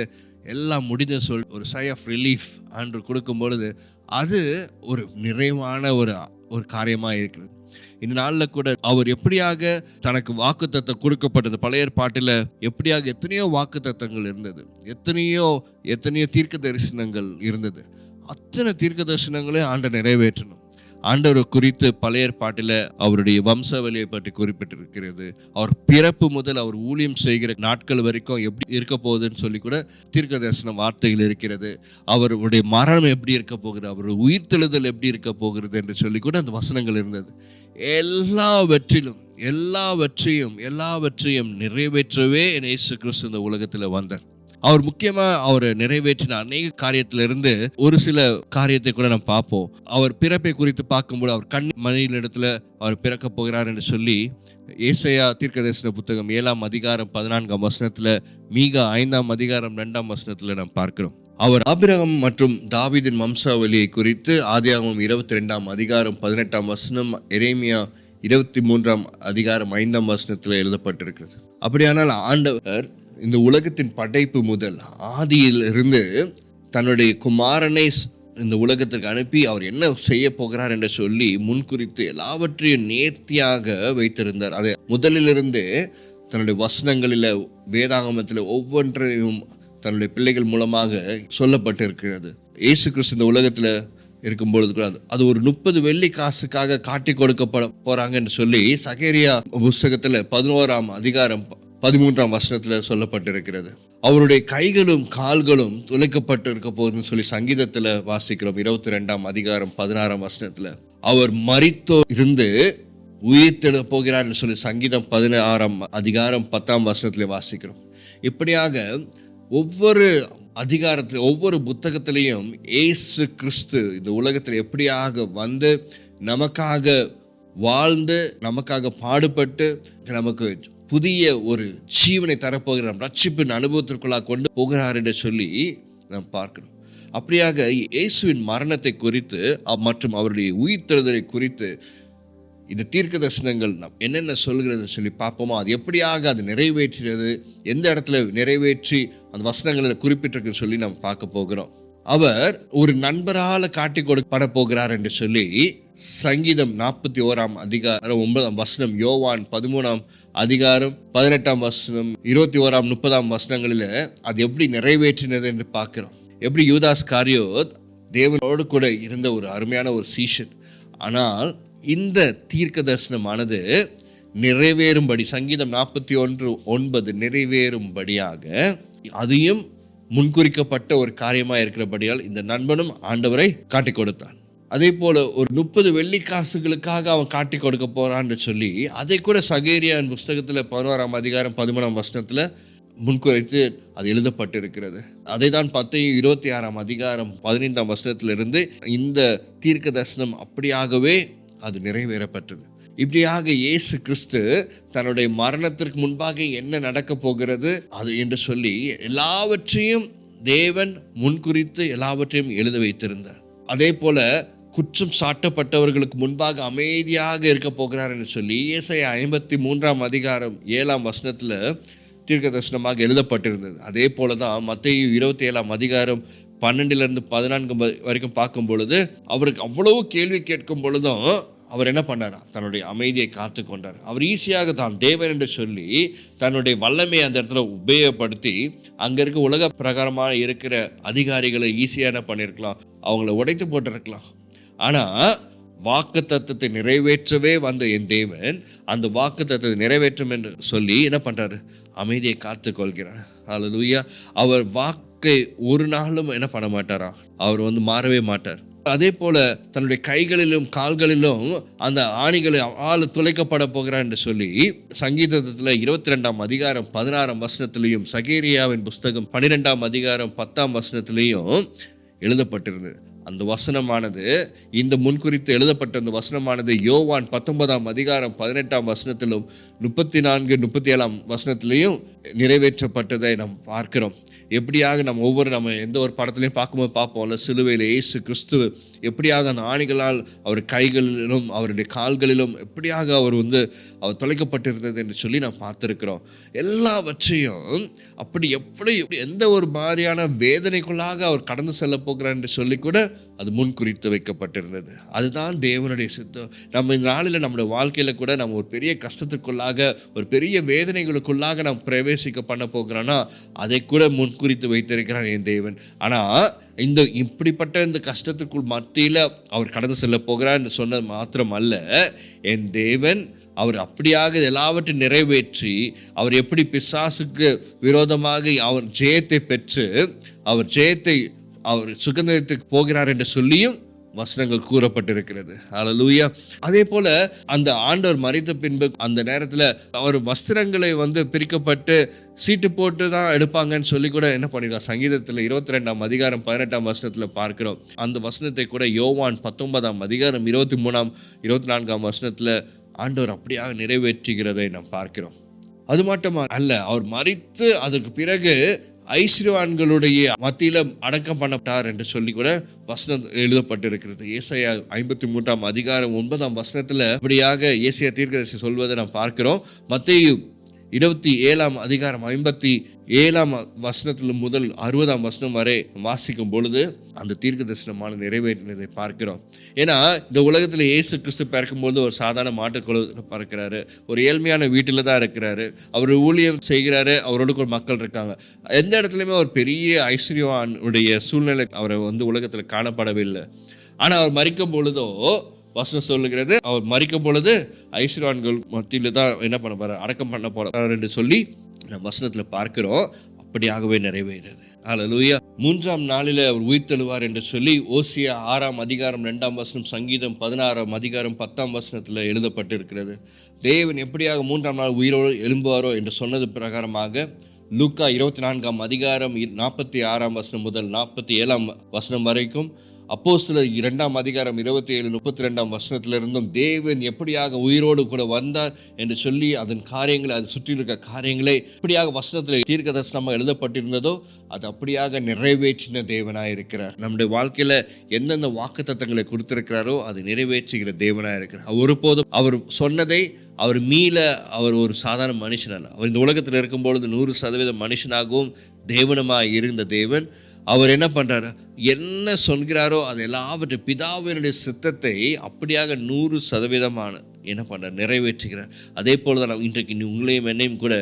எல்லாம் முடிந்த ஒரு சை ஆஃப் ரிலீஃப் ஆண்டு கொடுக்கும் பொழுது அது ஒரு நிறைவான ஒரு காரியமாக இருக்கிறது. இந்த நாளில் கூட அவர் எப்படியாக தனக்கு வாக்குத்தத்தம் கொடுக்கப்பட்டது, பழைய ஏற்பாட்டில் எப்படியாக எத்தனையோ வாக்குத்தத்தங்கள் இருந்தது, எத்தனையோ தீர்க்க தரிசனங்கள் இருந்தது. அத்தனை தீர்க்க தரிசனங்களையும் ஆண்டவர் நிறைவேற்றணும். ஆண்டவர் குறித்து பழைய ஏற்பாட்டில் அவருடைய வம்சாவளியை பற்றி குறிப்பிட்டிருக்கிறது. அவர் பிறப்பு முதல் அவர் ஊழியம் செய்கிற நாட்கள் வரைக்கும் எப்படி இருக்க போகுதுன்னு சொல்லி கூட தீர்க்க தரிசன வார்த்தைகள் இருக்கிறது. அவருடைய மரணம் எப்படி இருக்க போகுது, அவருடைய உயிர்த்தெழுதல் எப்படி இருக்க போகிறது என்று சொல்லி கூட அந்த வசனங்கள் இருந்தது. எல்லாவற்றையும் நிறைவேற்றவே இயேசு கிறிஸ்து இந்த உலகத்தில் வந்தார். அவர் முக்கியமாக அவரை நிறைவேற்றின அநேக காரியத்திலிருந்து ஒரு சில காரியத்தை கூட நம்ம பார்ப்போம். அவர் பிறப்பை குறித்து பார்க்கும்போது அவர் மணியினிடத்தில் அவர் பிறக்க போகிறார் என்று சொல்லி ஏசாயா தீர்க்கதரிசன புத்தகம் 7ஆம் அதிகாரம் 14ஆம் வசனத்தில், மீகா 5ஆம் அதிகாரம் 2ஆம் வசனத்தில் நாம் பார்க்கிறோம். அவர் ஆபிரகாம் மற்றும் தாவீதின் வம்சாவளியை குறித்து ஆதியாகமம் 22ஆம் அதிகாரம் 18ஆம் வசனம், எரேமியா 23ஆம் அதிகாரம் 5ஆம் வசனத்தில் எழுதப்பட்டிருக்கிறது. அப்படியானால் ஆண்டவர் இந்த உலகத்தின் படைப்பு முதல் ஆதியிலிருந்து தன்னுடைய குமாரனை இந்த உலகத்திற்கு அனுப்பி அவர் என்ன செய்ய போகிறார் என்று சொல்லி முன்குறித்து எல்லாவற்றையும் நேர்த்தியாக வைத்திருந்தார். அதை முதலிலிருந்து தன்னுடைய வசனங்களில் வேதாகமத்தில் ஒவ்வொன்றையும் தன்னுடைய பிள்ளைகள் மூலமாக சொல்லப்பட்டிருக்கிறது. இயேசு கிறிஸ்து இந்த உலகத்தில் இருக்கும் பொழுது கூட அது ஒரு 30 வெள்ளி காசுக்காக காட்டி கொடுக்கப்பட போறாங்கன்னு சொல்லி சகேரியா புஸ்தகத்தில் 11ஆம் அதிகாரம் 13ஆம் வசனத்தில் சொல்லப்பட்டிருக்கிறது. அவருடைய கைகளும் கால்களும் துளைக்கப்பட்டு இருக்க போகுதுன்னு சொல்லி சங்கீதத்தில் வாசிக்கிறோம். 22ஆம் அதிகாரம் 16ஆம் வசனத்தில் அவர் மரித்தோ இருந்து உயிர்த்தெழ போகிறார்னு சொல்லி சங்கீதம் 16ஆம் அதிகாரம் 10ஆம் வசனத்தில் வாசிக்கிறோம். இப்படியாக ஒவ்வொரு அதிகாரத்தில் ஒவ்வொரு புத்தகத்திலையும் இயேசு கிறிஸ்து இந்த உலகத்தில் எப்படியாக நமக்காக வாழ்ந்து நமக்காக பாடுபட்டு நமக்கு புதிய ஒரு ஜீவனை தரப்போகிற ரட்சிப்பின் அனுபவத்திற்குள்ளாக கொண்டு போகிறார் என்று சொல்லி நாம் பார்க்கிறோம். அப்படியாக இயேசுவின் மரணத்தை குறித்து மற்றும் அவருடைய உயிர்த்தெழுதலை குறித்து இந்த தீர்க்க தரிசனங்கள் என்னென்ன சொல்கிறதுன்னு சொல்லி பார்ப்போமோ, அது எப்படியாக அது நிறைவேற்றினது, எந்த இடத்துல நிறைவேற்றி அந்த வசனங்களில் குறிப்பிட்டிருக்குன்னு சொல்லி நம்ம பார்க்க போகிறோம். அவர் ஒரு நண்பரால் காட்டி கொடுக்கப்பட போகிறார் என்று சொல்லி சங்கீதம் 41ஆம் அதிகாரம் 9ஆம் வசனம், யோவான் 13ஆம் அதிகாரம் 18ஆம் வசனம், 21ஆம் 30ஆம் வசனங்களில் அது எப்படி நிறைவேற்றினது என்று பார்க்கிறோம். எப்படி யூதாஸ் காரியோத் தேவனோடு கூட இருந்த ஒரு அருமையான ஒரு சீஷன், ஆனால் இந்த தீர்க்க தரிசனமானது நிறைவேறும்படி சங்கீதம் 41:9 நிறைவேறும்படியாக அதையும் முன்குறிக்கப்பட்ட ஒரு காரியமாக இருக்கிறபடியால் இந்த நண்பனும் ஆண்டவரை காட்டி கொடுத்தான். அதே போல ஒரு 30 வெள்ளி காசுகளுக்காக அவன் காட்டி கொடுக்க போறான்னு சொல்லி அதை கூட சகேரியாவின் புஸ்தகத்தில் 11ஆம் அதிகாரம் 13ஆம் வசனத்தில் முன்குறித்து அது எழுதப்பட்டிருக்கிறது. அதை தான் 26ஆம் அதிகாரம் 15ஆம் வசனத்திலிருந்து இந்த தீர்க்க தரிசனம் அப்படியாகவே அது நிறைவேறப்பட்டது. இப்படியாக இயேசு கிறிஸ்து தன்னுடைய மரணத்திற்கு முன்பாக என்ன நடக்க போகிறது அது என்று சொல்லி எல்லாவற்றையும் தேவன் முன்குறித்து எல்லாவற்றையும் எழுத வைத்திருந்தார். அதே போல குற்றம் சாட்டப்பட்டவர்களுக்கு முன்பாக அமைதியாக இருக்க போகிறார் என்று சொல்லி ஏசாயா 53ஆம் அதிகாரம் 7ஆம் வசனத்தில் தீர்க்க தரிசனமாக எழுதப்பட்டிருந்தது. அதே போல தான் மத்தேயு 27ஆம் அதிகாரம் 12லிருந்து 14 வரைக்கும் பார்க்கும் பொழுது அவருக்கு அவ்வளவு கேள்வி கேட்கும் பொழுதும் அவர் என்ன பண்ணார், தன்னுடைய அமைதியை காத்து கொண்டார். அவர் ஈஸியாக தான் தேவன் என்று சொல்லி தன்னுடைய வல்லமையை அந்த இடத்துல உபயோகப்படுத்தி அங்கே இருக்க உலக பிரகாரமாக இருக்கிற அதிகாரிகளை ஈஸியாக என்ன பண்ணியிருக்கலாம், அவங்கள உடைத்து போட்டிருக்கலாம். ஆனால் வாக்குத்தத்தத்தை நிறைவேற்றவே வந்த என் தேவன் அந்த வாக்குத்தத்தத்தை நிறைவேற்றும் என்று சொல்லி என்ன பண்றாரு? அமைதியை காத்து கொள்கிறார். அல்லேலூயா. அவர் வாக்கை ஒரு நாளும் என்ன பண்ண மாட்டாரா? அவர் மாறவே மாட்டார். அதே போல தன்னுடைய கைகளிலும் கால்களிலும் அந்த ஆணிகளை ஆள் துளைக்கப்பட போகிறார் என்று சொல்லி சங்கீதத்துல 22ஆம் அதிகாரம் 16ஆம் வசனத்திலையும், சகேரியாவின் புஸ்தகம் 12ஆம் அதிகாரம் 10ஆம் வசனத்திலையும் எழுதப்பட்டிருந்தது. அந்த வசனமானது, இந்த முன்குறித்து எழுதப்பட்ட அந்த வசனமானது யோவான் 19ஆம் அதிகாரம் 18ஆம் வசனத்திலும் 34, 37ஆம் வசனத்திலையும் நிறைவேற்றப்பட்டதை நாம் பார்க்கிறோம். எப்படியாக நம்ம எந்த ஒரு படத்துலையும் பார்க்கும்போது பார்ப்போம்ல, சிலுவையில் இயேசு கிறிஸ்து எப்படியாக அந்த ஆணிகளால் அவர் கைகளிலும் அவருடைய கால்களிலும் எப்படியாக அவர் தொலைக்கப்பட்டிருந்தது என்று சொல்லி நாம் பார்த்துருக்கிறோம். எல்லாவற்றையும் அப்படி எப்படி எந்த ஒரு மாதிரியான வேதனைக்குள்ளாக அவர் கடந்து செல்ல போகிறார் என்று சொல்லி கூட அது முன்குறித்து வைக்கப்பட்டிருந்தது. அதுதான் தேவனுடைய சித்தம். நம்ம இந்த நாளில் நம்முடைய வாழ்க்கையில் கூட நம்ம ஒரு பெரிய கஷ்டத்துக்குள்ளாக, ஒரு பெரிய வேதனைகளுக்குள்ளாக நாம் பிரவேசிக்க பண்ண போகிறோன்னா அதை கூட முன்குறித்து வைத்திருக்கிறார் என் தேவன். ஆனால் இப்படிப்பட்ட இந்த கஷ்டத்துக்குள் மத்தியில் அவர் கடந்து செல்ல போகிறார் என்று சொன்னது மாத்திரம் அல்ல, என் தேவன் அவர் அப்படியாக எல்லாவற்றையும் நிறைவேற்றி அவர் எப்படி பிசாசுக்கு விரோதமாக அவர் ஜெயத்தை பெற்று அவர் சுகந்திரத்துக்கு போகிறார் என்று சொல்லியும் வசனங்கள் கூறப்பட்டிருக்கிறது. அல்லேலூயா. அதே போல அந்த ஆண்டவர் மரித்த பின்பு அந்த நேரத்தில் அவர் வஸ்திரங்களை பிரிக்கப்பட்டு சீட்டு போட்டு தான் எடுப்பாங்கன்னு சொல்லி கூட என்ன பண்ணிருக்காங்க, சங்கீதத்தில் 22ஆம் அதிகாரம் 18ஆம் வசனத்தில் பார்க்கிறோம். அந்த வசனத்தை கூட யோவான் 19ஆம் அதிகாரம் 23ஆம் 24ஆம் வசனத்தில் ஆண்டவர் அப்படியாக நிறைவேற்றுகிறதை நாம் பார்க்கிறோம். அது மட்டும் அல்ல, அவர் மரித்து அதற்கு பிறகு ஐஸ்வர்யவான்களுடைய மத்தியில அடக்கம் பண்ணப்பட்டார் என்று சொல்லி கூட வசனம் எழுதப்பட்டிருக்கிறது. ஏசாயா 53ஆம் அதிகாரம் 9ஆம் வசனத்துல அப்படியாக ஏசாயா தீர்க்கதரிசி சொல்வதை நாம் பார்க்கிறோம். மத்தேயு 27ஆம் அதிகாரம் 57ஆம் வசனத்தில் முதல் 60ஆம் வசனம் வரை வாசிக்கும் பொழுது அந்த தீர்க்க தரிசனமான நிறைவேறினதை பார்க்கிறோம். ஏன்னா இந்த உலகத்தில் இயேசு கிறிஸ்து பிறக்கும்போது ஒரு சாதாரண மாட்டுக்குள்ள பிறக்கிறாரு, ஒரு ஏழ்மையான வீட்டில் தான் இருக்கிறாரு, அவர் ஊழியம் செய்கிறாரு, அவரோடு ஒரு மக்கள் இருக்காங்க. எந்த இடத்துலையுமே ஒரு பெரிய ஐஸ்வர்யவானுடைய சூழ்நிலை அவரை உலகத்தில் காணப்படவில்லை. ஆனால் அவர் மரிக்கும் பொழுதோ வசனம் சொல்லுகிறது, அவர் மரிக்கும் பொழுது ஐஸ்வர்யவான்கள் மத்தியில் தான் என்ன பண்ண போறார், அடக்கம் பண்ண போறார் என்று சொல்லி நம்ம வசனத்தில் பார்க்கிறோம். அப்படியாகவே நிறைவேறது. அல்லேலூயா. 3ஆம் நாளில் அவர் உயிர்த்தெழுவார் என்று சொல்லி ஓசியா 6ஆம் அதிகாரம் 2ஆம் வசனம், சங்கீதம் 16ஆம் அதிகாரம் 10ஆம் வசனத்தில் எழுதப்பட்டிருக்கிறது. தேவன் எப்படியாக 3ஆம் நாள் உயிரோடு எழும்புவாரோ என்று சொன்னது பிரகாரமாக லூக்கா 24ஆம் அதிகாரம் 46ஆம் வசனம் முதல் 47ஆம் வசனம் வரைக்கும், அப்போஸ்தலர் 2ஆம் அதிகாரம் 27-32ஆம் வசனத்திலிருந்தும் தேவன் எப்படியாக உயிரோடு கூட வந்தார் என்று சொல்லி அதன் காரியங்களை, அது சுற்றி இருக்க காரியங்களை எப்படியாக வசனத்தில் தீர்க்க தரிசனமாக எழுதப்பட்டிருந்ததோ அது அப்படியாக நிறைவேற்றின தேவனாக இருக்கிறார். நம்முடைய வாழ்க்கையில் எந்தெந்த வாக்குத்தத்தங்களை கொடுத்திருக்கிறாரோ அதை நிறைவேற்றுகிற தேவனாக இருக்கிறார். ஒருபோதும் அவர் சொன்னதை அவர் ஒரு சாதாரண மனுஷன் அல்ல. அவர் இந்த உலகத்தில் இருக்கும்பொழுது 100% மனுஷனாகவும் தேவனுமாய் இருந்த தேவன் அவர் என்ன பண்ணுறாரு, என்ன சொல்கிறாரோ அது எல்லாவற்றை பிதாவினுடைய சித்தத்தை அப்படியாக 100% என்ன பண்ணுறார், நிறைவேற்றுகிறார். அதே போல தான் இன்றைக்கு உங்களையும் என்னையும் கூட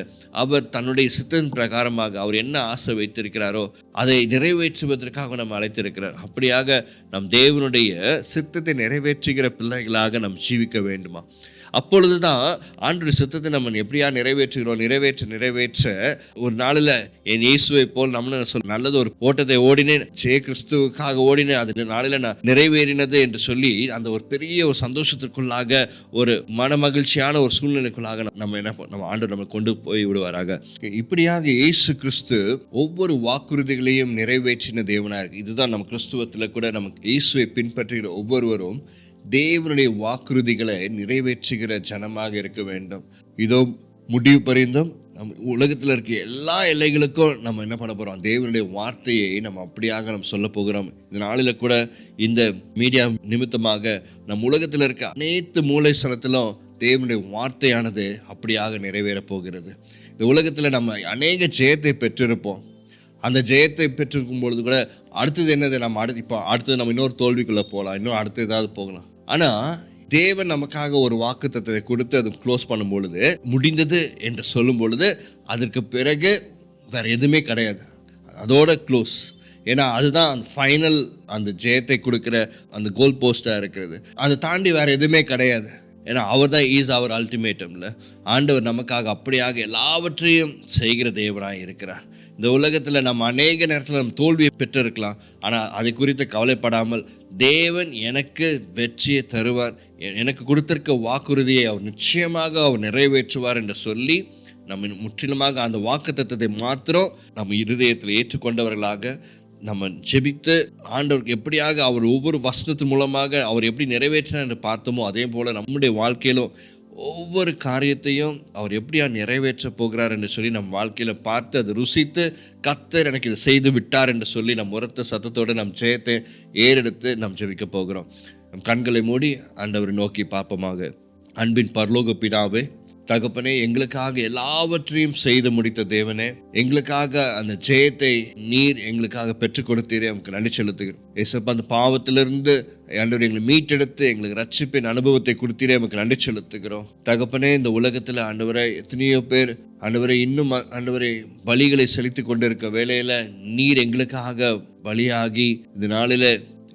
அவர் தன்னுடைய சித்தத்தின் பிரகாரமாக அவர் என்ன ஆசை வைத்திருக்கிறாரோ அதை நிறைவேற்றுவதற்காக நம்ம அழைத்திருக்கிறார். அப்படியாக நம் தேவனுடைய சித்தத்தை நிறைவேற்றுகிற பிள்ளைகளாக நாம் ஜீவிக்க வேண்டுமா? அப்பொழுது தான் ஆண்டவருடைய சித்தத்தை நம்ம எப்படியா நிறைவேற்றுகிறோம். நிறைவேற்ற ஒரு நாளில் என் இயேசுவை போல் நம்மள சொல்ல நல்லது ஒரு ஓட்டத்தை ஓடினேன், ஜெய கிறிஸ்துவுக்காக ஓடினேன், அது நாளில் நான் நிறைவேறினது என்று சொல்லி அந்த ஒரு பெரிய ஒரு சந்தோஷத்திற்குள்ளாக, ஒரு மன மகிழ்ச்சியான ஒரு சூழ்நிலைக்குள்ளாக நம்ம ஆண்டவர் நம்ம கொண்டு போய் விடுவாராக. இப்படியாக இயேசு கிறிஸ்து ஒவ்வொரு வாக்குறுதிகளையும் நிறைவேற்றின தேவனாக இருக்கு. இதுதான் நம்ம கிறிஸ்துவத்தில் கூட நமக்கு இயேசுவை பின்பற்றுகிற ஒவ்வொருவரும் தேவனுடைய வாக்குறுதிகளை நிறைவேற்றுகிற ஜனமாக இருக்க வேண்டும். இதோ முடிவு பரிந்தும் நம்ம உலகத்தில் இருக்க எல்லா எல்லைகளுக்கும் நம்ம என்ன பண்ண போகிறோம், தேவனுடைய வார்த்தையை நம்ம அப்படியாக நம்ம சொல்ல போகிறோம். இந்த நாளில் கூட இந்த மீடியா நிமித்தமாக நம் உலகத்தில் இருக்க அனைத்து மூலை ஸ்தலத்திலும் தேவனுடைய வார்த்தையானது அப்படியாக நிறைவேறப் போகிறது. இந்த உலகத்தில் நம்ம அநேக ஜெயத்தை பெற்றிருப்போம். அந்த ஜெயத்தை பெற்றிருக்கும் பொழுது கூட அடுத்தது என்னது, நம்ம அடுத்தது நம்ம இன்னொரு தோல்விக்குள்ளே போகலாம், இன்னும் அடுத்து ஏதாவது போகலாம். ஆனால் தேவன் நமக்காக ஒரு வாக்குத்தத்தத்தை கொடுத்து அது க்ளோஸ் பண்ணும் பொழுது, முடிந்தது என்று சொல்லும் பொழுது அதற்கு பிறகு வேறு எதுவுமே கிடையாது, அதோட க்ளோஸ். ஏன்னா அதுதான் ஃபைனல் அந்த ஜெயத்தை கொடுக்குற அந்த கோல் போஸ்டாக இருக்கிறது. அதை தாண்டி வேறு எதுவுமே கிடையாது. ஏன்னா அவர் தான் ஈஸ் அவர் அல்டிமேட்டமில். ஆண்டவர் நமக்காக அப்படியாக எல்லாவற்றையும் செய்கிற தேவனாக இருக்கிறார். இந்த உலகத்தில் நம்ம அநேக நேரத்தில் நம்ம தோல்வியை பெற்றிருக்கலாம், ஆனால் அதை குறித்து கவலைப்படாமல் தேவன் எனக்கு வெற்றியை தருவார், எனக்கு கொடுத்திருக்க வாக்குறுதியை அவர் நிச்சயமாக அவர் நிறைவேற்றுவார் என்று சொல்லி நம்ம முற்றிலுமாக அந்த வாக்குத்தத்தத்தை மாத்திரம் நம்ம இருதயத்தில் ஏற்றுக்கொண்டவர்களாக நம்ம ஜெபித்து ஆண்டவருக்கு எப்படியாக அவர் ஒவ்வொரு வசனத்தின் மூலமாக அவர் எப்படி நிறைவேற்றினார் என்று பார்த்தோமோ அதே போல் நம்முடைய வாழ்க்கையிலும் ஒவ்வொரு காரியத்தையும் அவர் எப்படியா நிறைவேற்ற போகிறார் என்று சொல்லி நம்ம வாழ்க்கையில் பார்த்து அதை ருசித்து கர்த்தர் எனக்கு இதை செய்து விட்டார் என்று சொல்லி நம் உரத்த சத்தத்தோடு நம் ஜெயத்தை ஏறெடுத்து நாம் ஜெபிக்க போகிறோம். நம் கண்களை மூடி ஆண்டவரை நோக்கி பார்ப்போமாக. அன்பின் பரலோக பிதாவே, தகப்பனே, எங்களுக்காக எல்லாவற்றையும் செய்து முடித்த தேவனே, எங்களுக்காக அந்த ஜெயத்தை நீர் எங்களுக்காக பெற்றுக் கொடுத்தீரே, நமக்கு நன்றி செலுத்துகிறோம். ஏசப்பா, அந்த பாவத்திலிருந்து ஆண்டவர் எங்களை மீட்டெடுத்து எங்களுக்கு ரட்சிப்பின் அனுபவத்தை கொடுத்தீரே, நமக்கு நன்றி செலுத்துகிறோம். தகப்பனே, இந்த உலகத்தில் ஆண்டவரை எத்தனையோ பேர் ஆண்டவரை இன்னும் ஆண்டவரை பலிகளை செலுத்தி கொண்டிருக்க வேளையில் நீர் எங்களுக்காக பலியாகி இந்த நாளில்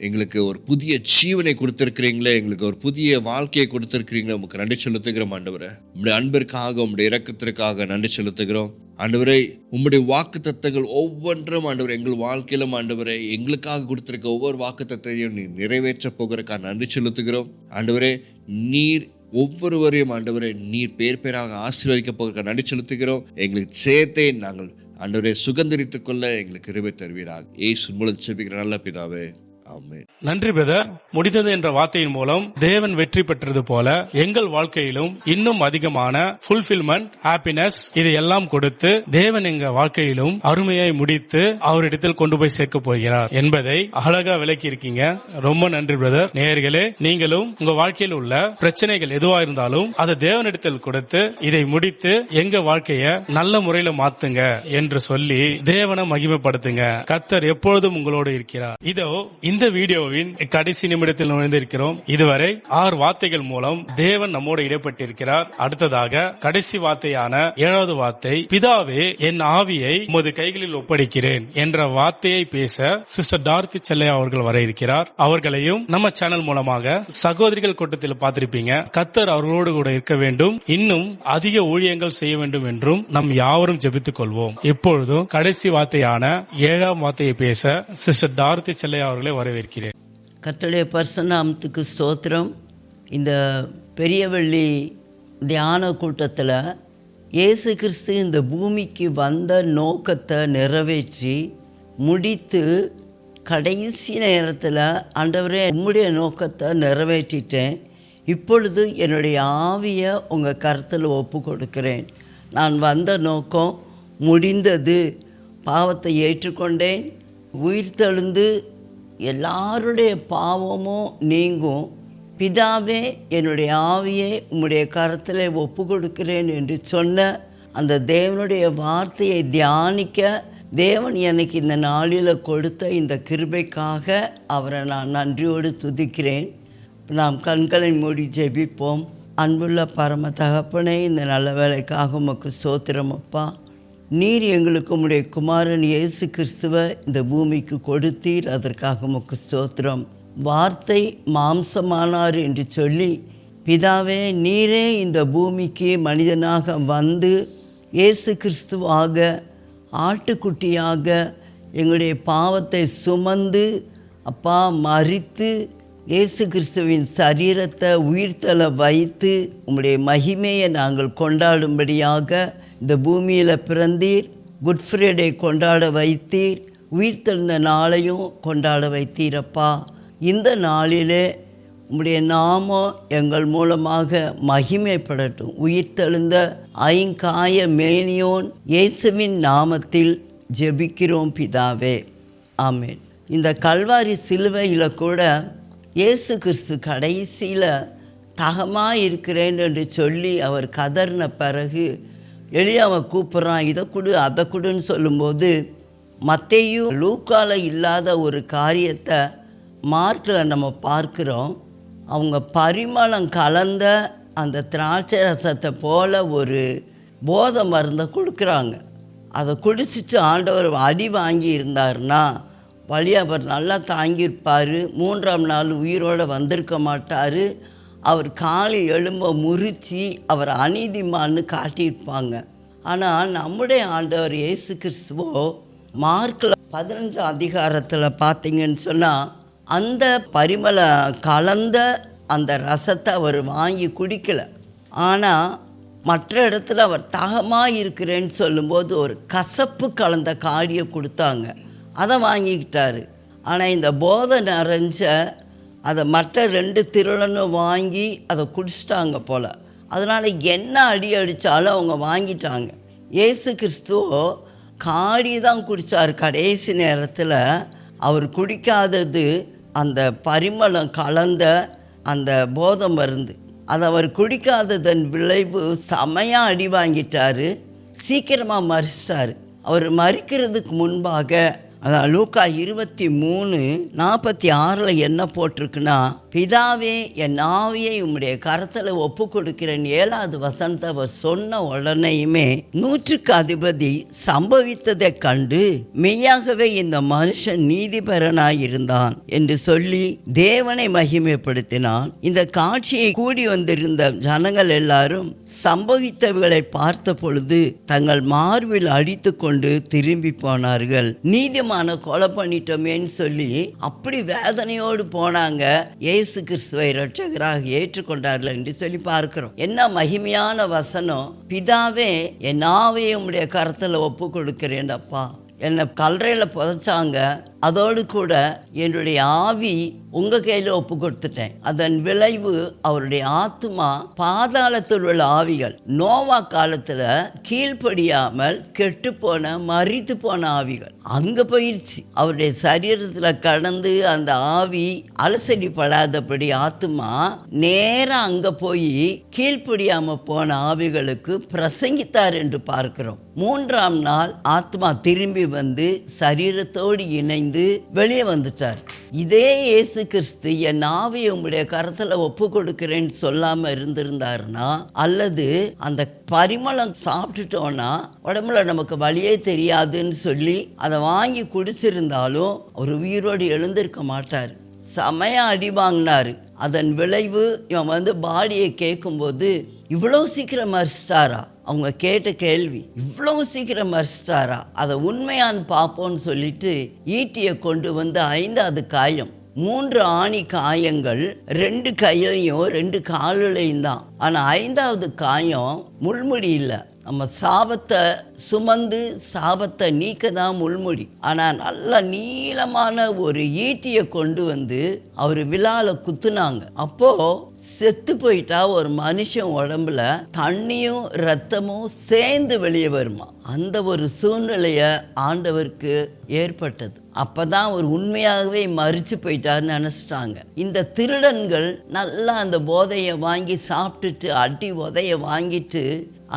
எங்களுக்கு ஒரு புதிய ஜீவனை கொடுத்திருக்கிறீங்களே, எங்களுக்கு ஒரு புதிய வாழ்க்கையை கொடுத்திருக்கிறீங்களே, உங்களுக்கு நன்றி செலுத்துகிறோம். ஆண்டவரே, உங்களுடைய அன்பிற்காக உங்களுடைய இரக்கத்திற்காக நன்றி செலுத்துகிறோம். ஆண்டவரே, உங்களுடைய வாக்கு தத்தங்கள் ஒவ்வொன்றும் ஆண்டவரே எங்கள் வாழ்க்கையிலும் ஆண்டவரே எங்களுக்காக கொடுத்திருக்க ஒவ்வொரு வாக்கு தத்தையும் நீர் நிறைவேற்ற போகிறதுக்காக நன்றி செலுத்துகிறோம். ஆண்டவரே, நீர் ஒவ்வொருவரையும் ஆண்டவரே நீர் பேர் பேராக ஆசீர்வதிக்க போகிறதுக்காக நன்றி செலுத்துகிறோம். எங்களுக்கு சேர்த்தே நாங்கள் ஆண்டவரை சுகந்தரித்துக் கொள்ள எங்களுக்கு கிருபை தருவீராக. இயேசு மூலம் ஜெபிக்கிற நல்ல பிதாவே, ஆமென். நன்றி பிரதர். முடிந்தது என்ற வார்த்தையின் மூலம் தேவன் வெற்றி பெற்றது போல எங்கள் வாழ்க்கையிலும் இன்னும் அதிகமான ஃபுல்ஃபில்மெண்ட், ஹாப்பினஸ் இது எல்லாம் கொடுத்து தேவன் எங்க வாழ்க்கையிலும் அருமையாய் முடித்து அவரிடத்தில் கொண்டு போய் சேர்க்க போகிறார் என்பதை அழகா விளக்கி இருக்கீங்க. ரொம்ப நன்றி பிரதர். நேயர்களே, நீங்களும் உங்க வாழ்க்கையில் உள்ள பிரச்சனைகள் எதுவா இருந்தாலும் அதை தேவனிடத்தில் கொடுத்து இதை முடித்து எங்க வாழ்க்கைய நல்ல முறையில மாத்துங்க என்று சொல்லி தேவனை மகிமைப்படுத்துங்க. கர்த்தர் எப்பொழுதும் உங்களோடு இருக்கிறார். இதோ இந்த வீடியோவின் கடைசி நிமிடத்தில் நுழைந்திருக்கிறோம். இதுவரை 6 வார்த்தைகள் மூலம் தேவன் நம்மோடு இடைப்பட்டிருக்கிறார். அடுத்ததாக கடைசி வார்த்தையான 7வது வார்த்தை, பிதாவே என் ஆவியை உமது கைகளில் ஒப்படைக்கிறேன் என்ற வார்த்தையை பேச சிஸ்டர் டார்த்தி செல்லையா அவர்கள் வர இருக்கிறார். அவர்களையும் நம்ம சேனல் மூலமாக சகோதரிகள் கூட்டத்தில் பார்த்திருப்பீங்க. கர்த்தர் அவர்களோடு கூட இருக்க வேண்டும், இன்னும் அதிக ஊழியங்கள் செய்ய வேண்டும் என்றும் நம் யாவரும் ஜெபித்துக் கொள்வோம். இப்பொழுதும் கடைசி வார்த்தையான 7ஆம் வார்த்தையை பேச சிஸ்டர் டார்த்தி செல்லையா அவர்களை வரவேற்கிறேன். கர்த்தருடைய பரிசுநாமத்துக்கு ஸ்தோத்திரம். இந்த பெரிய வெள்ளி தியான கூட்டத்தில் இயேசு கிறிஸ்து இந்த பூமிக்கு வந்த நோக்கத்தை நிறைவேற்றி முடித்து கடைசி நேரத்தில் ஆண்டவரே உம்முடைய நோக்கத்தை நிறைவேற்றிட்டேன், இப்பொழுது என்னுடைய ஆவியை உங்கள் கருத்தில் ஒப்பு கொடுக்கிறேன். நான் வந்த நோக்கம் முடிந்தது, பாவத்தை ஏற்றுக்கொண்டேன், உயிர்த்தெழுந்து எல்லாருடைய பாவமும் நீங்கும். பிதாவே என்னுடைய ஆவியை உம்முடைய கரத்தில் ஒப்பு கொடுக்கிறேன் என்று சொன்ன அந்த தேவனுடைய வார்த்தையை தியானிக்க தேவன் எனக்கு இந்த நாளில் கொடுத்த இந்த கிருபைக்காக அவரை நான் நன்றியோடு துதிக்கிறேன். நாம் கண்களை மூடி ஜெபிப்போம். அன்புள்ள பரம தகப்பனே, இந்த நல்ல வேலைக்காக உமக்கு ஸ்தோத்திரம் அப்பா. நீர் எங்களுக்கு உம்முடைய குமாரன் இயேசு கிறிஸ்துவை இந்த பூமிக்கு கொடுத்தீர், அதற்காக உமக்கு ஸ்தோத்திரம். வார்த்தை மாம்சமானார் என்று சொல்லி பிதாவே நீரே இந்த பூமிக்கு மனிதனாக வந்து இயேசு கிறிஸ்துவாக ஆட்டுக்குட்டியாக எங்களுடைய பாவத்தை சுமந்து அப்பா மரித்து இயேசு கிறிஸ்துவின் சரீரத்தை உயிர்த்தல வைத்து உம்முடைய மகிமையை நாங்கள் கொண்டாடும்படியாக இந்த பூமியில் பிறந்தீர். குட் ஃப்ரைடே கொண்டாட வைத்தீர், உயிர்த்தெழுந்த நாளையும் கொண்டாட வைத்தீரப்பா. இந்த நாளிலே உம்முடைய நாமம் எங்கள் மூலமாக மகிமைப்படட்டும். உயிர்த்தெழுந்த ஐங்காய மேனியோன் இயேசுவின் நாமத்தில் ஜெபிக்கிறோம் பிதாவே, ஆமென். இந்த கல்வாரி சிலுவையில் கூட இயேசு கிறிஸ்து கடைசியில் தகமாக இருக்கிறேன் என்று சொல்லி அவர் கதறின பிறகு எலியாவை கூப்பிட்றான், இதை கொடு அதை கொடுன்னு சொல்லும்போது மத்தேயு லூக்கால இல்லாத ஒரு காரியத்தை மார்க்கில் நம்ம பார்க்குறோம். அவங்க பரிமளம் கலந்த அந்த திராட்சை ரசத்தை போல் ஒரு போதை மருந்தை கொடுக்குறாங்க. அதை குடிச்சிட்டு ஆண்டவர் அடி வாங்கி இருந்தாருன்னா வழி அவர் நல்லா தாங்கியிருப்பார். 3ஆம் நாள் உயிரோடு வந்திருக்க மாட்டார். அவர் காலை எலும்ப முறித்து அவர் அநீதிமான்னு காட்டியிருப்பாங்க. ஆனால் நம்முடைய ஆண்டவர் இயேசு கிறிஸ்துவோ மார்க்கில் 15 அதிகாரத்தில் பார்த்தீங்கன்னு சொன்னால் அந்த பரிமள கலந்த அந்த ரசத்தை அவர் வாங்கி குடிக்கலை. ஆனால் மற்ற இடத்துல அவர் தாகமாக இருக்கிறேன்னு சொல்லும்போது ஒரு கசப்பு கலந்த காடியை கொடுத்தாங்க, அதை வாங்கிக்கிட்டாரு. ஆனால் இந்த போதை நிறைஞ்ச அதை மற்ற 2 திருடனும் வாங்கி அதை குடிச்சிட்டாங்க போல். அதனால் என்ன அடி அடித்தாலும் அவங்க வாங்கிட்டாங்க. இயேசு கிறிஸ்துவோ காடி தான் குடித்தார். கடைசி நேரத்தில் அவர் குடிக்காதது அந்த பரிமளம் கலந்த அந்த போதை மருந்து. அதை அவர் குடிக்காததன் விளைவு செமையாக அடி வாங்கிட்டார். சீக்கிரமாக மறிச்சிட்டார். அவர் மறிக்கிறதுக்கு முன்பாக அதான் லூக்கா 23:46 என்ன போட்டிருக்குன்னா, பிதாவே என் ஆவியை உம்முடைய கரத்தில் ஒப்பு கொடுக்கிறேன் 7வது வசனத்தை அவர் சொன்ன உடனேயுமே 100க்கு அதிபதி சம்பவித்ததை கண்டு மெய்யாகவே இந்த மனுஷன் நீதிபரனாயிருந்தான் என்று சொல்லி தேவனை மகிமைப்படுத்தினான். இந்த காட்சியை கூடி வந்திருந்த ஜனங்கள் எல்லாரும் சம்பவித்தவைகளை பார்த்த பொழுது தங்கள் மார்பில் அடித்து கொண்டு திரும்பி போனார்கள். நீதிமான கொலை பண்ணிட்டோமேன்னு சொல்லி அப்படி வேதனையோடு போனாங்க. இயேசு கிறிஸ்துவை இரட்சகராக ஏற்றுக்கொண்டார்கள் என்று சொல்லி பார்க்கிறோம். என்ன மகிமையான வசனம்! பிதாவே என் ஆவியை உம்முடைய கரத்தில் ஒப்பு கொடுக்கிறேன் அப்பா. என்னை கல்லறையில் புதைச்சாங்க, அதோடு கூட என்னுடைய ஆவி உங்கள் கையில் ஒப்பு கொடுத்துட்டேன். அதன் விளைவு அவருடைய ஆத்மா பாதாளத்தில் உள்ள ஆவிகள் நோவா காலத்தில் கீழ்ப்படியாமல் கெட்டுப்போன மரித்து போன ஆவிகள் அங்கே போயிடுச்சு. அவருடைய சரீரத்தில் கடந்து அந்த ஆவி அலசடிப்படாதபடி ஆத்மா நேராக அங்கே போய் கீழ்ப்படியாமல் போன ஆவிகளுக்கு பிரசங்கித்தார் என்று பார்க்கிறோம். 3ஆம் நாள் ஆத்மா திரும்பி வந்து சரீரத்தோடு இணைந்து வெளியே வந்துட்டார். இதே இயேசு கிறிஸ்து என் ஆவியை உம்முடைய கரத்தில் ஒப்பு கொடுக்கிறேன்னு சொல்லாமல் இருந்திருந்தாருன்னா, அல்லது அந்த பரிமளம் சாப்பிட்டுட்டோன்னா உடம்புல நமக்கு வழியே தெரியாதுன்னு சொல்லி அதை வாங்கி குடிச்சிருந்தாலும் ஒரு உயிரோடு எழுந்திருக்க மாட்டார். செமையாக அடி வாங்கினார். அதன் விளைவு இவன் வந்து பாடியை கேட்கும்போது இவ்வளோ சீக்கிரம் மறிச்சிட்டாரா? அவங்க கேட்ட கேள்வி, இவ்வளோ சீக்கிரம் மறிச்சிட்டாரா? அதை உண்மையான்னு பார்ப்போன்னு சொல்லிட்டு ஈட்டியை கொண்டு வந்து 5வது காயம், 3 ஆணி காயங்கள் 2 கையிலையும் 2 காலிலையும் தான். ஆனால் 5வது காயம் முள்முடி இல்லை. நம்ம சாபத்தை சுமந்து சாபத்தை நீக்க தான் முள்முடி. ஆனால் நல்ல நீளமான ஒரு ஈட்டியை கொண்டு வந்து அவர் விழால குத்துனாங்க. அப்போது செத்து போயிட்டா ஒரு மனுஷன் உடம்புல தண்ணியும் ரத்தமும் சேர்ந்து வெளியே வருமா. அந்த ஒரு சூழ்நிலையை ஆண்டவருக்கு ஏற்பட்டது. அப்போதான் அவர் உண்மையாகவே மறித்து போயிட்டாருன்னு நினச்சிட்டாங்க. இந்த திருடன்கள் நல்லா அந்த போதையை வாங்கி சாப்பிட்டுட்டு அடி உதையை வாங்கிட்டு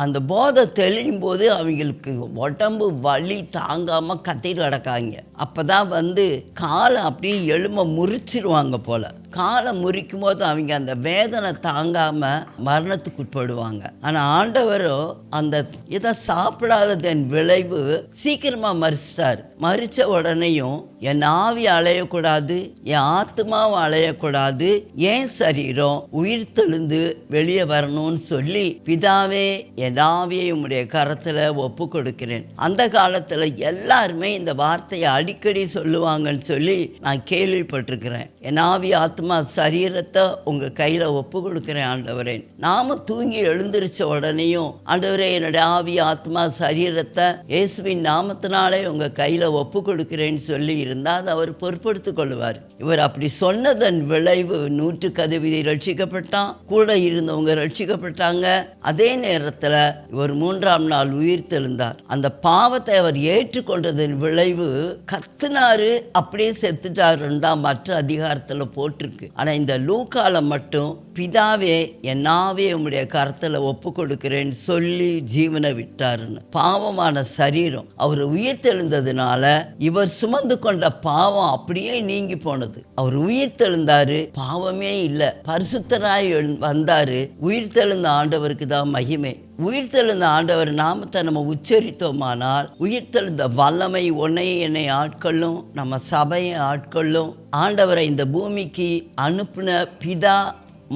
அந்த போதை தெளியும் போது அவங்களுக்கு உடம்பு வலி தாங்காமல் கத்திட்டு கிடக்காங்க. அப்போ தான் வந்து காலை அப்படியே எலும்ப முறிச்சிருவாங்க போல். காலை முறிக்கும் போது அவங்க அந்த வேதனை தாங்காமல் மரணத்துக்கு உட்படுவாங்க. ஆனால் ஆண்டவரோ அந்த இதை சாப்பிடாததன் விளைவு சீக்கிரமாக மறிச்சிட்டார். மறித்த உடனேயும் என் ஆவி அலையக்கூடாது, என் ஆத்மாவும் அலையக்கூடாது, என் சரீரம் உயிர் தெழுந்து வெளியே வரணும்னு சொல்லி பிதாவே என் ஆவியை உம்முடைய கரத்தில் ஒப்பு கொடுக்கிறேன். அந்த காலத்தில் எல்லாருமே இந்த வார்த்தையை அடிக்கடி சொல்லுவாங்கன்னு சொல்லி நான் கேள்விப்பட்டிருக்கிறேன். என் ஆவி ஆத்மா சரீரத்தை உங்கள் கையில் ஒப்பு கொடுக்குறேன் ஆண்டவரே. நாம தூங்கி எழுந்திருச்ச உடனேயும் ஆண்டவரே என்னுடைய ஆவி ஆத்மா சரீரத்தை இயேசுவின் நாமத்தினாலே உங்கள் கையில் ஒப்பு கொடுக்குறேன்னு சொல்லி இருந்தால் அதை அவர் பொறுப்படுத்திக் கொள்வார். இவர் அப்படி சொன்னதன் விளைவு 100% ரட்சிக்கப்பட்டான். கூட இருந்தவங்க ரட்சிக்கப்பட்டாங்க. அதே நேரத்தில் இவர் 3ஆம் நாள் உயிர் தெழுந்தார். அந்த பாவத்தை அவர் ஏற்றுக்கொண்டதன் விளைவு கத்துனாரு, அப்படியே செத்துட்டாருன்னு தான் மற்ற அதிகாரத்தில் போட்டிருக்கு. ஆனால் இந்த லூக்கால மட்டும் பிதாவே என் ஆவியை உம்முடைய கரத்தில் ஒப்பு கொடுக்கிறேன்னு சொல்லி ஜீவனை விட்டாருன்னு. பாவமான சரீரம் அவர் உயிர்த்தெழுந்ததுனால இவர் சுமந்து கொண்ட பாவம் அப்படியே நீங்கி போனது. அவர் உயிர்த்தெழுந்தாரு, பாவமே இல்லை, பரிசுத்தராய் வந்தாரு. உயிர்த்தெழுந்த ஆண்டவருக்கு தான் மகிமை. உயிர்த்தெழுந்த ஆண்டவர் நாமத்தை நம்ம உச்சரித்தோமானால் உயிர்த்தெழுந்த வல்லமை உன்னையும் என்னை ஆட்கொள்ளும், நம்ம சபையை ஆட்கொள்ளும். ஆண்டவரை இந்த பூமிக்கு அனுப்பின பிதா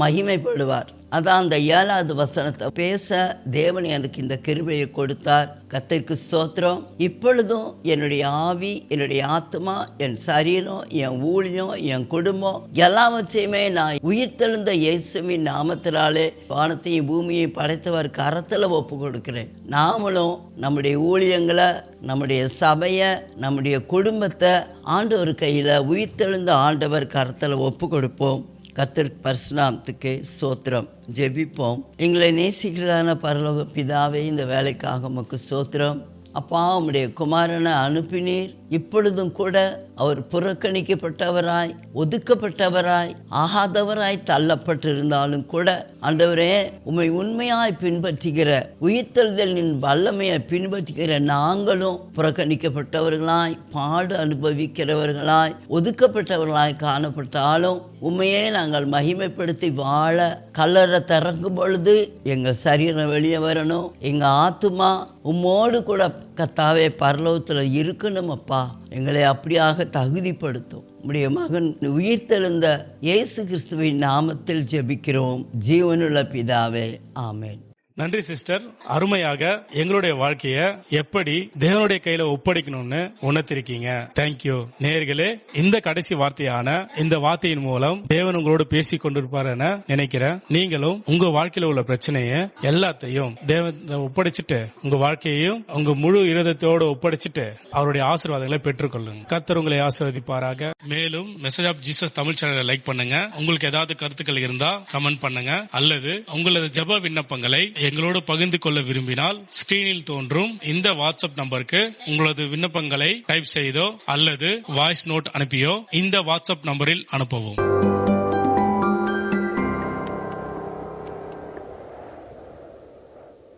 மகிமைப்படுவார். அதான் அந்த 7வது வசனத்தை பேச தேவன் எனக்கு இந்த கிருபையை கொடுத்தார். கர்த்தருக்கு ஸ்தோத்திரம். இப்பொழுதும் என்னுடைய ஆவி, என்னுடைய ஆத்மா, என் சரீரம், என் ஊழியம், என் குடும்பம் எல்லாவற்றையுமே நான் உயிர்த்தெழுந்த இயேசுவின் நாமத்தினாலே வானத்தையும் பூமியை படைத்தவர் கரத்தில் ஒப்பு கொடுக்கிறேன். நாமளும் நம்முடைய ஊழியங்களை, நம்முடைய சபையை, நம்முடைய குடும்பத்தை ஆண்டவர் கையில் உயிர்த்தெழுந்த ஆண்டவர் கரத்தில் ஒப்பு கொடுப்போம். கர்த்தர் பரிசுநாமத்துக்கு ஸ்தோத்திரம். ஜெபிப்போம். எங்களை நேசிக்கிறதான பரலோக பிதாவே, இந்த வேலைக்காக உமக்கு ஸ்தோத்திரம். அப்பா, உம்முடைய குமாரனை அனுப்பினீர். இப்பொழுதும் கூட அவர் புறக்கணிக்கப்பட்டவராய், ஒதுக்கப்பட்டவராய், ஆகாதவராய் தள்ளப்பட்டிருந்தாலும் கூட ஆண்டவரே, உம்மை உண்மையாய் பின்பற்றுகிற, உயிர்த்தெழுதலின் வல்லமையை பின்பற்றுகிற நாங்களும் புறக்கணிக்கப்பட்டவர்களாய், பாடு அனுபவிக்கிறவர்களாய், ஒதுக்கப்பட்டவர்களாய் காணப்பட்டாலும் உண்மையே நாங்கள் மகிமைப்படுத்தி வாழ கல்லறை திறக்கும் பொழுது எங்கள் சரீரம் வெளியே வரணும். எங்கள் ஆத்துமா உம்மோடு கூட கர்த்தாவே பரலோகத்தில் இருக்கணும். அப்பா, எங்களை அப்படியாக தகுதிப்படுத்தும். உம்முடைய மகன் உயிர்த்தெழுந்த இயேசு கிறிஸ்துவின் நாமத்தில் ஜெபிக்கிறோம் ஜீவனுள்ள பிதாவே, ஆமென். நன்றி சிஸ்டர். அருமையாக எங்களுடைய வாழ்க்கைய எப்படி தேவனுடைய கையில ஒப்படைக்கணும்னு உணர்த்திருக்கீங்க. தேங்க்யூ. நேயர்களே, இந்த கடைசி வார்த்தையான இந்த வார்த்தையின் மூலம் தேவன் உங்களோடு பேசி கொண்டிருப்பார் என நினைக்கிறேன். நீங்களும் உங்க வாழ்க்கையில உள்ள பிரச்சனைய எல்லாத்தையும் தேவன் ஒப்படைச்சிட்டு, உங்க வாழ்க்கையையும் உங்க முழு இருதயத்தோடு ஒப்படைச்சிட்டு அவருடைய ஆசீர்வாதங்களை பெற்றுக்கொள்ளுங்க. கர்த்தர் உங்களை ஆசீர்வதிப்பாராக. மேலும் மெசேஜ் ஆஃப் ஜீசஸ் தமிழ் சேனலை லைக் பண்ணுங்க. உங்களுக்கு ஏதாவது கருத்துக்கள் இருந்தா கமெண்ட் பண்ணுங்க, அல்லது உங்களது ஜெப விண்ணப்பங்களை எங்களோடு பகிர்ந்து கொள்ள விரும்பினால் ஸ்கிரீனில் தோன்றும் இந்த வாட்ஸ்அப் நம்பருக்கு உங்களது விண்ணப்பங்களை டைப் செய்தோ அல்லது வாய்ஸ் நோட் அனுப்பியோ இந்த வாட்ஸ்அப் நம்பரில் அனுப்பவும்.